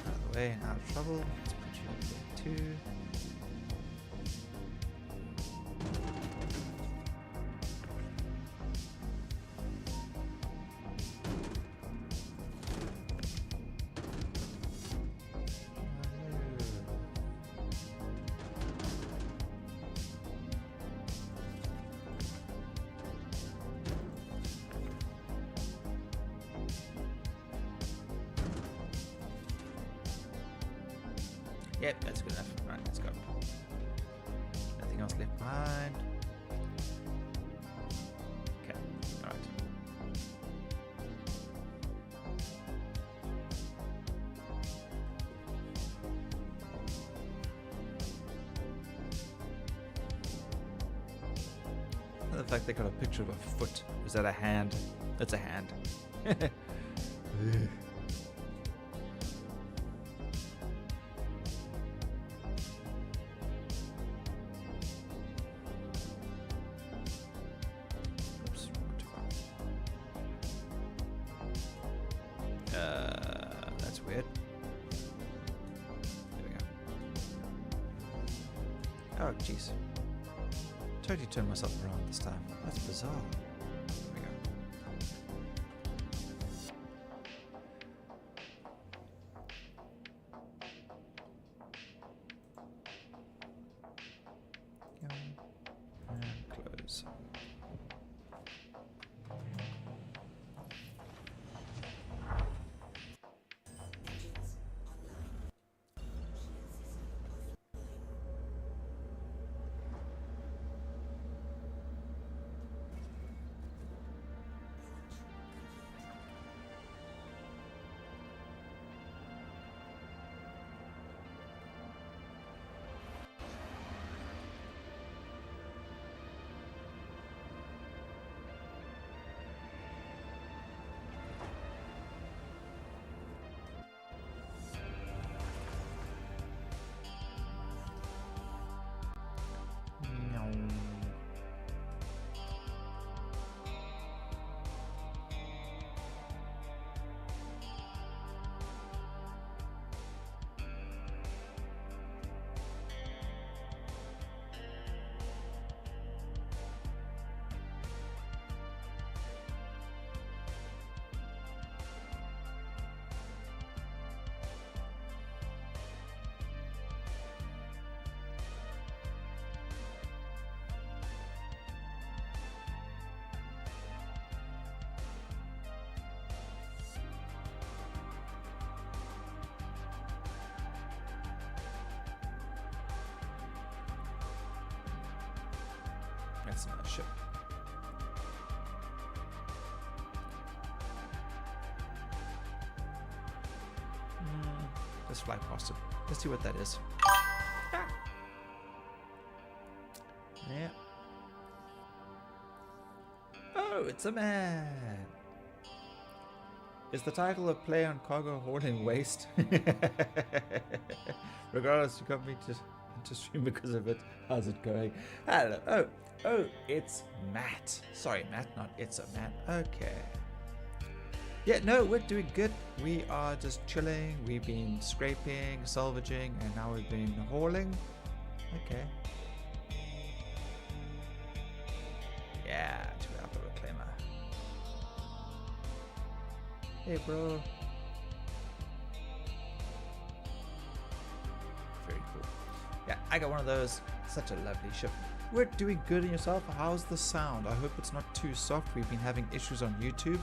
Out of the way, out of trouble. Let's put you up there too. Yep, that's good enough. Right, let's go. Nothing else left behind. Okay, alright. The fact they got a picture of a foot. Is that a hand? That's a hand. Oops, too far. That's weird. There we go. Oh, jeez. Totally turned myself around this time. That's bizarre. There we go. That's a nice ship. Let's fly past it. Let's see what that is. Ah. Yeah. Oh, it's a man. Is the title of play on cargo hauling waste? Regardless, you got me to stream because of it. How's it going? Hello. Oh, it's Matt. Sorry, Matt, not it's a Matt. Okay. Yeah, no, we're doing good. We are just chilling. We've been scraping, salvaging, and now we've been hauling. Okay. Yeah, to out the reclaimer. Hey, bro. Very cool. Yeah, I got one of those. Such a lovely ship. We're doing good in yourself. How's the sound? I hope it's not too soft. We've been having issues on YouTube.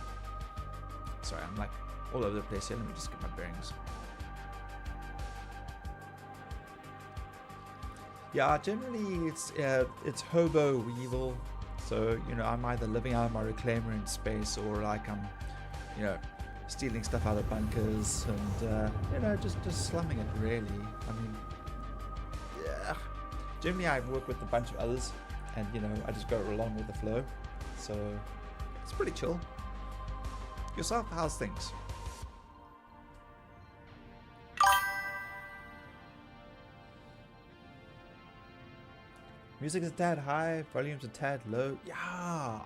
Sorry, I'm like all over the place here. Let me just get my bearings. Yeah, generally it's Hobo Weevil. So, you know, I'm either living out of my reclaimer in space or like I'm, you know, stealing stuff out of bunkers and, you know, just slumming it really. I mean, yeah. Generally I work with a bunch of others and, you know, I just go along with the flow. So it's pretty chill. Yourself, how's things? Music is a tad high, volume's a tad low. Yeah,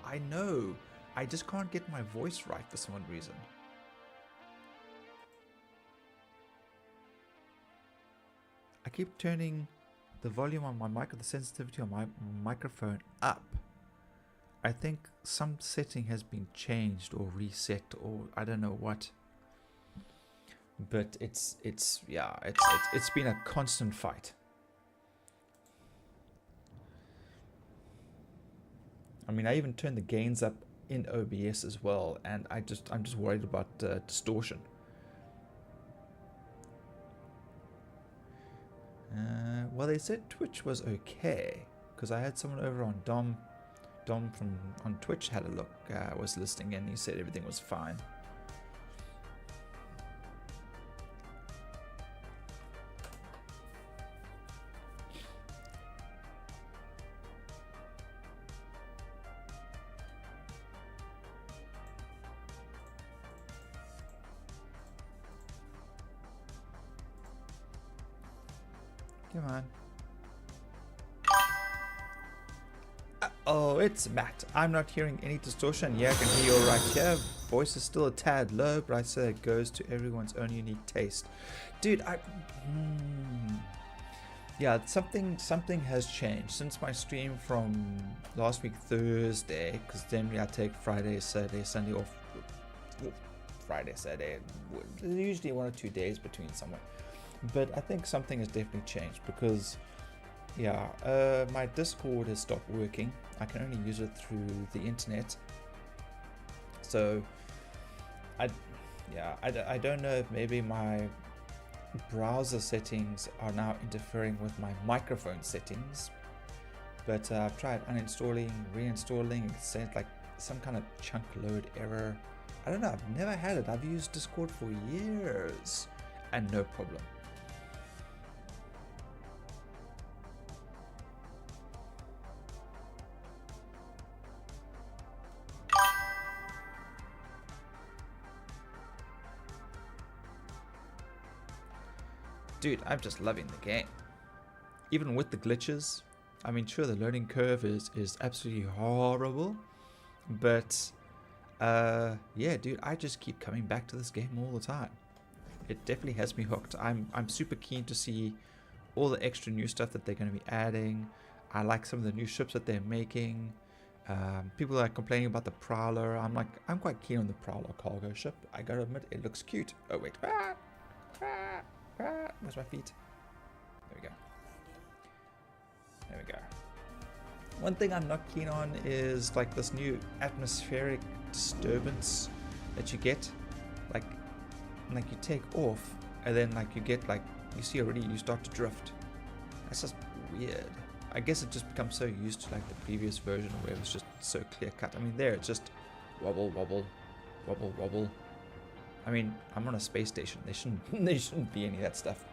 I know. I just can't get my voice right for some reason. I keep turning the volume on my mic, the sensitivity on my microphone up. I think some setting has been changed or reset or I don't know what. But it's been a constant fight. I mean, I even turned the gains up in OBS as well, and I'm just worried about distortion. Well, they said Twitch was okay because I had someone over on Dom from on Twitch had a look, was listening, and he said everything was fine. Come on. Oh, it's Matt. I'm not hearing any distortion. Yeah, I can hear you all right here. Voice is still a tad low, but I say it goes to everyone's own unique taste. Dude, yeah, something has changed since my stream from last week Thursday, because generally I take Friday, Saturday, Sunday off. Friday, Saturday, usually 1 or 2 days between somewhere. But I think something has definitely changed because, yeah, my Discord has stopped working. I can only use it through the internet. So, I don't know if maybe my browser settings are now interfering with my microphone settings. But I've tried uninstalling, reinstalling. It said like some kind of chunk load error. I don't know. I've never had it. I've used Discord for years and no problem. Dude, I'm just loving the game. Even with the glitches. I mean, sure, the learning curve is absolutely horrible. But, yeah, dude, I just keep coming back to this game all the time. It definitely has me hooked. I'm super keen to see all the extra new stuff that they're going to be adding. I like some of the new ships that they're making. People are complaining about the Prowler. I'm quite keen on the Prowler cargo ship. I gotta admit, it looks cute. Oh, wait. Where's my feet? There we go. There we go. One thing I'm not keen on is like this new atmospheric disturbance that you get. Like you take off and then like you get like, you see already you start to drift. That's just weird. I guess it just becomes so used to like the previous version where it was just so clear cut. I mean, there it's just wobble, wobble, wobble, wobble. I mean, I'm on a space station. There shouldn't be any of that stuff.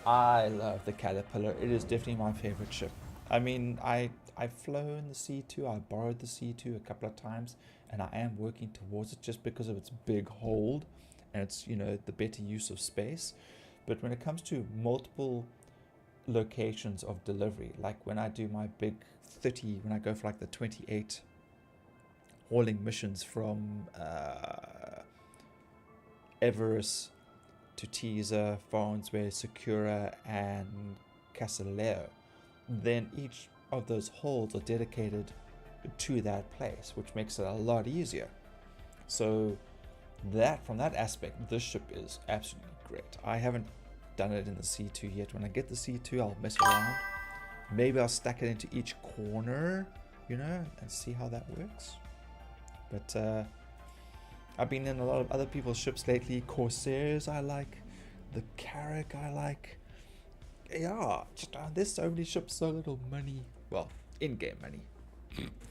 I love the Caterpillar. It is definitely my favorite ship. I mean, I've flown the C2. I borrowed the C2 a couple of times, and I am working towards it just because of its big hold and its, you know, the better use of space. But when it comes to multiple locations of delivery, like when I do my big 30, when I go for like the 28 hauling missions from Everest to Teaser, Farnsway, Sakura, and Casaleo, then each of those holds are dedicated to that place, which makes it a lot easier. So that, from that aspect, this ship is absolutely great. I haven't done it in the C2 yet. When I get the C2, I'll mess around. Maybe I'll stack it into each corner, you know, and see how that works. But I've been in a lot of other people's ships lately. Corsairs I like, the Carrack I like. Yeah, just, there's so many ships, so little money. Well, in-game money.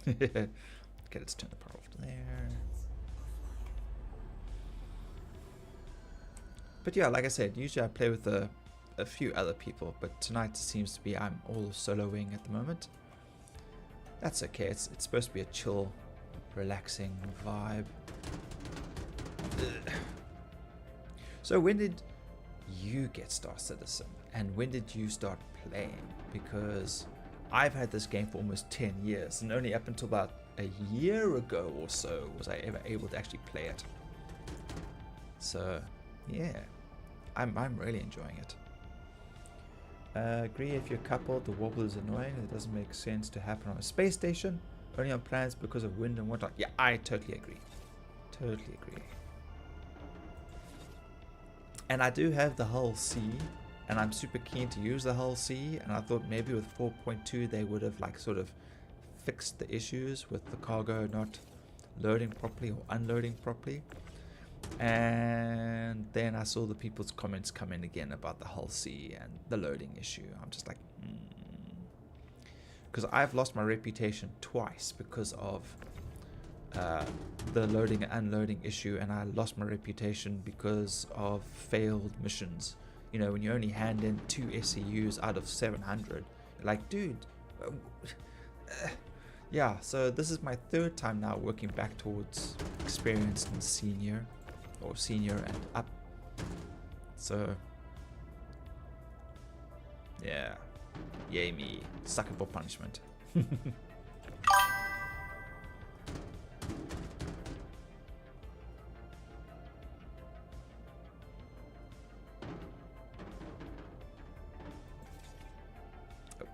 Okay, let's turn the power off to there. But yeah, like I said, usually I play with a few other people, but tonight it seems to be I'm all soloing at the moment. That's okay, it's supposed to be a chill, relaxing vibe. Ugh. So when did you get Star Citizen? And when did you start playing? Because I've had this game for almost 10 years, and only up until about a year ago or so was I ever able to actually play it. So yeah, I'm really enjoying it. Agree, if you're coupled, the wobble is annoying. It doesn't make sense to happen on a space station, only on planets because of wind and whatnot. Yeah, I totally agree. Totally agree. And I do have the hull C, and I'm super keen to use the hull C, and I thought maybe with 4.2 they would have like sort of fixed the issues with the cargo not loading properly or unloading properly. And then I saw the people's comments come in again about the hull C and the loading issue. I'm just like, because I've lost my reputation twice because of the loading and unloading issue, and I lost my reputation because of failed missions. You know, when you only hand in 2 SCUs out of 700, like, dude, yeah. So this is my 3rd time now working back towards experienced and senior, or senior and up. So yeah, yay me, sucker for punishment.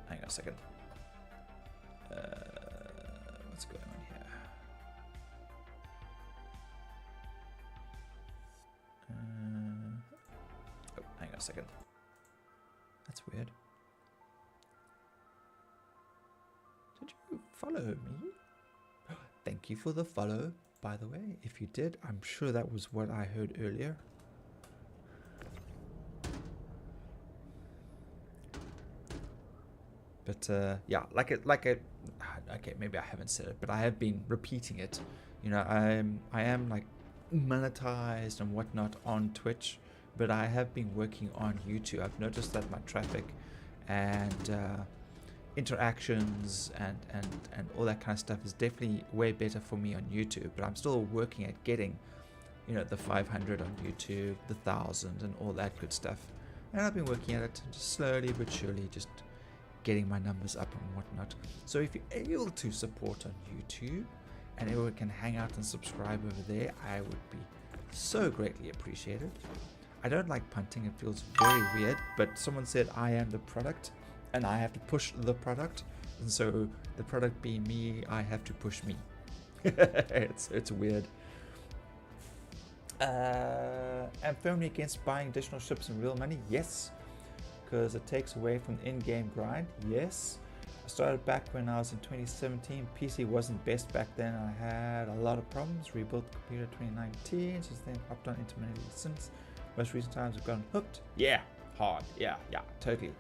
Hang on a second. What's going on here? Hang on a second. That's weird. Did you follow me? Thank you for the follow, by the way. If you did, I'm sure that was what I heard earlier. But yeah, okay, maybe I haven't said it, but I have been repeating it. You know, I am like monetized and whatnot on Twitch, but I have been working on YouTube. I've noticed that my traffic and interactions and all that kind of stuff is definitely way better for me on YouTube. But I'm still working at getting, you know, the 500 on YouTube, the 1,000, and all that good stuff. And I've been working at it just slowly but surely, just getting my numbers up and whatnot. So if you're able to support on YouTube and everyone can hang out and subscribe over there, I would be so greatly appreciated. I don't like punting, it feels very weird, but someone said I am the product and I have to push the product, and so the product being me, I have to push me. it's weird. I'm firmly against buying additional ships in real money. Yes, because it takes away from the in-game grind. Yes, I started back when I was in 2017. PC wasn't best back then. I had a lot of problems. Rebuilt the computer 2019. Since then, hopped on intermittently since. Most recent times I've gotten hooked. Yeah, hard. Yeah, totally.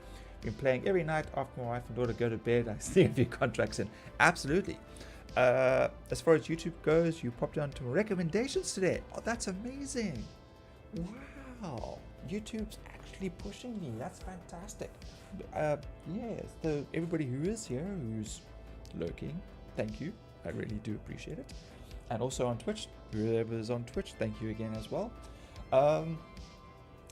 Been playing every night after my wife and daughter go to bed. I see a few contracts in. Absolutely. As far as YouTube goes, you popped down to recommendations today. Oh, that's amazing. Wow. YouTube's actually pushing me. That's fantastic. Yes, so everybody who is here, who's lurking, thank you. I really do appreciate it. And also on Twitch, whoever's on Twitch, thank you again as well.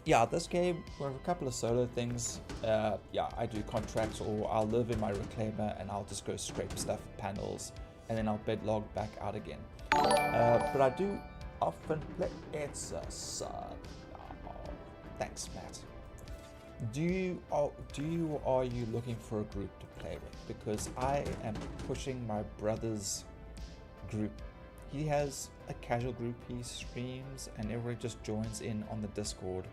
Yeah, this game, we have a couple of solo things. Yeah, I do contracts, or I'll live in my reclaimer and I'll just go scrape stuff, panels, and then I'll bed log back out again. But I do often play. It's a sub. Oh, thanks, Matt. Are you looking for a group to play with? Because I am pushing my brother's group. He has a casual group, he streams, and everybody just joins in on the Discord,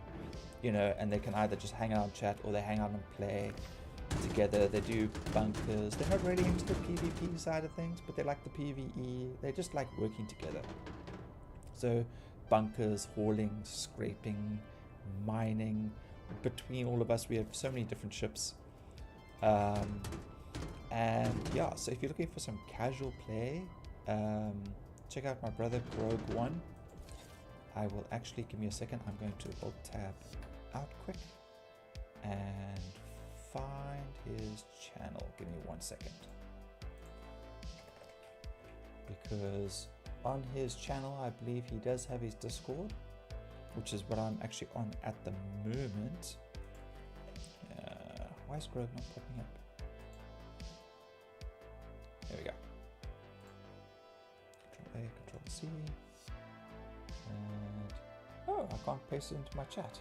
you know, and they can either just hang out and chat, or they hang out and play together. They do bunkers. They're not really into the PvP side of things, but they like the PvE. They just like working together. So bunkers, hauling, scraping, mining. Between all of us, we have so many different ships. And yeah, so if you're looking for some casual play, check out my brother Grogue1. I will actually, give me a second, I'm going to alt tab out quick and find his channel. Give me 1 second. Because on his channel, I believe he does have his Discord, which is what I'm actually on at the moment. Why is Grogue not popping up? There we go. Control A, Control C. And oh, I can't paste it into my chat.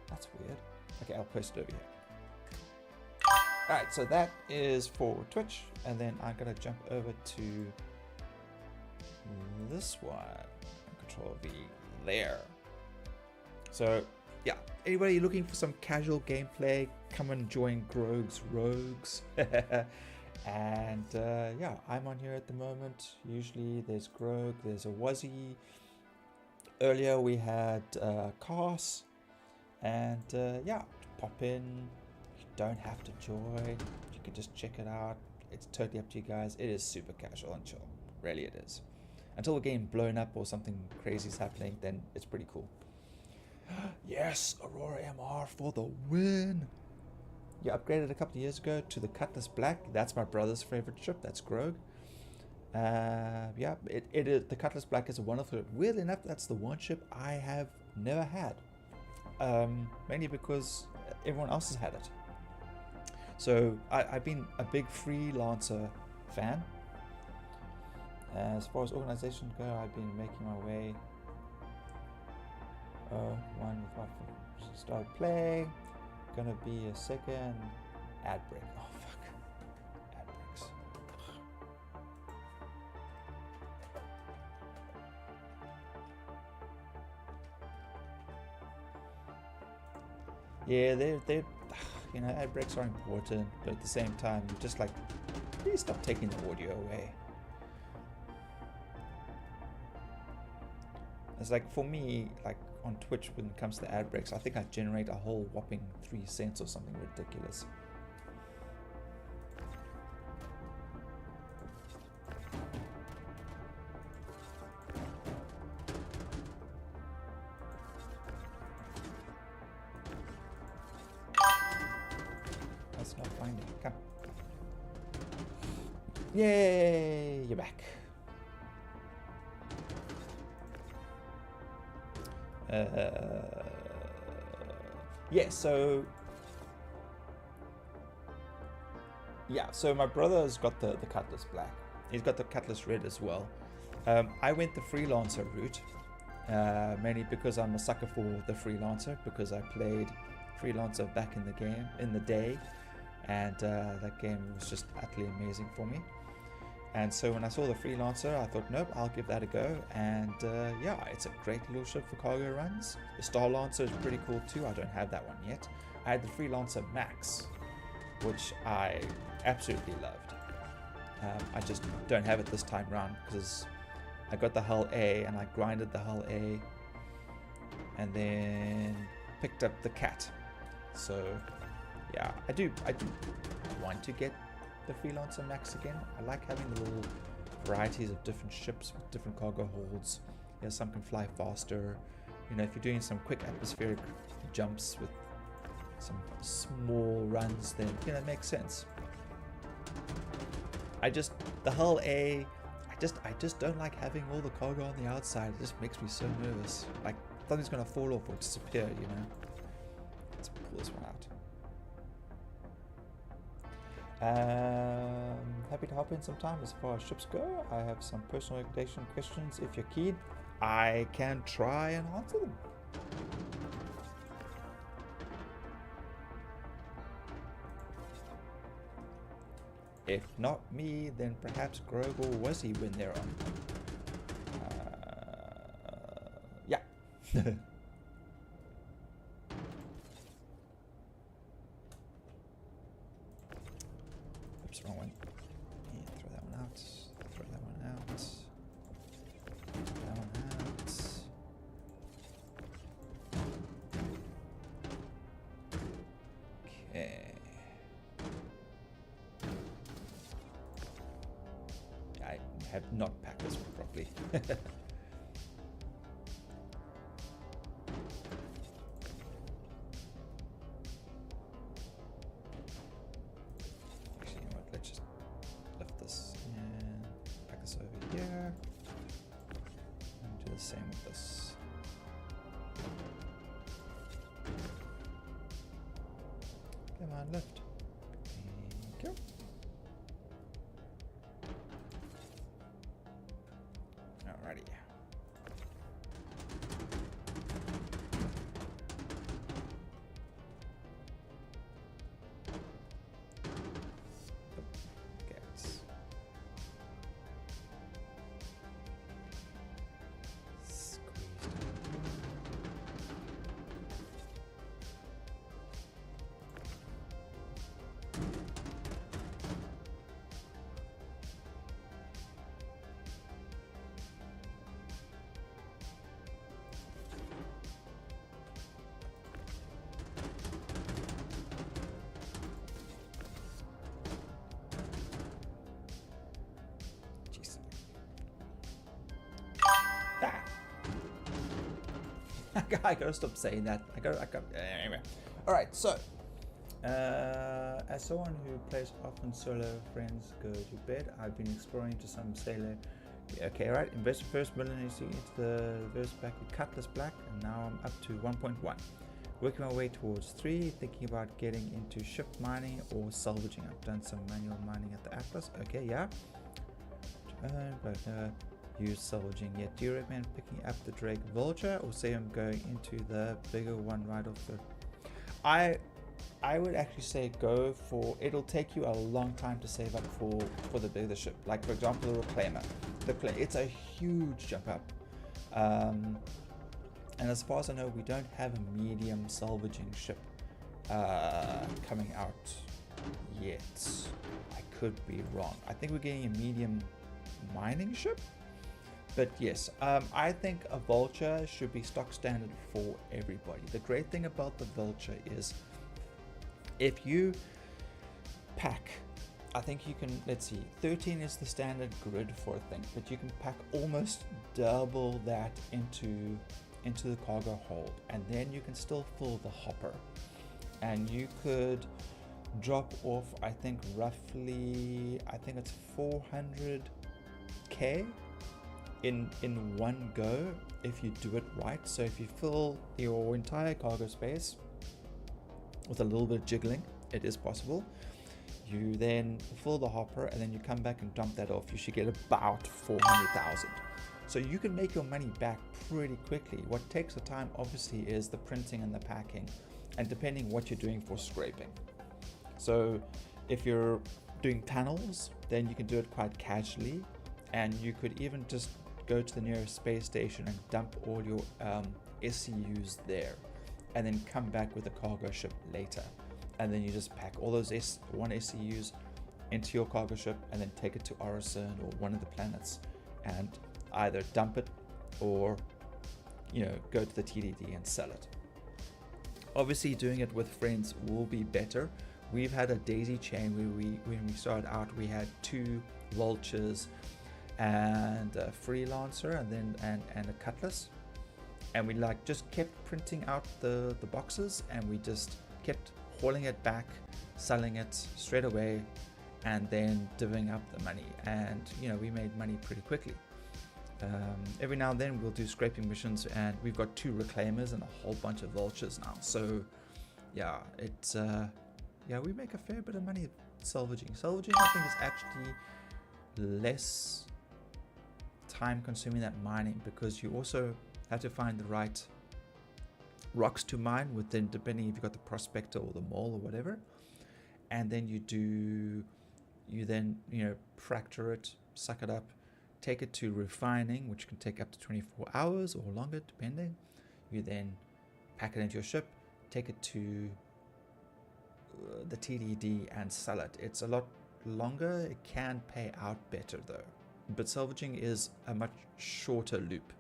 That's weird. Okay, I'll post it over here. Alright, so that is for Twitch, and then I'm gonna jump over to this one. Control V there. So yeah, anybody looking for some casual gameplay, come and join Grogue's Rogues. And yeah, I'm on here at the moment. Usually there's Grogue, there's a Wuzzy. Earlier we had Cars. And yeah, pop in. You don't have to join. You can just check it out. It's totally up to you guys. It is super casual and chill. Really it is. Until we're getting blown up or something crazy is happening, then it's pretty cool. Yes, Aurora MR for the win. You upgraded a couple of years ago to the Cutlass Black. That's my brother's favorite ship. That's Grogue. Yeah, it is. The Cutlass Black is a wonderful. Weirdly enough, that's the one ship I have never had. Mainly because everyone else has had it. So I've been a big freelancer fan. As far as organizations go, I've been making my way. One start play. Gonna be a second ad break. Oh fuck. Ad breaks. Yeah, they're you know, ad breaks are important, but at the same time, you just like, please stop taking the audio away. It's like, for me, like on Twitch, when it comes to ad breaks, I think I generate a whole whopping 3 cents or something ridiculous. That's not finding. Come. Yay! You're back. Yeah, so my brother's got the Cutlass Black. He's got the Cutlass Red as well. I went the freelancer route, mainly because I'm a sucker for the freelancer, because I played freelancer back in the game in the day, and that game was just utterly amazing for me. And so when I saw the freelancer, I thought, nope, I'll give that a go. And yeah, it's a great little ship for cargo runs. The Star Lancer is pretty cool too. I don't have that one yet. I had the Freelancer Max, which I absolutely loved. I just don't have it this time around because I got the Hull A and I grinded the Hull A and then picked up the Cat. So yeah, I do want to get the freelancer max again. I like having the little varieties of different ships with different cargo holds. You know, some can fly faster. You know, if you're doing some quick atmospheric jumps with some small runs, then you know, it makes sense. The hull A, I just don't like having all the cargo on the outside. It just makes me so nervous. Like something's gonna fall off or disappear, you know. Let's pull this one out. Happy to hop in sometime. As far as ships go, I have some personal recommendation questions. If you're keen, I can try and answer them. If not me, then perhaps Grog or Wuzzy when they're on. Yeah. Oops, wrong one. Yeah, throw that one out. Throw that one out. That one out. Okay. I have not packed this one properly. Actually, you know what? Let's just lift this and pack this over here. And do the same with this. Come on, lift. Thank you. Alrighty. Okay, let's squeeze down. Jeez. Ah. I gotta stop saying that. I got anyway. All right, so as someone who plays often solo, friends go to bed. I've been exploring to some sailor. Yeah, okay, right. Invested first millionaire into the reverse back with Cutlass Black, and now I'm up to 1.1. Working my way towards 3, thinking about getting into ship mining or salvaging. I've done some manual mining at the Atlas. Okay, yeah. But use salvaging yet. Do you recommend picking up the Drake Vulture or say I'm going into the bigger one right off the... I would actually say go for... It'll take you a long time to save up for the bigger ship. Like for example the Reclaimer. It's a huge jump up. And as far as I know, we don't have a medium salvaging ship coming out yet. I could be wrong. I think we're getting a medium mining ship. But yes, I think a Vulture should be stock standard for everybody. The great thing about the Vulture is if you pack, I think you can, let's see, 13 is the standard grid for a thing, but you can pack almost double that into the cargo hold, and then you can still fill the hopper, and you could drop off, I think roughly, I think it's 400k in one go if you do it right. So if you fill your entire cargo space with a little bit of jiggling, it is possible. You then fill the hopper and then you come back and dump that off. You should get about 400,000. So you can make your money back pretty quickly. What takes the time obviously is the printing and the packing, and depending what you're doing for scraping. So if you're doing tunnels, then you can do it quite casually, and you could even just go to the nearest space station and dump all your SCUs there, and then come back with a cargo ship later, and then you just pack all those SCUs into your cargo ship and then take it to Orison or one of the planets and either dump it or, you know, go to the TDD and sell it. Obviously, doing it with friends will be better. We've had a daisy chain where when we started out, we had 2 vultures and a freelancer and a cutlass, and we like just kept printing out the boxes, and we just kept hauling it back, selling it straight away, and then divvying up the money. And you know, we made money pretty quickly. Every now and then we'll do scraping missions, and we've got 2 reclaimers and a whole bunch of vultures now. So yeah, it's yeah, we make a fair bit of money salvaging. Salvaging, I think, is actually less time consuming than mining, because you also have to find the right rocks to mine within, depending if you've got the prospector or the mole or whatever. And then you then, you know, fracture it, suck it up, take it to refining, which can take up to 24 hours or longer depending. You then pack it into your ship, take it to the TDD and sell it. It's a lot longer, it can pay out better though, but salvaging is a much shorter loop.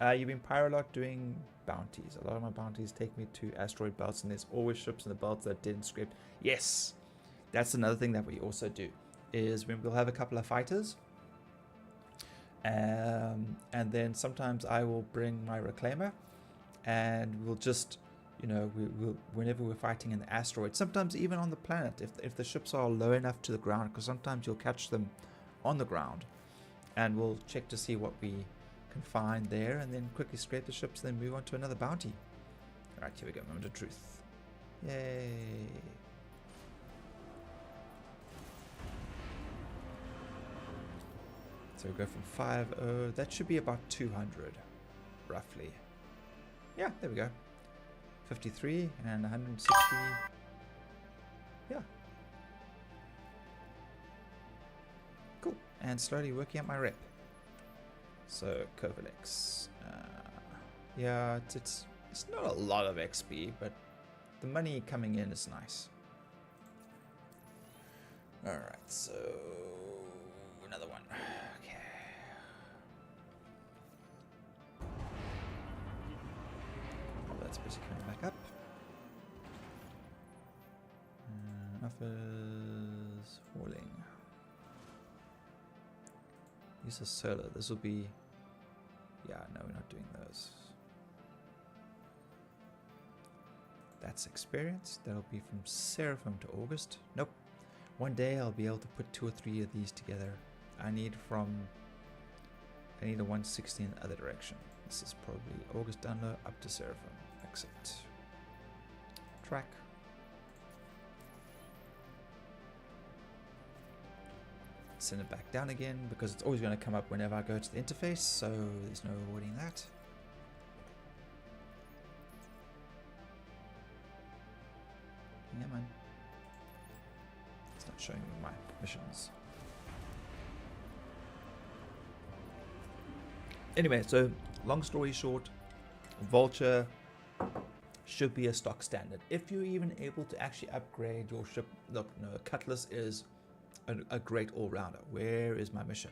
You've been Pyrolot doing bounties. A lot of my bounties take me to asteroid belts, and there's always ships in the belts that didn't script. Yes, that's another thing that we also do, is when we'll have a couple of fighters, and then sometimes I will bring my reclaimer, and we'll just, you know, we'll whenever we're fighting in the asteroid, sometimes even on the planet, if the ships are low enough to the ground, because sometimes you'll catch them on the ground, and we'll check to see what we can find there, and then quickly scrape the ships, then move on to another bounty. Alright, here we go, moment of truth. Yay. So we go from 5, that should be about 200 roughly. Yeah, there we go. 53 and 160. Yeah. Cool. And slowly working up my rep. So Kovalex. Yeah, it's not a lot of XP, but the money coming in is nice. Alright, so another one. Okay. Oh, that's busy coming back up. Offers falling. Use a solar. This will be. Yeah, no, we're not doing those. That's experience. That'll be from Seraphim to August. Nope. One day I'll be able to put 2 or 3 of these together. I need a 160 in the other direction. This is probably August download up to Seraphim. Exit. Track. Send it back down again, because it's always going to come up whenever I go to the interface, so there's no avoiding that. Yeah, man. It's not showing me my missions. Anyway, so long story short, Vulture should be a stock standard. If you're even able to actually upgrade your ship, look, no, Cutlass is a great all-rounder. Where is my mission?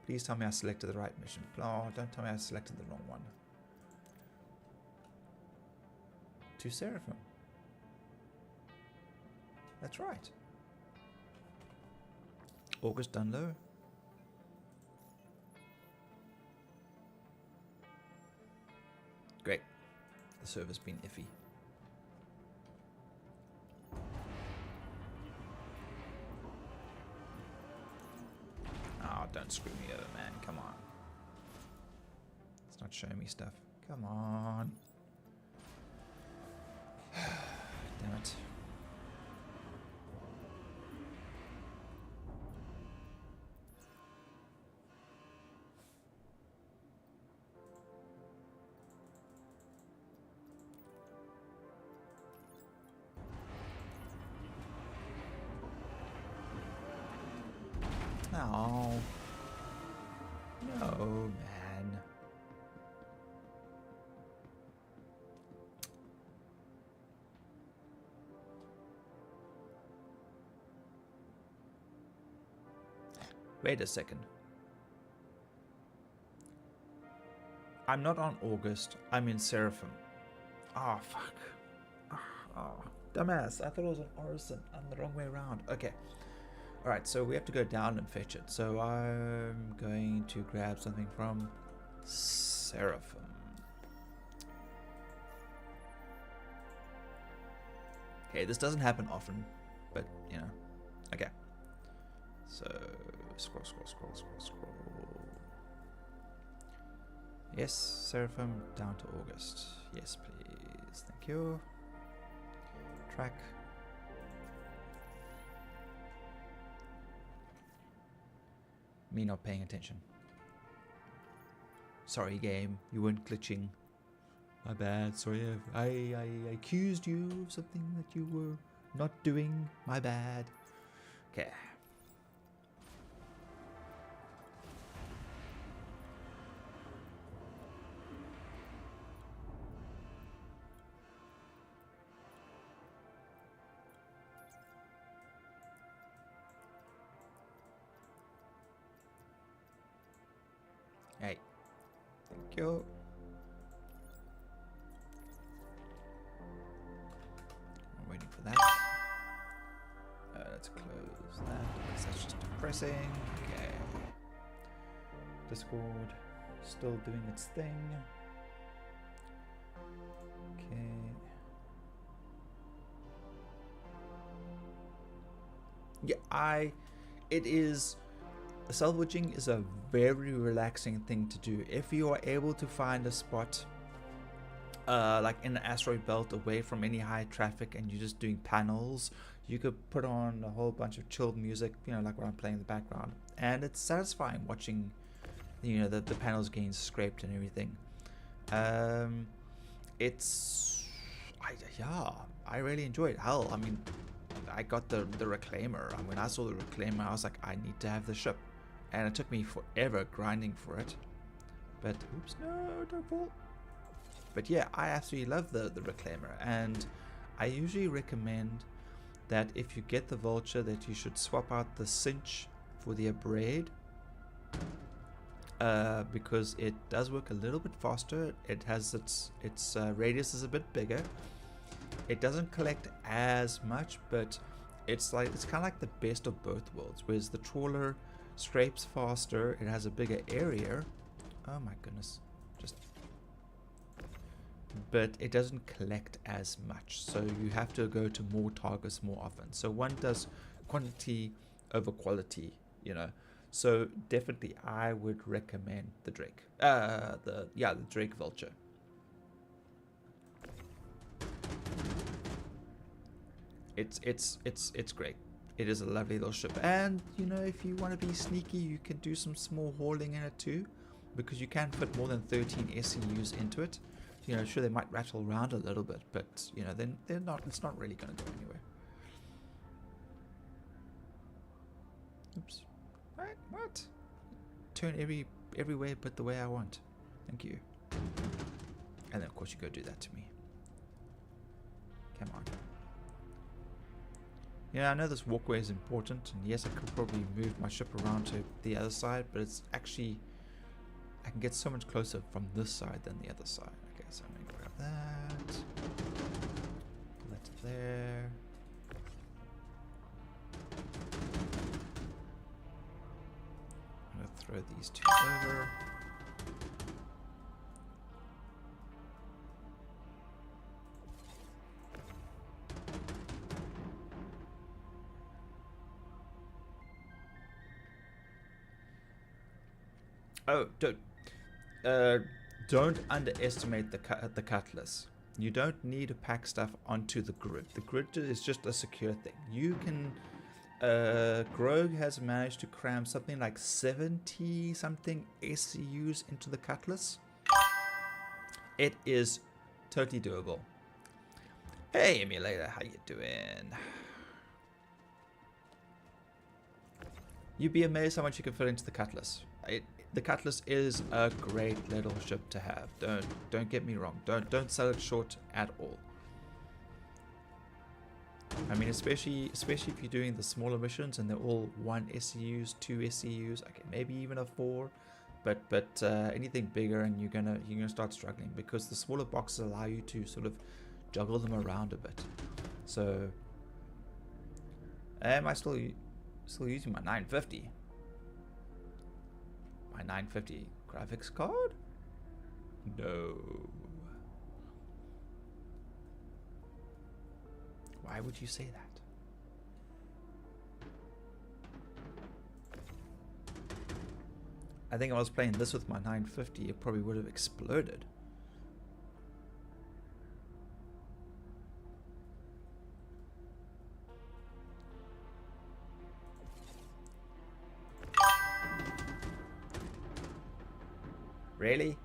Please tell me I selected the right mission. Oh, don't tell me I selected the wrong one. To Seraphim. That's right. August Dunlow. Great. The server's been iffy. Oh, don't screw me over, man. Come on. It's not showing me stuff. Come on. Damn it. Oh. No, man. Wait a second. I'm not on August. I'm in Seraphim. Oh, fuck. Oh, dumbass. I thought it was on Orison. I'm the wrong way around. Okay. Alright, so we have to go down and fetch it. So I'm going to grab something from Seraphim. Okay, this doesn't happen often, but, you know. Okay. So, scroll. Yes, Seraphim, down to August. Yes, please. Thank you. Track. Me not paying attention. Sorry, game. You weren't glitching. My bad. Sorry. I accused you of something that you were not doing. My bad. Okay. Hey. Thank you. I'm waiting for that. Let's close that because that's just depressing. Okay. Discord still doing its thing. Okay. Yeah, it is. Salvaging is a very relaxing thing to do if you are able to find a spot like in the asteroid belt away from any high traffic and you're just doing panels. You could put on a whole bunch of chilled music, you know, like what I'm playing in the background, and it's satisfying watching, you know, the panels getting scraped and everything. I really enjoy it. Hell, I mean, I got the reclaimer. When I saw the reclaimer, I was like, I need to have the ship. And it took me forever grinding for it. But, oops, no, don't fall. But yeah, I absolutely love the reclaimer. And I usually recommend that if you get the vulture, that you should swap out the cinch for the abrade. Because it does work a little bit faster. It has its radius is a bit bigger. It doesn't collect as much, but it's kind of like the best of both worlds. Whereas the trawler scrapes faster, it has a bigger area. Oh my goodness, but it doesn't collect as much. So you have to go to more targets more often. So one does quantity over quality, you know. So definitely, I would recommend the Drake. The Drake Vulture. It's great. It is a lovely little ship, and you know, if you want to be sneaky, you can do some small hauling in it too, because you can fit more than 13 SCUs into it. You know, sure, they might rattle around a little bit, but you know, then they're not. It's not really going to go anywhere. Oops. What? Turn every way but the way I want. Thank you. And then of course you go do that to me. Come on. Yeah, I know this walkway is important, and yes, I could probably move my ship around to the other side, but it's actually, I can get so much closer from this side than the other side. Okay, so I'm going to grab that. Pull that to there. I'm going to throw these two over. Oh, don't underestimate the cutlass. You don't need to pack stuff onto the grid. The grid is just a secure thing. You can. Grog has managed to cram something like 70 something SCUs into the cutlass. It is totally doable. Hey, Emulator, how you doing? You'd be amazed how much you can fit into the cutlass. The cutlass is a great little ship to have. Don't get me wrong. Don't sell it short at all. I mean, especially if you're doing the smaller missions and they're all 1 SCUs, 2 SCUs, okay, maybe even a 4. but anything bigger and you're gonna start struggling, because the smaller boxes allow you to sort of juggle them around a bit. So am I still using my 950? My 950 graphics card? No. Why would you say that? I think if I was playing this with my 950, it probably would have exploded. Really?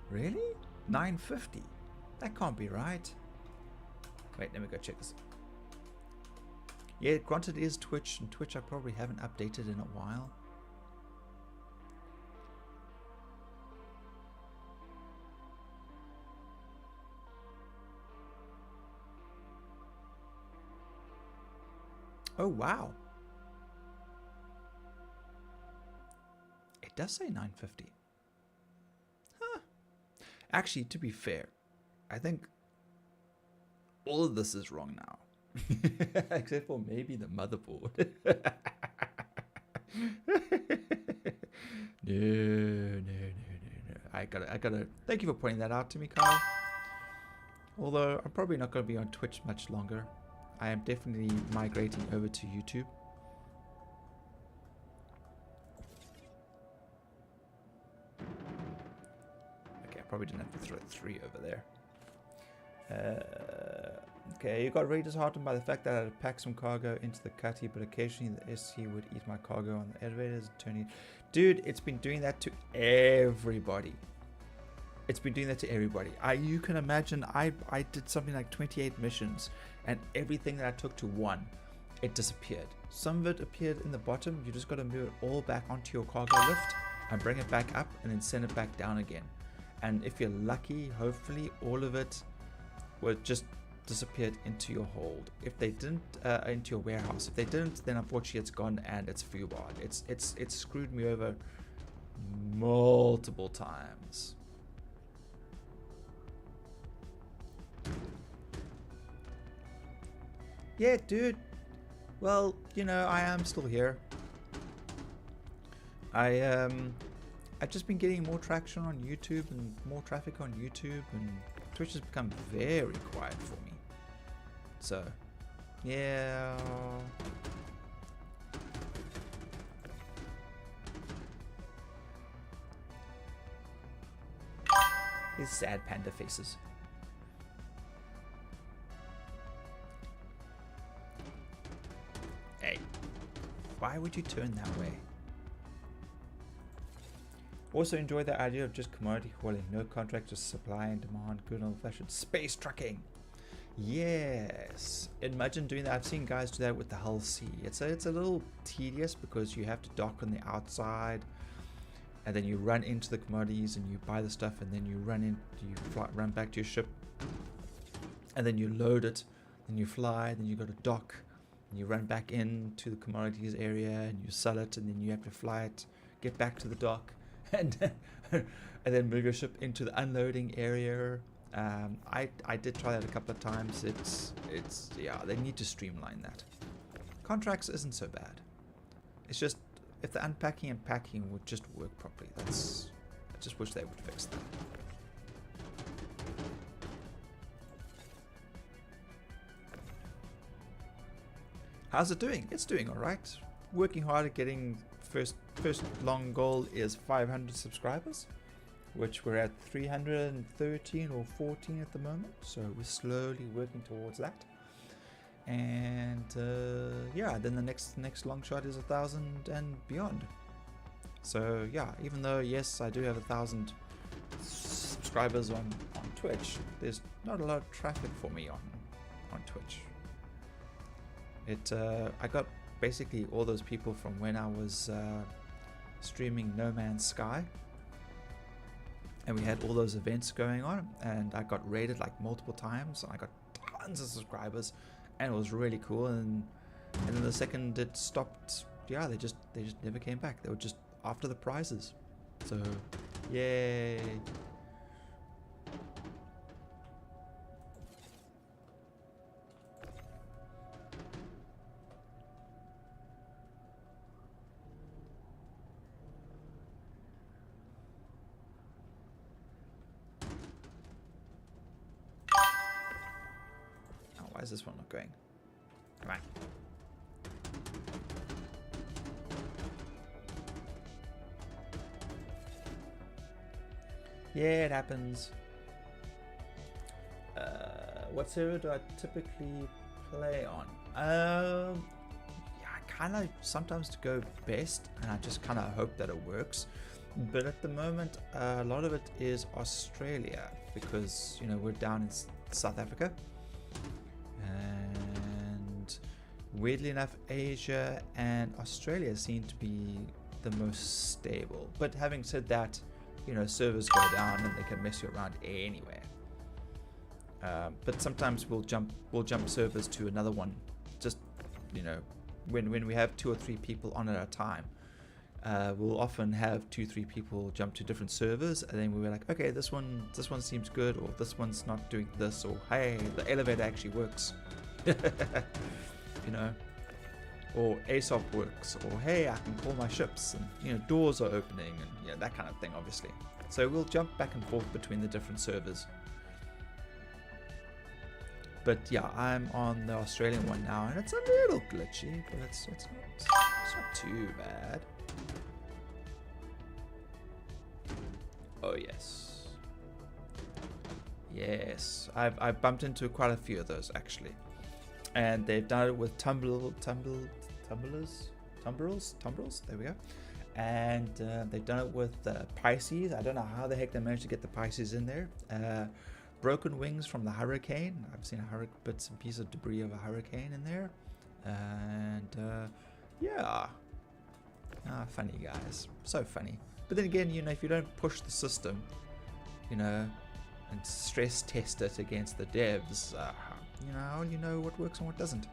Really? 950? That can't be right. Wait, let me go check this. Yeah, granted it is Twitch, and Twitch I probably haven't updated in a while. Oh wow. It does say 950. Huh. Actually, to be fair, I think all of this is wrong now. Except for maybe the motherboard. No. I gotta thank you for pointing that out to me, Kyle. Although I'm probably not gonna be on Twitch much longer. I am definitely migrating over to YouTube. Okay, I probably didn't have to throw 3 over there. Okay, you got really disheartened by the fact that I had to pack some cargo into the cutty, but occasionally the SC would eat my cargo on the elevators and turn it. Dude, it's been doing that to everybody. It's been doing that to everybody. You can imagine I did something like 28 missions, and everything that I took to 1, it disappeared. Some of it appeared in the bottom. You just got to move it all back onto your cargo lift and bring it back up and then send it back down again. And if you're lucky, hopefully all of it would just disappeared into your hold. If they didn't, into your warehouse. If they didn't, then unfortunately it's gone and it's foobarred. It's screwed me over multiple times. Yeah, dude. Well, you know, I am still here. I've just been getting more traction on YouTube and more traffic on YouTube, and Twitch has become very quiet for me. So, yeah. These sad panda faces. Hey, why would you turn that way? Also enjoy the idea of just commodity hauling, no contract, just supply and demand, good old-fashioned space trucking. Yes, imagine doing that. I've seen guys do that with the Hull C. It's a little tedious because you have to dock on the outside, and then you run into the commodities and you buy the stuff, and then you run back to your ship, and then you load it, then you fly, then you go to dock, and you run back into the commodities area and you sell it, and then you have to fly it, get back to the dock, and then move your ship into the unloading area. I did try that a couple of times. It's yeah, they need to streamline that. Contracts isn't so bad. It's just if the unpacking and packing would just work properly. I just wish they would fix that. How's it doing? It's doing all right. Working hard at getting first long goal is 500 subscribers, which we're at 313 or 14 at the moment, so we're slowly working towards that. And yeah, then the next long shot is 1,000 and beyond. So yeah, even though yes, I do have 1,000 subscribers on Twitch, there's not a lot of traffic for me on Twitch. I got basically all those people from when I was streaming No Man's Sky, and we had all those events going on, and I got raided like multiple times, and I got tons of subscribers, and it was really cool. And then the second it stopped, yeah, they just never came back. They were just after the prizes. So, yay. Oh, why is this one not going? Come on. Yeah, it happens. What server do I typically play on? Yeah, I kind of sometimes go best, and I just kind of hope that it works. But at the moment, a lot of it is Australia, because you know we're down in South Africa, and weirdly enough, Asia and Australia seem to be the most stable. But having said that, you know, servers go down and they can mess you around anywhere. But sometimes we'll jump servers to another one. Just, you know, when we have 2 or 3 people on at a time, we'll often have 2-3 people jump to different servers, and then we're like, okay, this one seems good, or this one's not doing this, or hey, the elevator actually works, you know, or ASOP works, or hey, I can call my ships, and you know, doors are opening, and yeah, that kind of thing, obviously. So we'll jump back and forth between the different servers. But yeah, I'm on the Australian one now, and it's a little glitchy, but it's not too bad. Oh yes, yes, I've bumped into quite a few of those actually, and they've done it with tumbrils. There we go. And they've done it with Pisces. I don't know how the heck they managed to get the Pisces in there. Broken wings from the hurricane. I've seen bits and pieces of debris of a hurricane in there. And yeah. Funny guys. So funny. But then again, you know, if you don't push the system, you know, and stress test it against the devs, you know what works and what doesn't.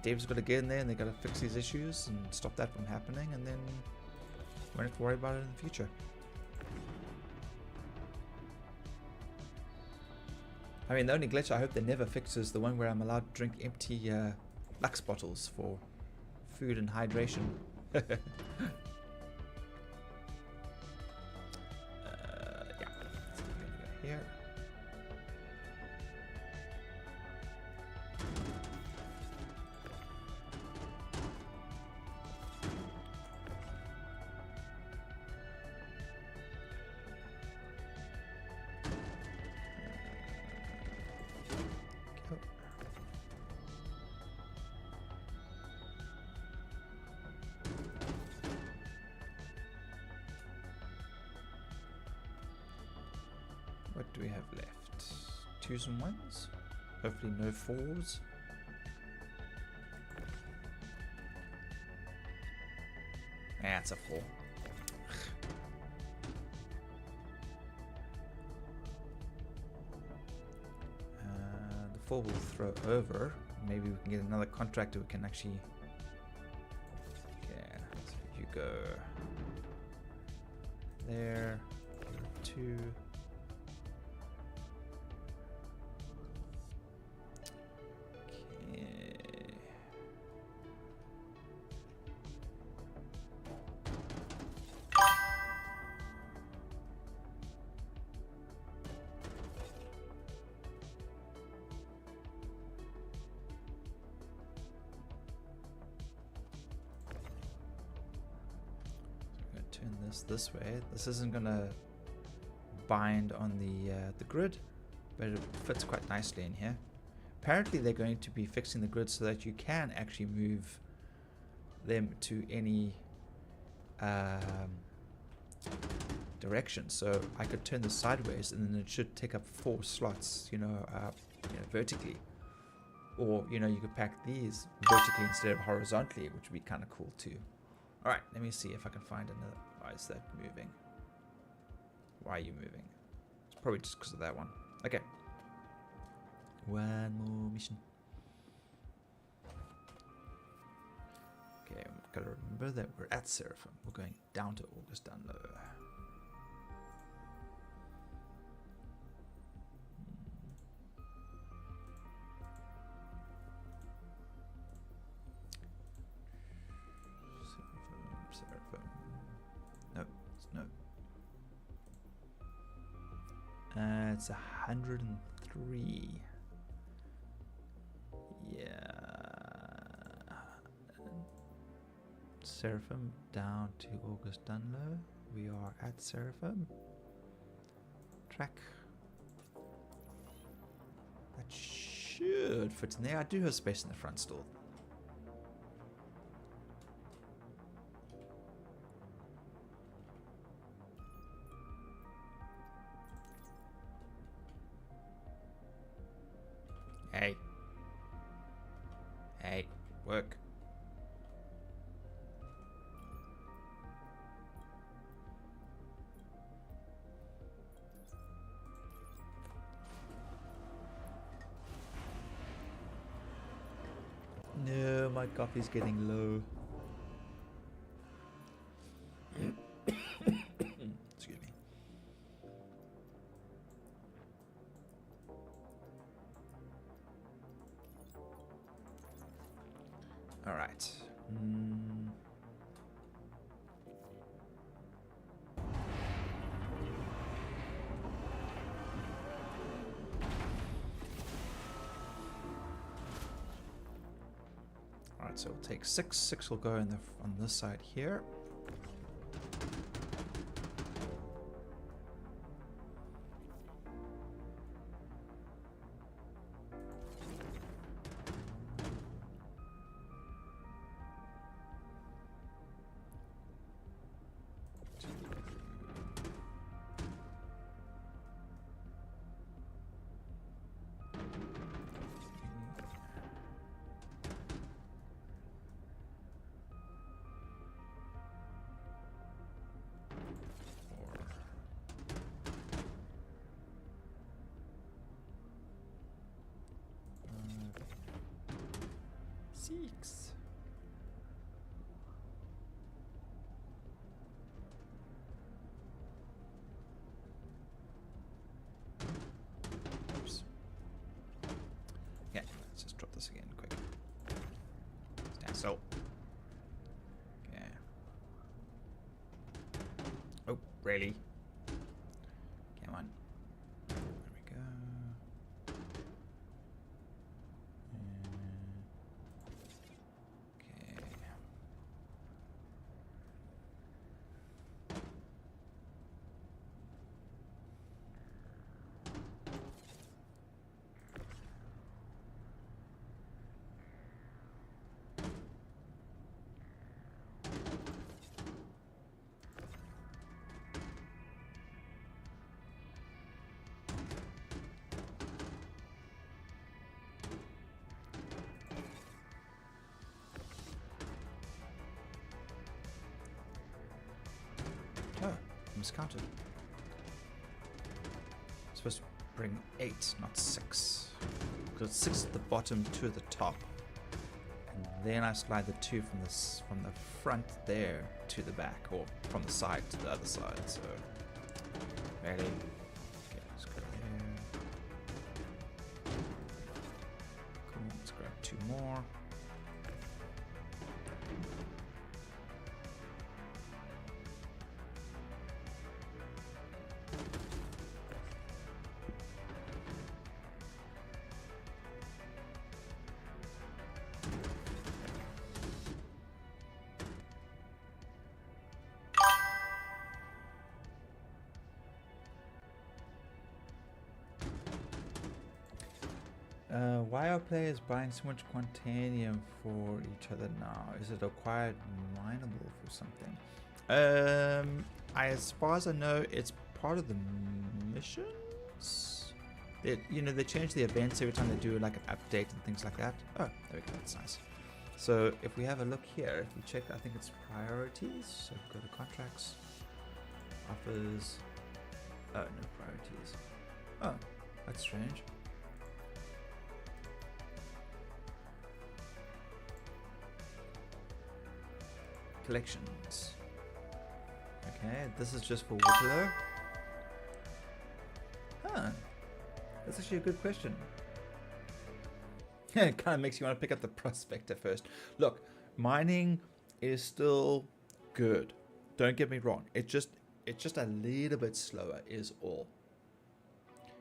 Devs got to get in there and they got to fix these issues and stop that from happening, and then we won't have to worry about it in the future. I mean, the only glitch I hope they never fix is the one where I'm allowed to drink empty Lux bottles for food and hydration. Yeah. So we're gonna go here. What do we have left? 2s and 1s? Hopefully no 4s. Yeah, it's a 4. The 4 will throw over. Maybe we can get another contractor we can actually... Okay, so you go there, 2. Turn this way. This isn't gonna bind on the grid, but it fits quite nicely in here. Apparently they're going to be fixing the grid so that you can actually move them to any direction. So I could turn this sideways, and then it should take up 4 slots, you know, vertically. Or you know, you could pack these vertically instead of horizontally, which would be kind of cool too. Alright, let me see if I can find another. Why is that moving? Why are you moving? It's probably just because of that one. Okay. One more mission. Okay, Gotta remember that we're at Seraphim. We're going down to August down low. Seraphim. No, no. It's 103. Yeah. Seraphim down to August Dunlow. We are at Seraphim. Track. That should fit in there. I do have space in the front still. Hey. Hey, work. No, my coffee's getting low. Excuse me. All right. All right, so we'll take 6. 6 will go in the on this side here. Six. Oops. Yeah, let's just drop this again quick. Stand still. Okay. Oh, really? Come on. There we go. Oh, I miscounted. I'm supposed to bring 8, not 6. Because it's 6 at the bottom, 2 at the top. And then I slide the 2 from the front there to the back, or from the side to the other side. So, ready? Okay, let's go there. Cool, let's grab 2 more. Why are players buying so much quantanium for each other now? Is it acquired mineable for something? As far as I know, it's part of the missions. They change the events every time they do like an update and things like that. Oh, there we go. That's nice. So if we have a look here, if we check, I think it's priorities. So go to contracts, offers. Oh, no priorities. Oh, that's strange. collections. Okay, this is just for Whittler. Huh. That's actually a good question. It kind of makes you want to pick up the Prospector first. Look, mining is still good. Don't get me wrong. It's just a little bit slower is all.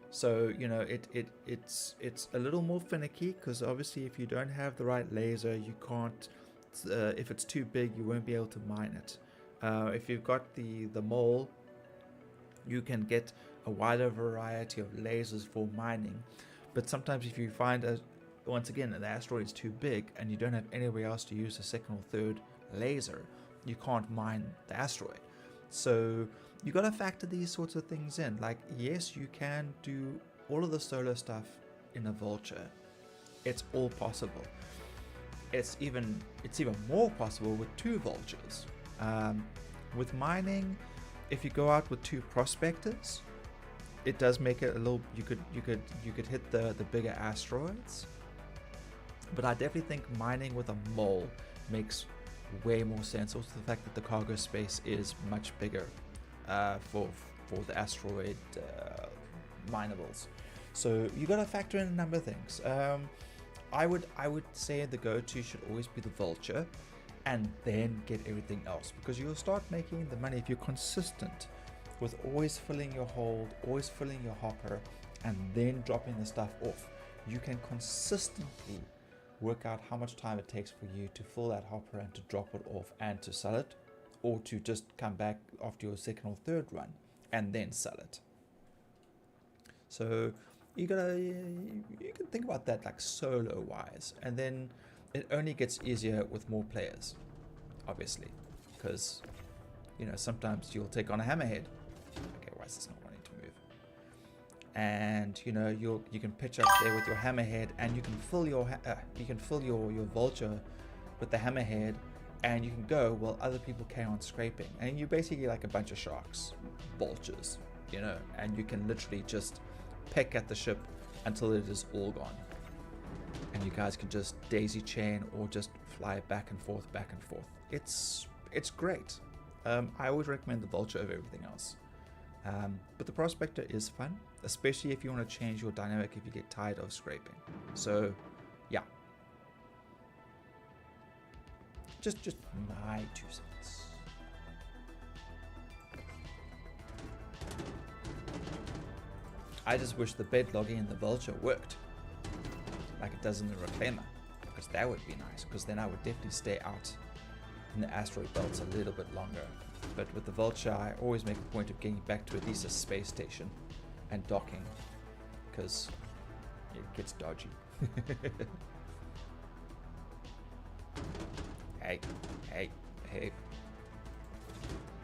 So, you know, it's a little more finicky because obviously if you don't have the right laser, you can't, if it's too big, you won't be able to mine it. If you've got the mole, you can get a wider variety of lasers for mining. But sometimes if you find, once again, the asteroid is too big and you don't have anywhere else to use a second or third laser, you can't mine the asteroid. So you got to factor these sorts of things in. Like, yes, you can do all of the solar stuff in a vulture. It's all possible. It's even more possible with 2 vultures. With mining, if you go out with 2 prospectors, it does make it a little. You could hit the bigger asteroids. But I definitely think mining with a mole makes way more sense. Also, the fact that the cargo space is much bigger for the asteroid minables. So you got to factor in a number of things. I would say the go-to should always be the vulture, and then get everything else, because you'll start making the money if you're consistent with always filling your hold, always filling your hopper, and then dropping the stuff off. You can consistently work out how much time it takes for you to fill that hopper and to drop it off and to sell it, or to just come back after your second or third run and then sell it. So you can think about that like solo wise, and then it only gets easier with more players, obviously, because, you know, sometimes you'll take on a hammerhead. Okay, why is this not wanting to move? And you know, you can pitch up there with your hammerhead, and you can fill your your vulture with the hammerhead, and you can go while other people carry on scraping, and you're basically like a bunch of sharks, vultures, you know, and you can literally just peck at the ship until it is all gone, and you guys can just daisy chain or just fly back and forth. It's great. I always recommend the vulture over everything else. But the prospector is fun, especially if you want to change your dynamic if you get tired of scraping. So yeah, just my 2 cents. I just wish the bed logging in the vulture worked like it does in the reclaimer, because that would be nice, because then I would definitely stay out in the asteroid belts a little bit longer. But with the vulture, I always make a point of getting back to at least a space station and docking, because it gets dodgy. Hey.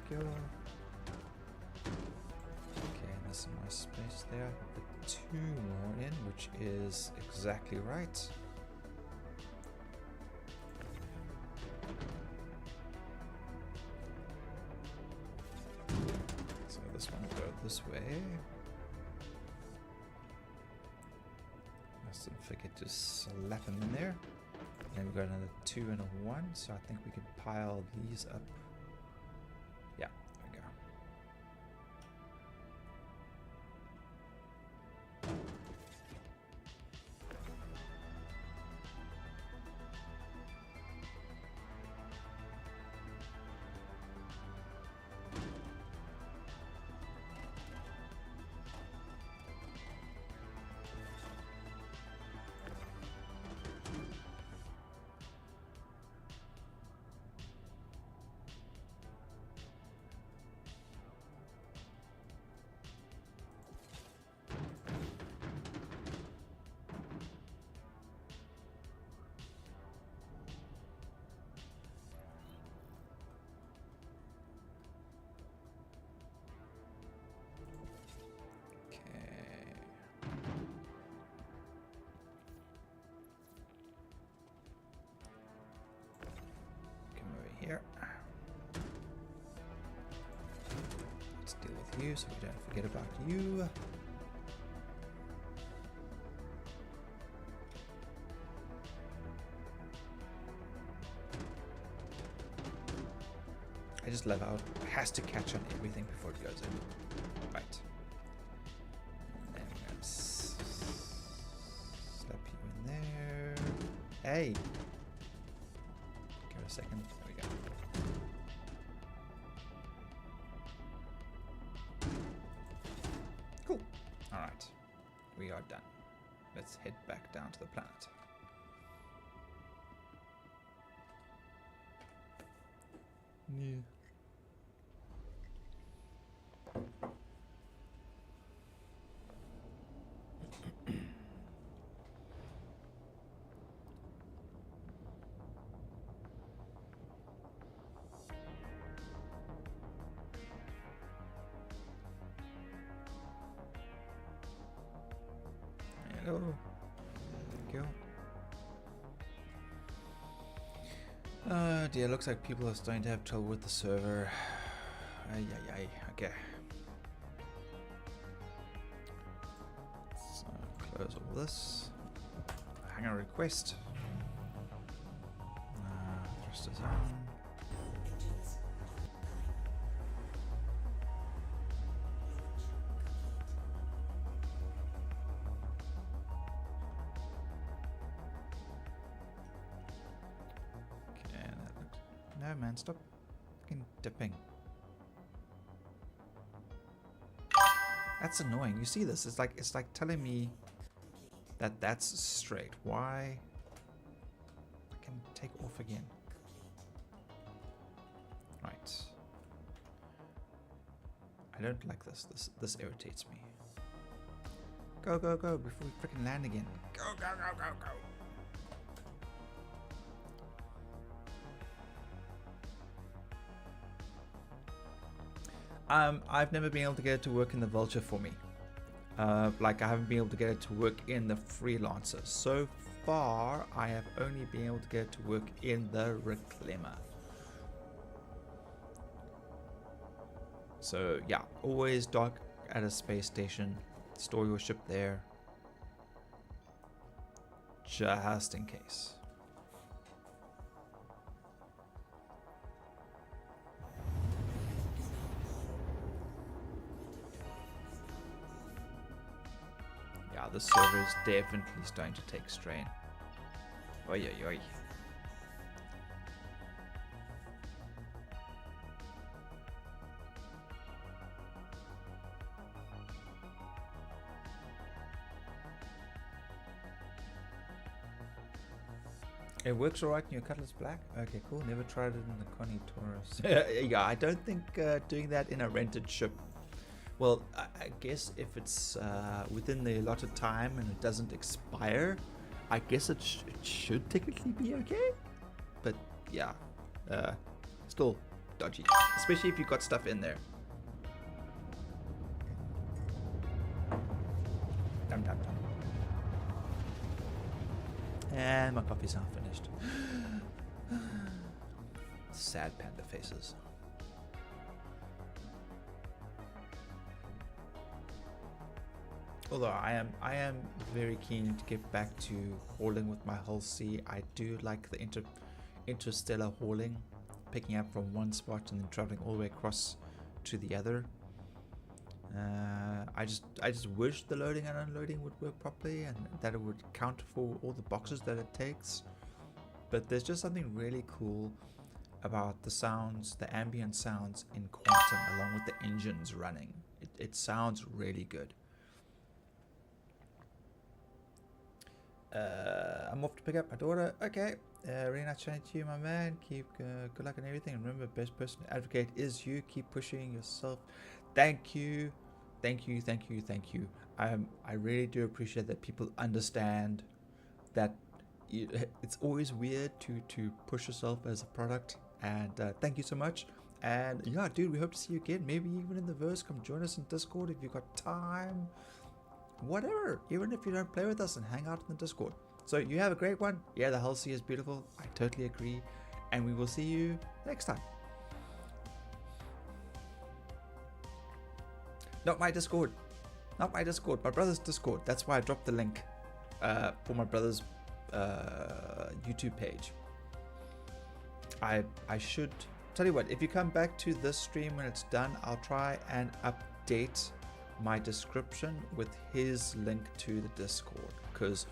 Go. Okay, and there's some nice space there. I can put 2 more in, which is exactly right. So this one will go this way. Mustn't forget to slap them in there. And we've got another 2 and a 1, so I think we can pile these up. Yeah, there we go. Here. Let's deal with you so we don't forget about you. I just love how it has to catch on everything before it goes in. Right. And then we're gonna slap you in there. Hey. Give it a second. There we go. Cool. All right. We are done. Let's head back down to the planet. Yeah. Hello. Thank you. Oh dear, looks like people are starting to have trouble with the server. Ay, ay, ay. Okay. Let's close all this. Hangar request. Thrusters on. No man, stop fucking dipping. That's annoying. You see this? It's like telling me that that's straight. Why? I can take off again. Right. I don't like this. This irritates me. Go, go, go before we freaking land again. Go, go, go, go, go. I've never been able to get it to work in the Vulture for me. Like I haven't been able to get it to work in the Freelancer. So far, I have only been able to get it to work in the Reclaimer. So yeah, always dock at a space station, store your ship there, just in case. Yeah, the server is definitely starting to take strain. Oi, oi, oi. It works alright in your Cutlass Black? Okay, cool. Never tried it in the Connie Taurus. Yeah, I don't think doing that in a rented ship. Well, I guess if it's within the allotted time and it doesn't expire, I guess it should technically be okay. But yeah, still dodgy. Especially if you've got stuff in there. Dum dum dum. And my coffee's not finished. Sad panda faces. Although I am very keen to get back to hauling with my Hull C. I do like the interstellar hauling, picking up from one spot and then traveling all the way across to the other. I just wish the loading and unloading would work properly and that it would count for all the boxes that it takes. But there's just something really cool about the sounds, the ambient sounds in Quantum, along with the engines running. It sounds really good. I'm off to pick up my daughter. Okay. Really nice chatting to you, my man. Keep good luck and everything. And remember, best person to advocate is you. Keep pushing yourself. Thank you. Thank you. Thank you. Thank you. I really do appreciate that people understand that it's always weird to push yourself as a product. And thank you so much. And yeah, dude, we hope to see you again. Maybe even in the verse. Come join us in Discord if you've got time. Whatever, even if you don't play with us and hang out in the Discord. So you have a great one. Yeah, the Hull C is beautiful. I totally agree. And we will see you next time. Not my Discord. Not my Discord. My brother's Discord. That's why I dropped the link for my brother's YouTube page. I should tell you what, if you come back to this stream when it's done, I'll try and update my description with his link to the Discord, because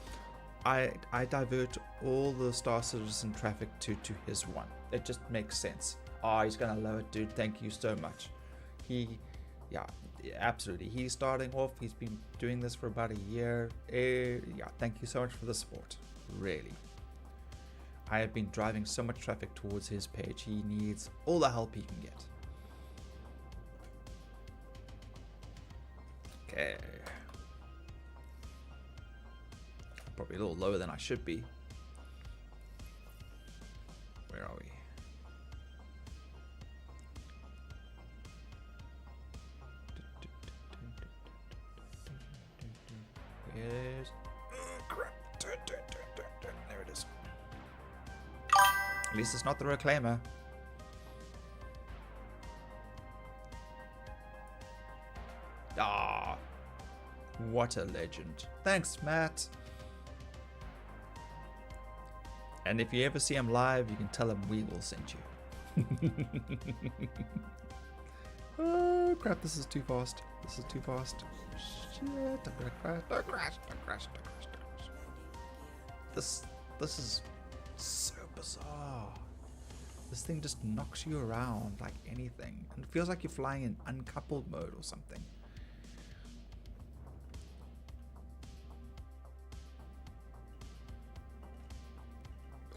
I divert all the Star Citizen traffic to his one. It just makes sense. Oh, he's gonna love it, dude. Thank you so much. Yeah, absolutely. He's starting off. He's been doing this for about a year. Yeah, thank you so much for the support. Really. I have been driving so much traffic towards his page. He needs all the help he can get. Okay. Probably a little lower than I should be. Where are we? Where's... Oh, crap. Turn. There it is. At least it's not the Reclaimer. Ah, what a legend. Thanks, Matt. And if you ever see him live, you can tell him Weevil sent you. Oh, crap, this is too fast. This is too fast. Shit, I'm gonna crash. Don't crash. This is so bizarre. This thing just knocks you around like anything. And it feels like you're flying in uncoupled mode or something.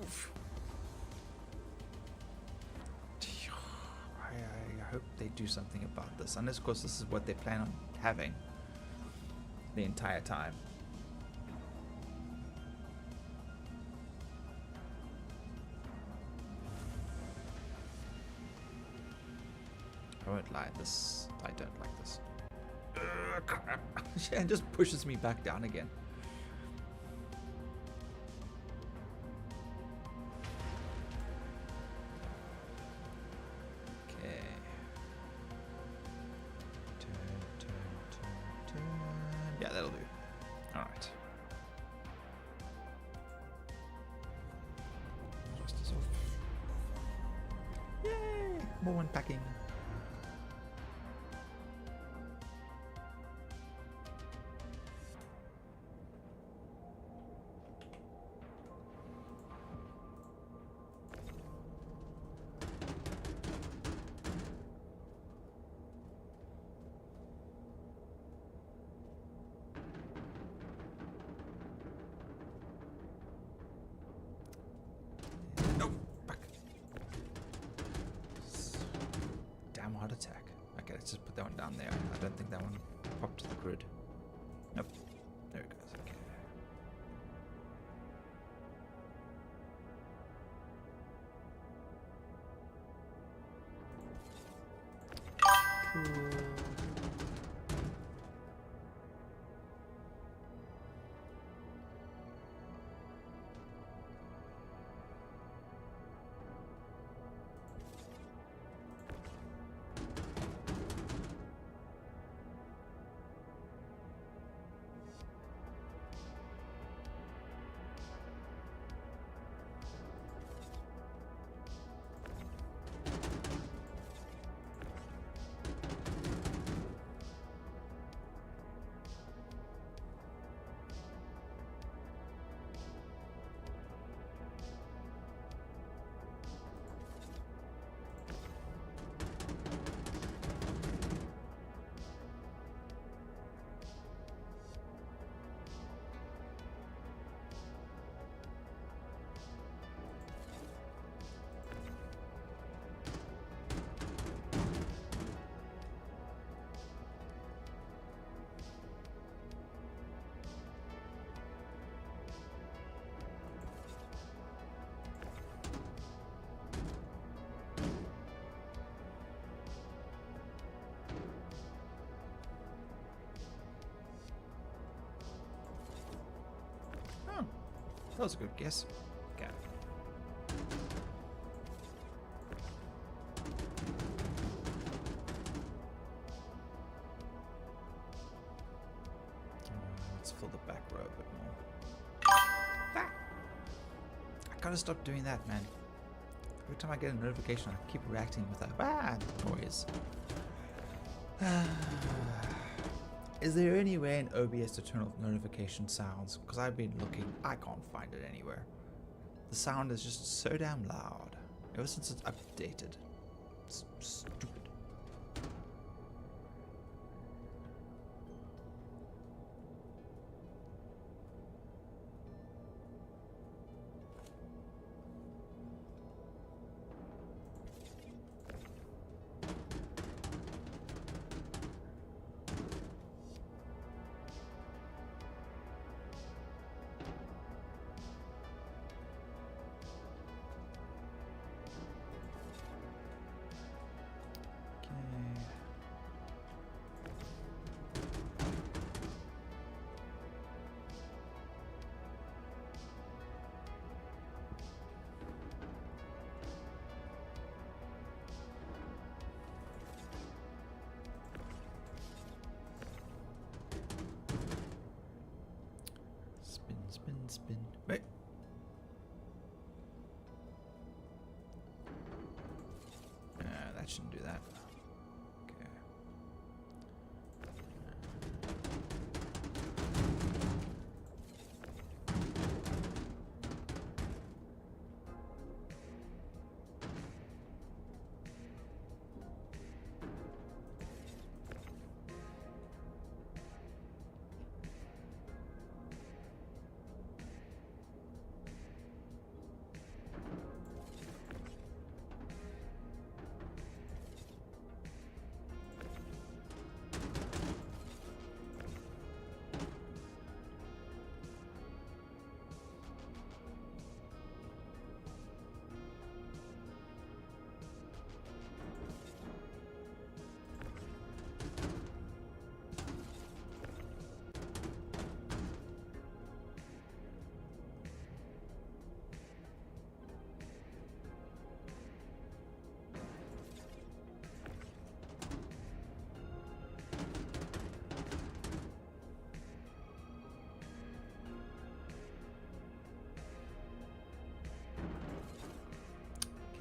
Oof. I hope they do something about this. Unless, of course, this is what they plan on having the entire time. I won't lie, I don't like this. Crap. Yeah, it just pushes me back down again. Okay. Turn. Yeah, that'll do. Alright. Just as off. Yay! More unpacking. Hard attack. Okay, let's just put that one down there. I don't think that one popped to the grid. Nope. There it goes. Okay. Cool. That was a good guess. Okay. Let's fill the back row a bit more. Ah! I gotta stop doing that, man. Every time I get a notification, I keep reacting with that noise. Is there any way in OBS to turn off notification sounds? Because I've been looking, I can't find it anywhere. The sound is just so damn loud. Ever since it's updated. It's stupid. Spin. Wait. That shouldn't do that. Okay.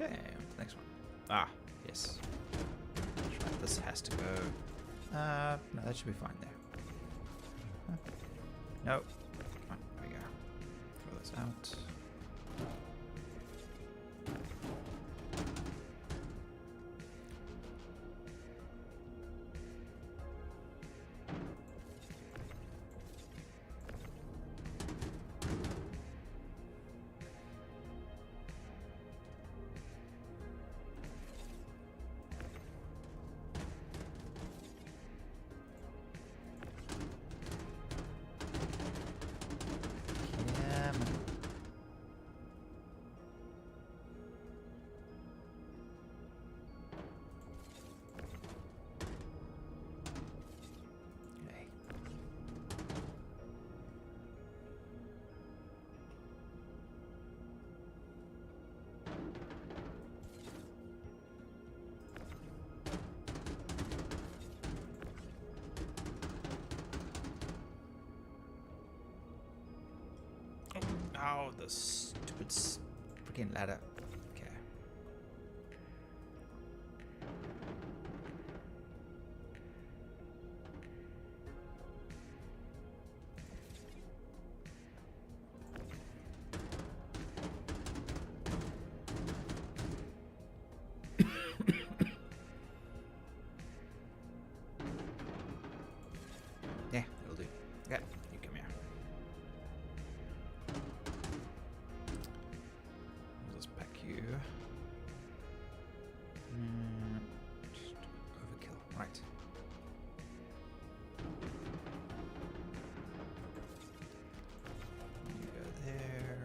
Okay, next one. Ah, yes. Right, this has to go. No, that should be fine there. Huh? No. Come on, there we go. Throw this out. Oh, the stupid freaking ladder. Okay. Yeah, it'll do. Yeah, you come here. Let's pack you. Just overkill. Right. You go there.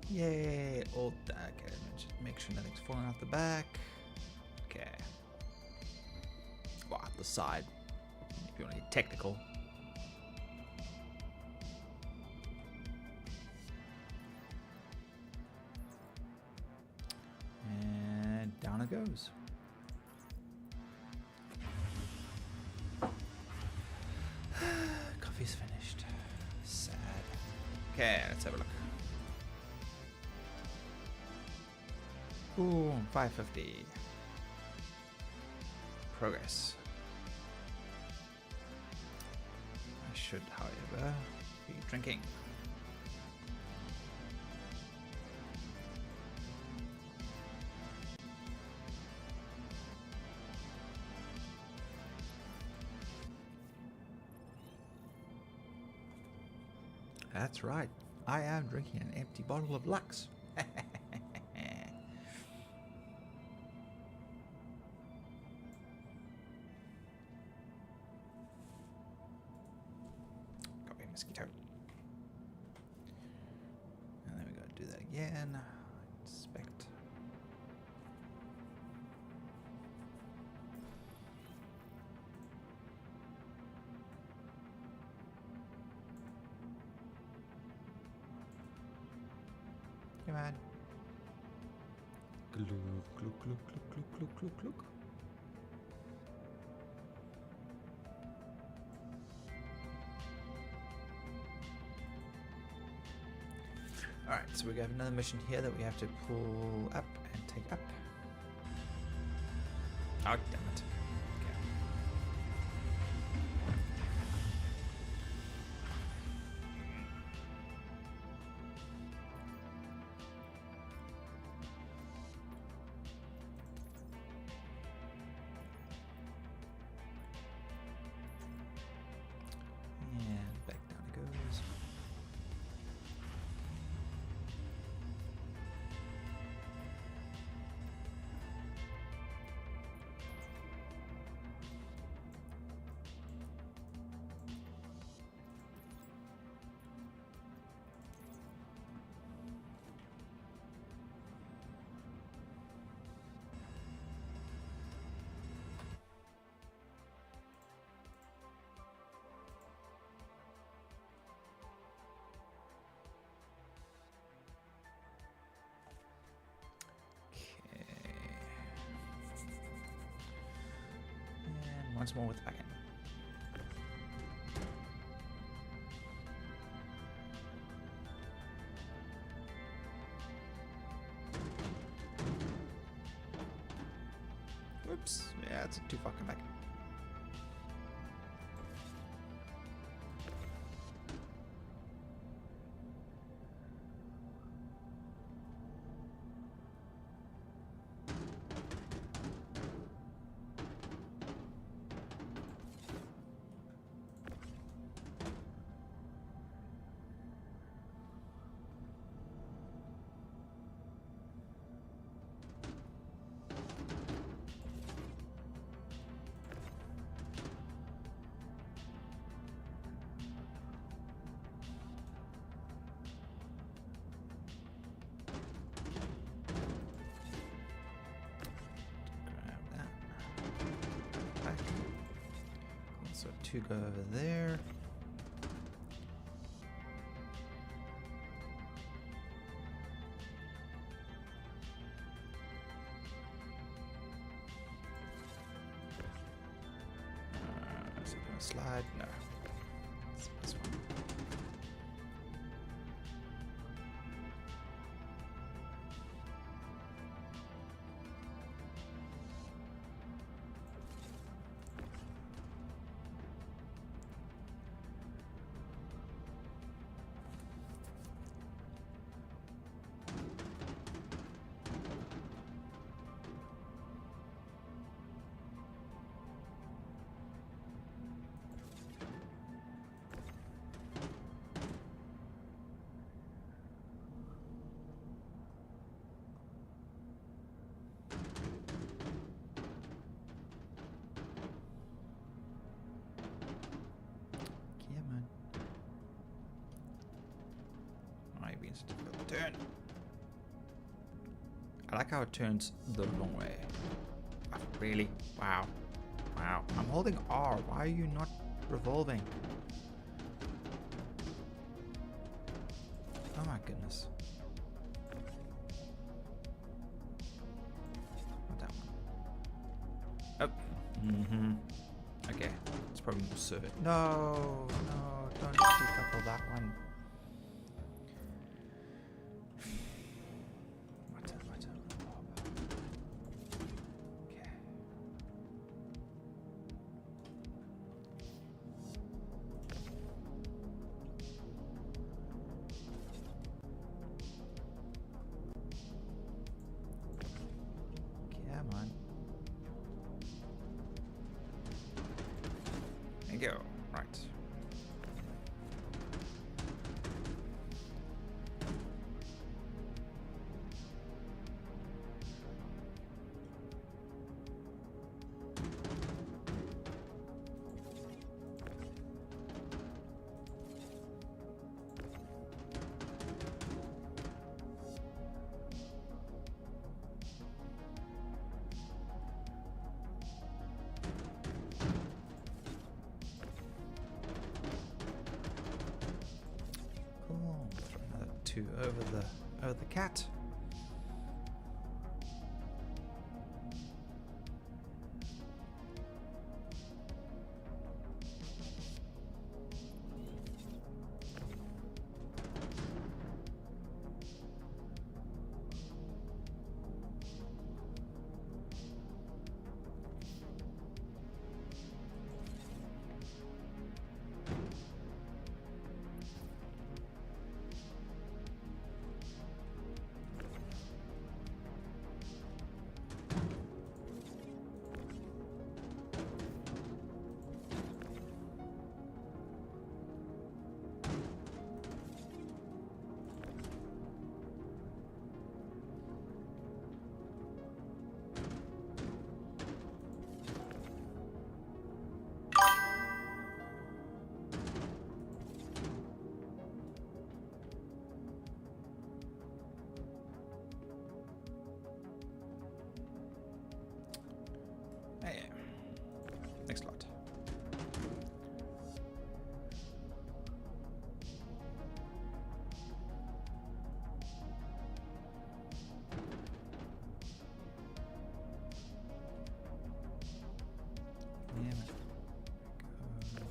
Yay! All that. Okay, just make sure nothing's falling out the back. Okay. Well, out the side. If you want to get technical. And down it goes. Coffee's finished. Sad. Okay, let's have a look. Ooh, 550. Progress. I should, however, be drinking. That's right. I am drinking an empty bottle of Lux. Mosquito. And then we gotta do that again. Inspect. Come on. Glug, glug, glug, glug, glug, glug, glug, glug. Alright, so we have another mission here that we have to pull up and take up. Oh, damn it. Okay. And back down it goes. Once more with the back end. Whoops. Yeah, it's too fucking back. So 2 go over there. Is it gonna slide? No. It's this one. Come on. Maybe it's a difficult turn. I like how it turns the wrong way. Oh, really? Wow. Wow. I'm holding R. Why are you not revolving? Oh my goodness. Not that one. Oh. Mm-hmm. Okay. It's probably more serve it. No, no, don't decouple that one. My turn, my turn. Okay. Come on. There you go. Right. Cool. Throw another 2 over the cat. Hey. Next lot. Yeah, man. Go.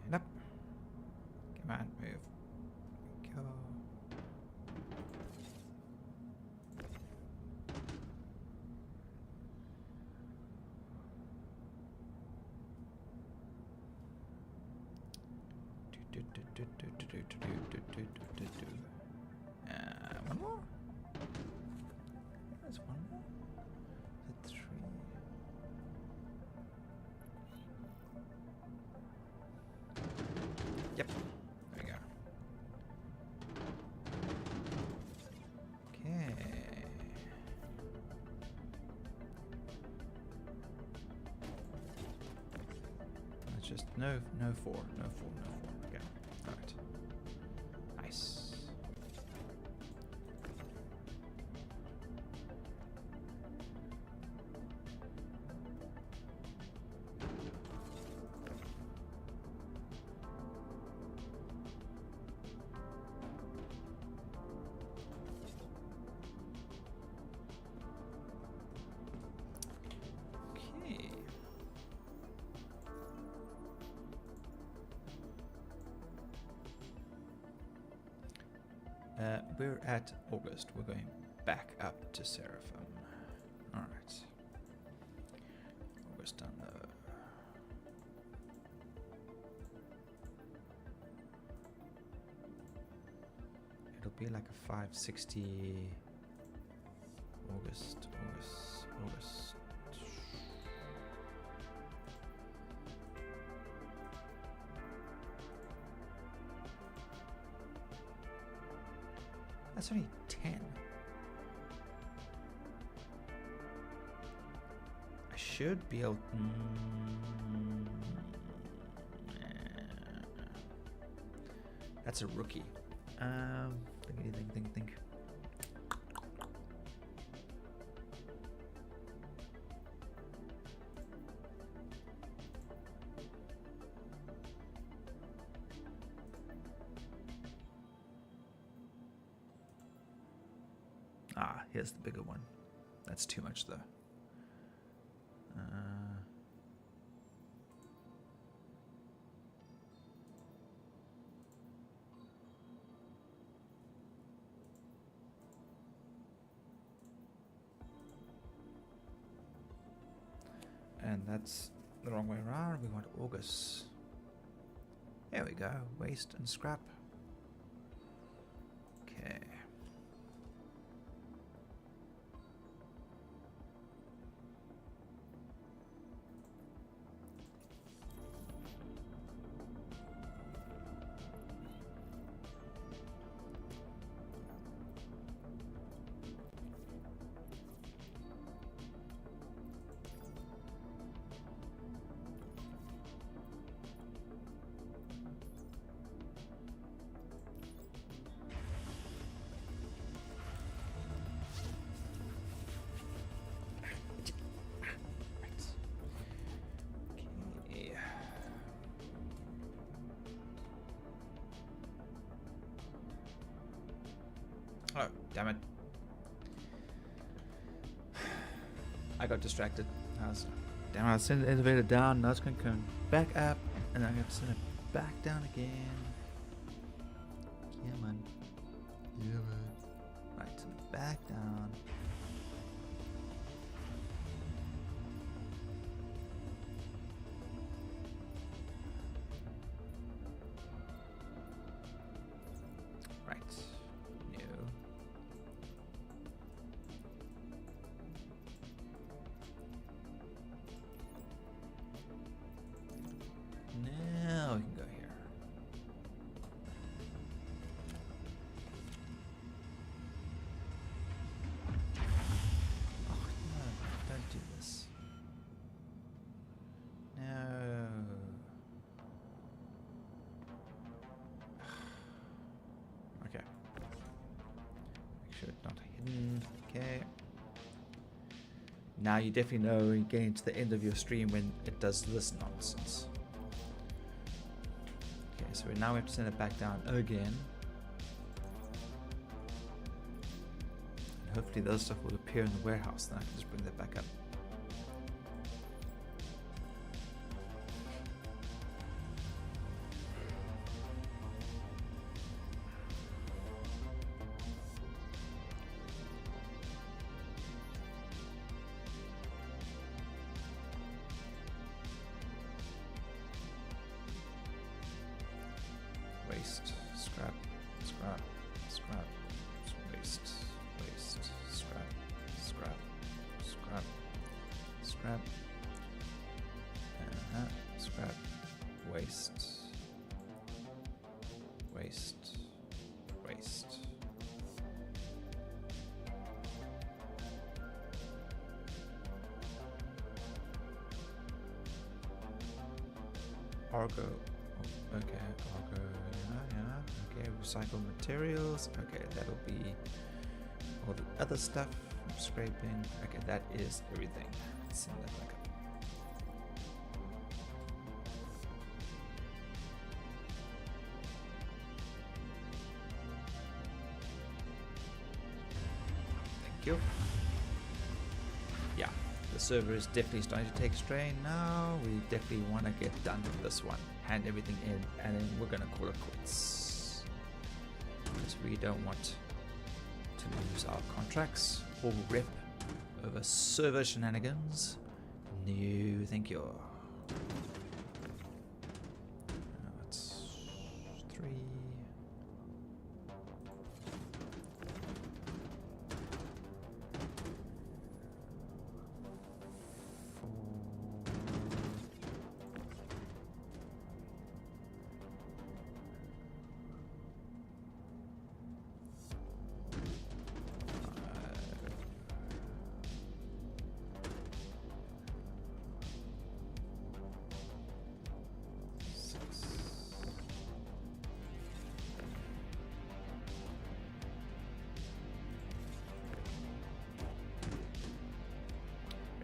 And up. Come on, move. Go. One more? There's one more? Is it 3? Yep. There we go. Okay. Let's just no 4. Okay. Alright. Nice. Okay. We're at August. We're going back up to Seraphim. Alright. August down low. It'll be like a 560 August. That's only 10. I should be able. That's a rookie. Think. Ah, here's the bigger one. That's too much though. And that's the wrong way around. We want August. There we go. Waste and scrap. Okay. Okay. Oh, damn it. I got distracted. Damn it, I sent the elevator down, now it's going to come back up, and I'm going to send it back down again. Yeah, man. Right, send it back down. Right. New. Now we can go here. Oh no, don't do this. No. Okay. Make sure it's not hidden. Okay. Now you definitely know when you're getting to the end of your stream when it does this nonsense. Okay, so now we have to send it back down again. And hopefully the other stuff will appear in the warehouse, then I can just bring that back up. Waste, scrap, scrap, scrap, waste, waste, scrap, scrap, scrap, scrap, scrap, waste, waste, waste. Argo. Oh, okay, Argo. Yeah. Okay, recycle materials. Okay, that'll be all the other stuff. Scraping. Okay, that is everything. Let's send that back up. Thank you. Yeah, the server is definitely starting to take strain now. We definitely want to get done with this one. Hand everything in, and then we're going to call it quits. Because we don't want to lose our contracts or rep over server shenanigans. No, thank you. That's 3.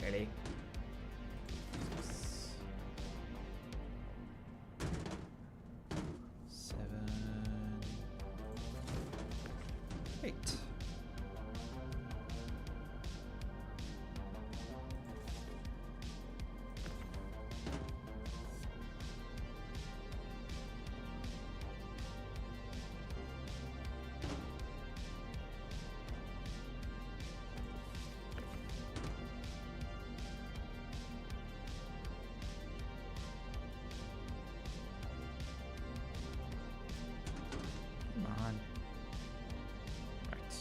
Really? 7, 8. Come on. Right.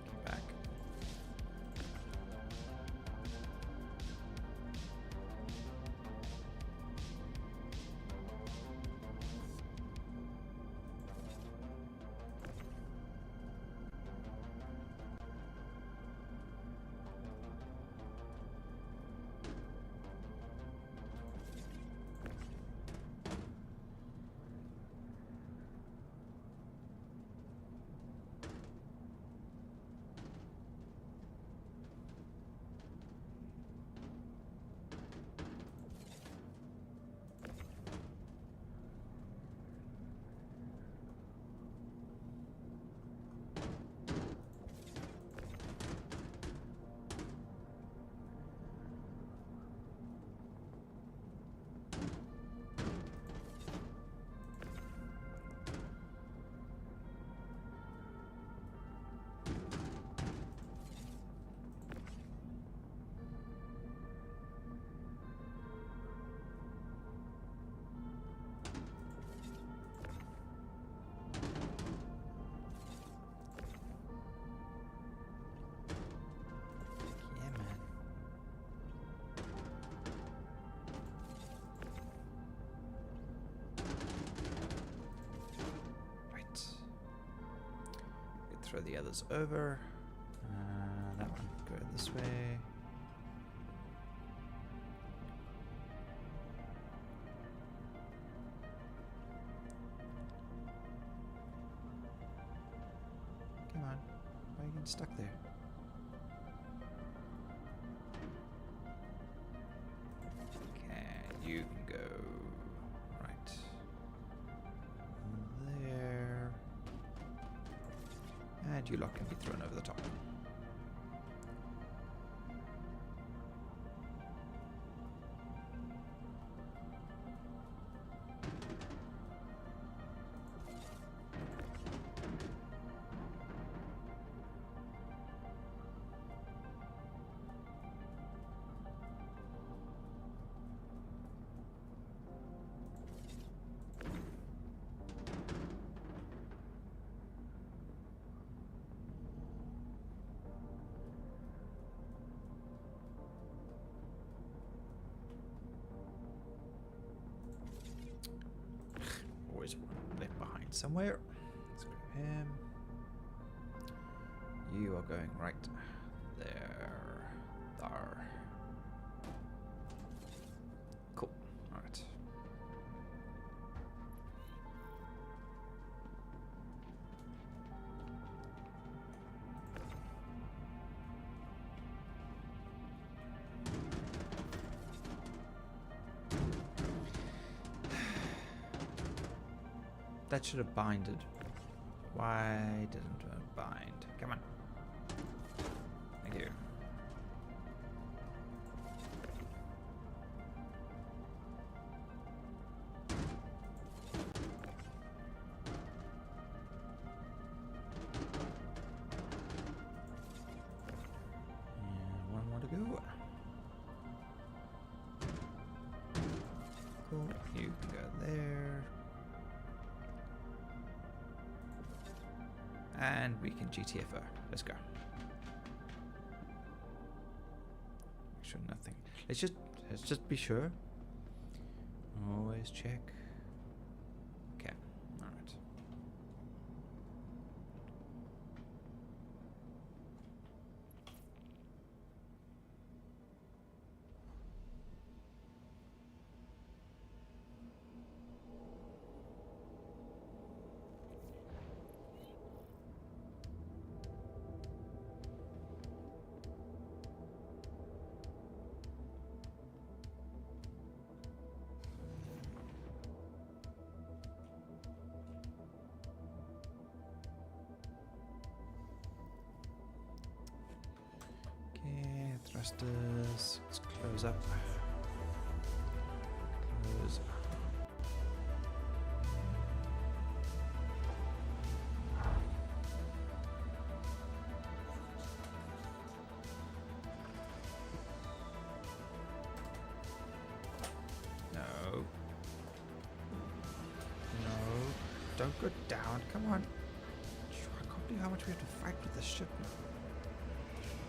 Get back. Yeah, man. Right. Could throw the others over. That one go this way. Come on. Why are you getting stuck there? Okay, you can go right there. And you lot can be thrown over the top. Always one left behind somewhere. Let's grab him. You are going right there. There. That should have binded. Why didn't it bind? Come on. Thank you. And one more to go. Cool. You can go there. And we can GTFO. Let's go. Make sure nothing. Let's just be sure. Always check. Okay. All right. Okay, thrusters. Let's close up. Close. No. No. Don't go down. Come on. I can't believe how much we have to fight with this ship now.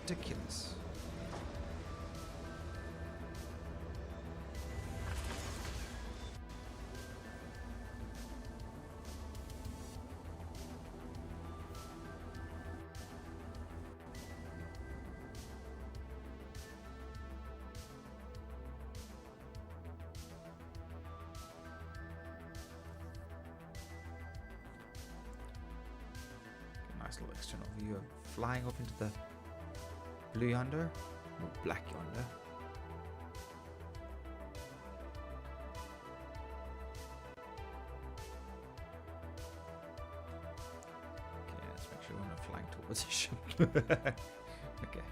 Ridiculous. Nice little external view of flying up into the blue yonder, or black yonder. Okay, let's make sure we're not flying towards the ship. Okay.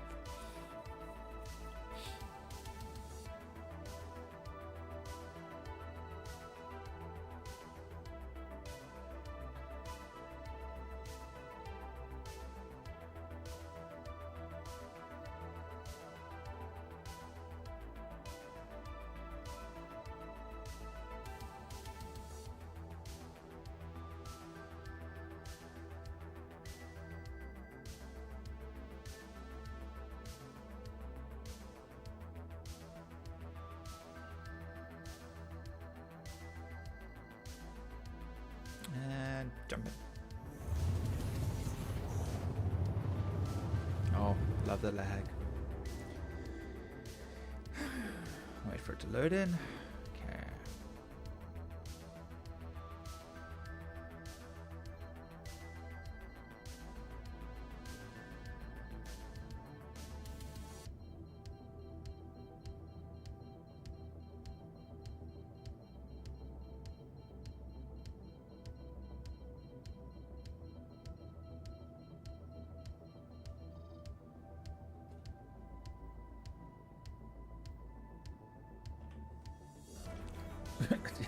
And jump in. Oh, love the lag. Wait for it to load in. Okay.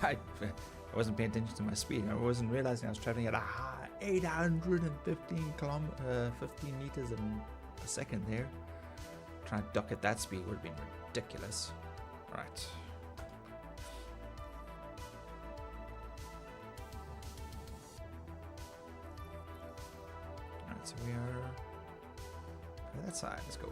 I wasn't paying attention to my speed. I wasn't realizing I was traveling at 815 meters a second there. Trying to dock at that speed would have been ridiculous. Right. Alright, so we are on that side. Let's go.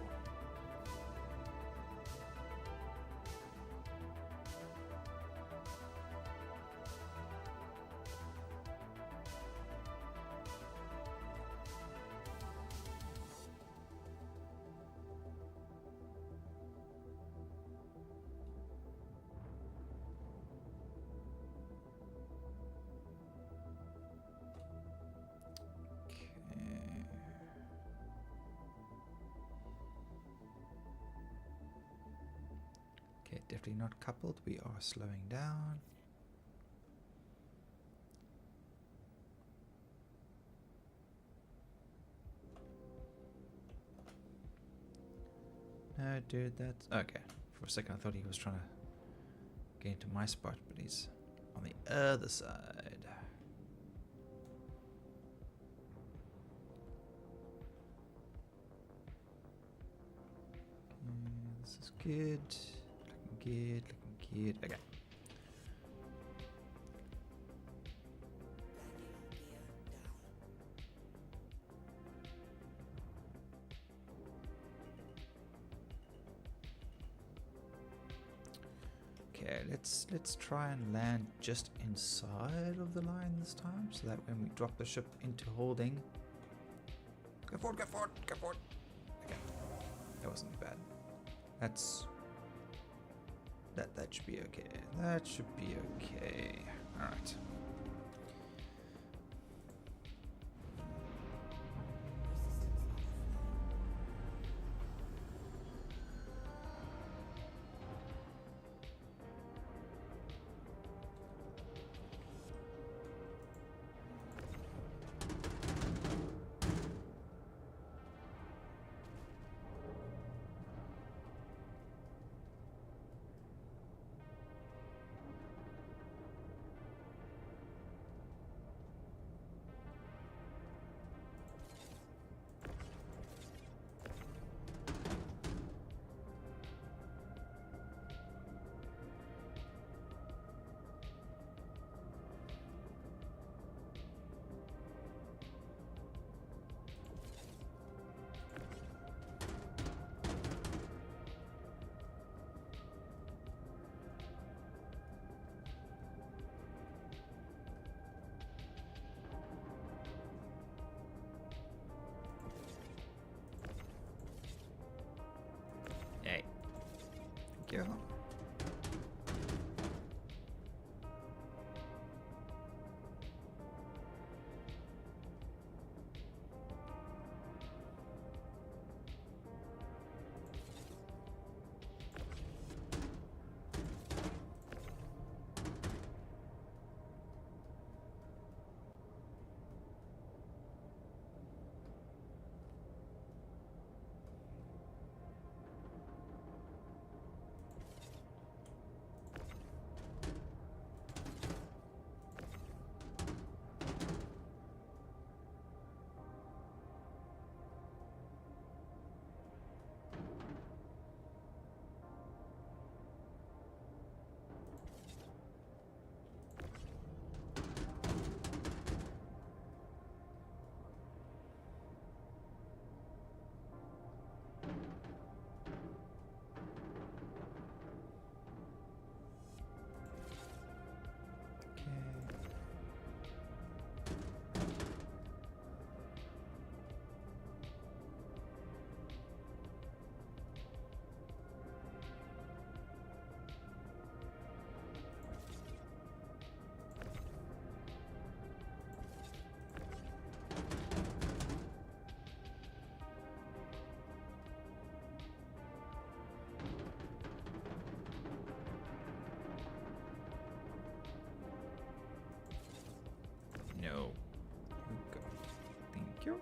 Okay, definitely not coupled. We are slowing down. No, dude, that's... Okay. For a second I thought he was trying to get into my spot, but he's on the other side. This is good. Looking good. Okay. Okay, let's try and land just inside of the line this time, so that when we drop the ship into holding, go forward. Okay, that wasn't too bad. That should be okay. That should be okay. All right. Hey. Thank you. No. Good. Thank you.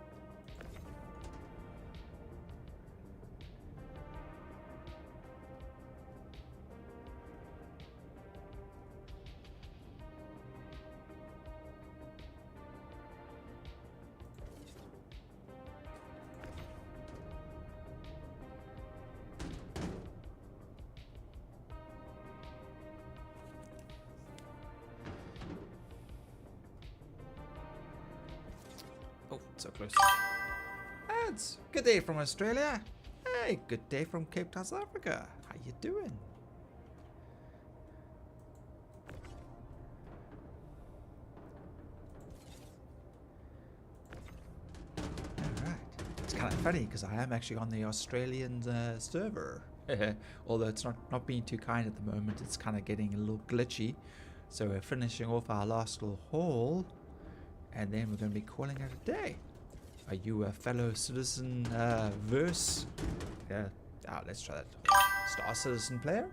Oh, so close. Ads, good day from Australia. Hey, good day from Cape Town, South Africa. How you doing? Alright. It's kind of funny because I am actually on the Australian server. Although it's not being too kind at the moment, it's kind of getting a little glitchy. So we're finishing off our last little haul, and then we're going to be calling it a day. Are you a fellow citizen verse? Yeah. Let's try that. Star Citizen player?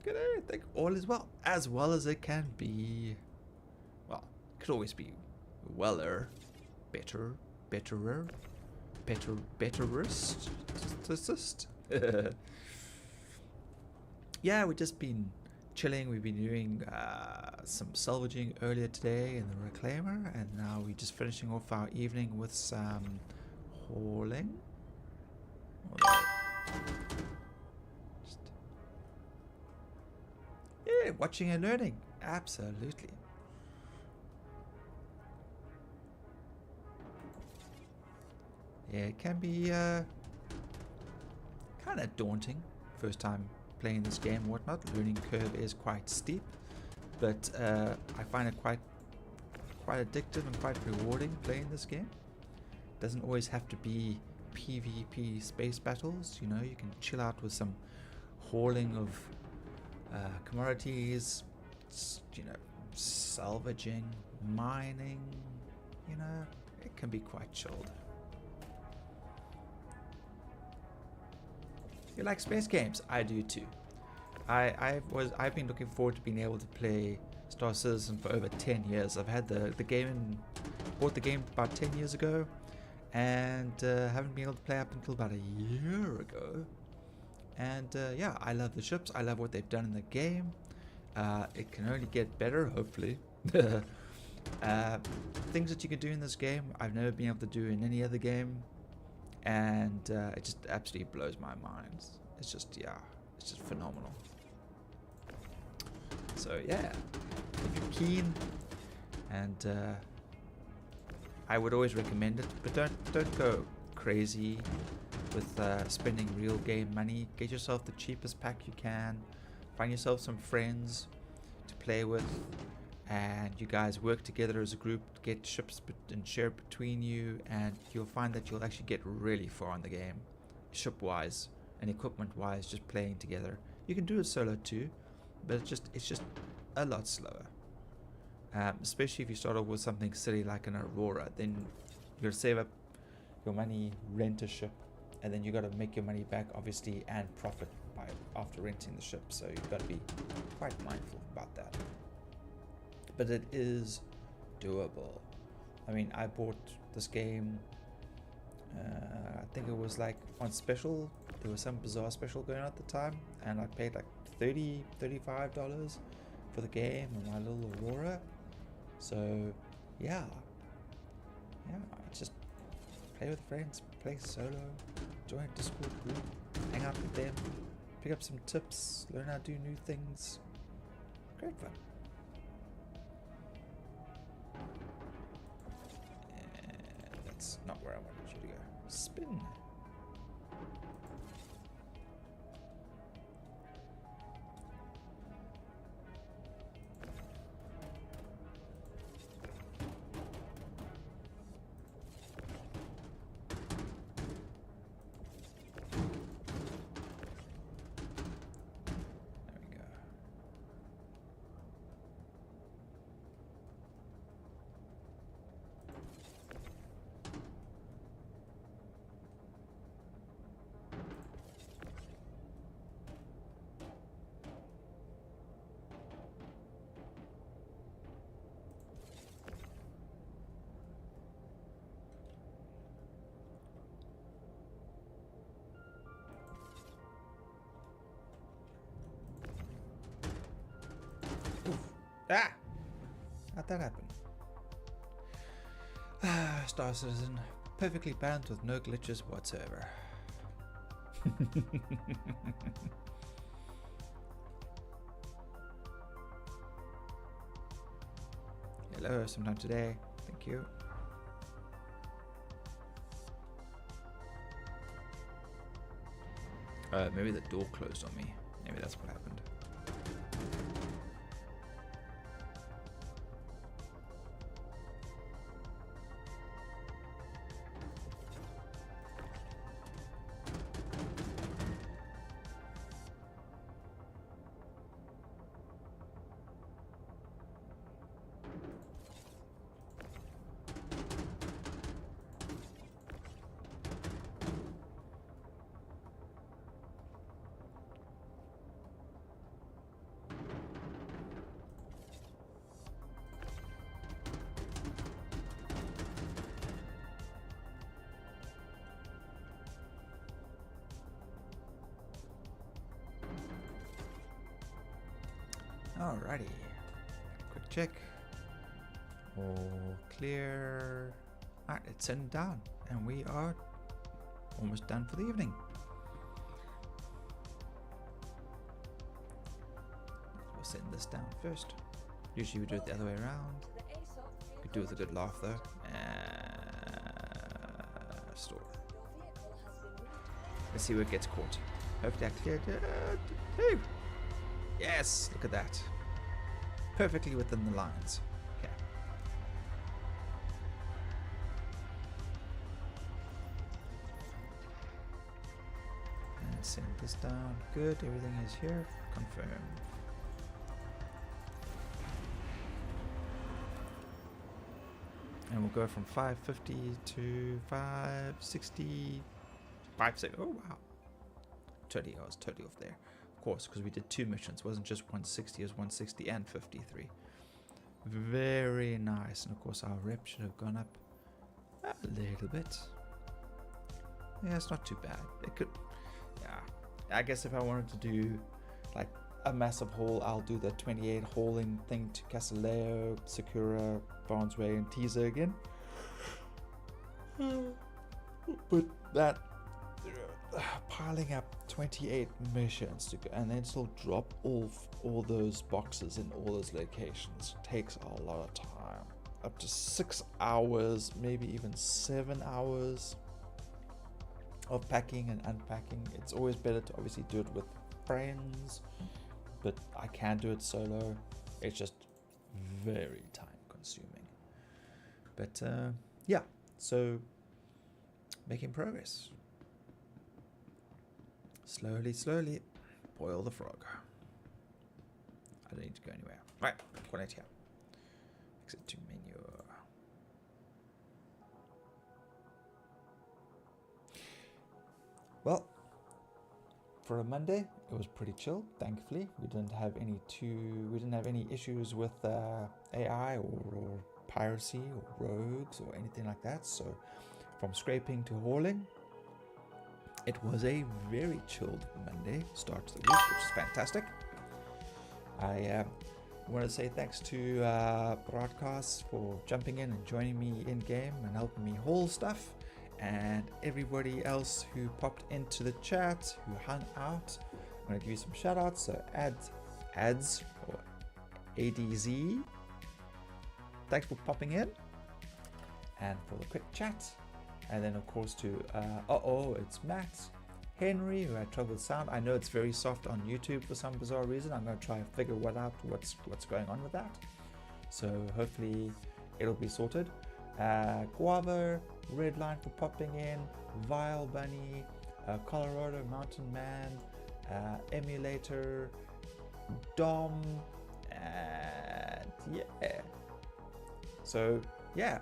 Good day. I think all is well. As well as it can be. Well, it could always be weller. Betterer. betterist. Yeah, we've just been chilling. We've been doing some salvaging earlier today in the reclaimer, and now we're just finishing off our evening with some hauling. Yeah, watching and learning. Absolutely. Yeah, it can be kind of daunting first time playing this game and whatnot. Learning curve is quite steep, but I find it quite addictive and quite rewarding playing this game. Doesn't always have to be PvP space battles. You know, you can chill out with some hauling of commodities, you know, salvaging, mining. You know, it can be quite chilled. You like space games? I do too. I've been looking forward to being able to play Star Citizen for over 10 years. I've had the game bought the game about 10 years ago, and haven't been able to play up until about a year ago. And yeah, I love the ships. I love what they've done in the game. It can only get better, hopefully. Things that you can do in this game, I've never been able to do in any other game. And it just absolutely blows my mind. It's just, yeah, it's just phenomenal. So yeah, if you're keen, and I would always recommend it, but don't go crazy with spending real game money. Get yourself the cheapest pack you can. Find yourself some friends to play with, and you guys work together as a group, get ships and share between you, and you'll find that you'll actually get really far in the game, ship wise and equipment wise, just playing together. You can do it solo too, but it's just a lot slower. Especially if you start off with something silly like an Aurora, then you'll save up your money, rent a ship, and then you got to make your money back, obviously, and profit after renting the ship. So you've got to be quite mindful about that. But it is doable. I mean, I bought this game, I think it was like on special. There was some bizarre special going on at the time, and I paid like $35 for the game and my little Aurora. So yeah, just play with friends, play solo, join a Discord group, hang out with them, pick up some tips, learn how to do new things. Great fun. That's not where I wanted you to go. Spin. Ah! How'd that happen? Star Citizen. Perfectly balanced with no glitches whatsoever. Hello, sometime today. Thank you. Maybe the door closed on me. Maybe that's what happened. Alrighty. Quick check. All clear. Alright, it's sitting down, and we are almost done for the evening. We'll send this down first. Usually we do it the other way around. We do it with a good laugh though. Store. Let's see where it gets caught. Hopefully I cleared it. Hey. Yes, look at that. Perfectly within the lines. Okay. And send this down. Good, everything is here. Confirm. And we'll go from 550 to 560. 560. Oh wow. Totally, I was totally off there. Of course, because we did 2 missions. It wasn't just 160, it was 160 and 53. Very nice. And of course our rep should have gone up a little bit. Yeah, it's not too bad. It could, yeah. I guess if I wanted to do like a massive haul, I'll do the 28 hauling thing to Casaleo, Sakura, Barnesway and Teaser again. But that piling up 28 missions to go and then still drop off all those boxes in all those locations takes a lot of time. Up to 6 hours, maybe even 7 hours of packing and unpacking. It's always better to obviously do it with friends, but I can't do it solo. It's just very time consuming. But yeah, so making progress. Slowly, slowly, boil the frog. I don't need to go anywhere. Right, connect here. Exit to menu. Well, for a Monday, it was pretty chill. Thankfully, we didn't have any issues with AI or piracy or rogues or anything like that. So, from scraping to hauling, it was a very chilled Monday start to the week, which is fantastic. I want to say thanks to Broadcast for jumping in and joining me in game and helping me haul stuff, and everybody else who popped into the chat, who hung out. I'm going to give you some shout outs. So ads or ADZ, thanks for popping in and for the quick chat. And then of course to it's Matt, Henry, who had trouble with sound. I know it's very soft on YouTube for some bizarre reason. I'm going to try and figure what's going on with that. So hopefully it'll be sorted. Guava, Redline for popping in, Vile Bunny, Colorado Mountain Man, Emulator, Dom, and yeah. So yeah,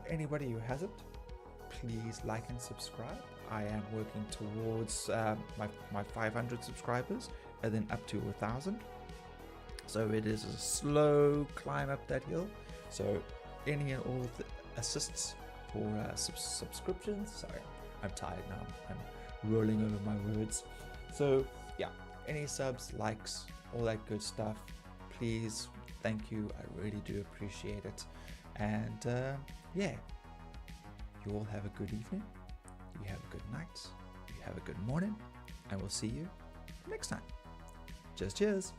anybody who hasn't, please like and subscribe. I am working towards my 500 subscribers and then up to 1,000. So it is a slow climb up that hill. So any and all the assists for subscriptions. Sorry, I'm tired now. I'm rolling over my words. So yeah, any subs, likes, all that good stuff. Please, thank you. I really do appreciate it. And yeah. You all have a good evening, you have a good night, you have a good morning, and we'll see you next time. Cheers.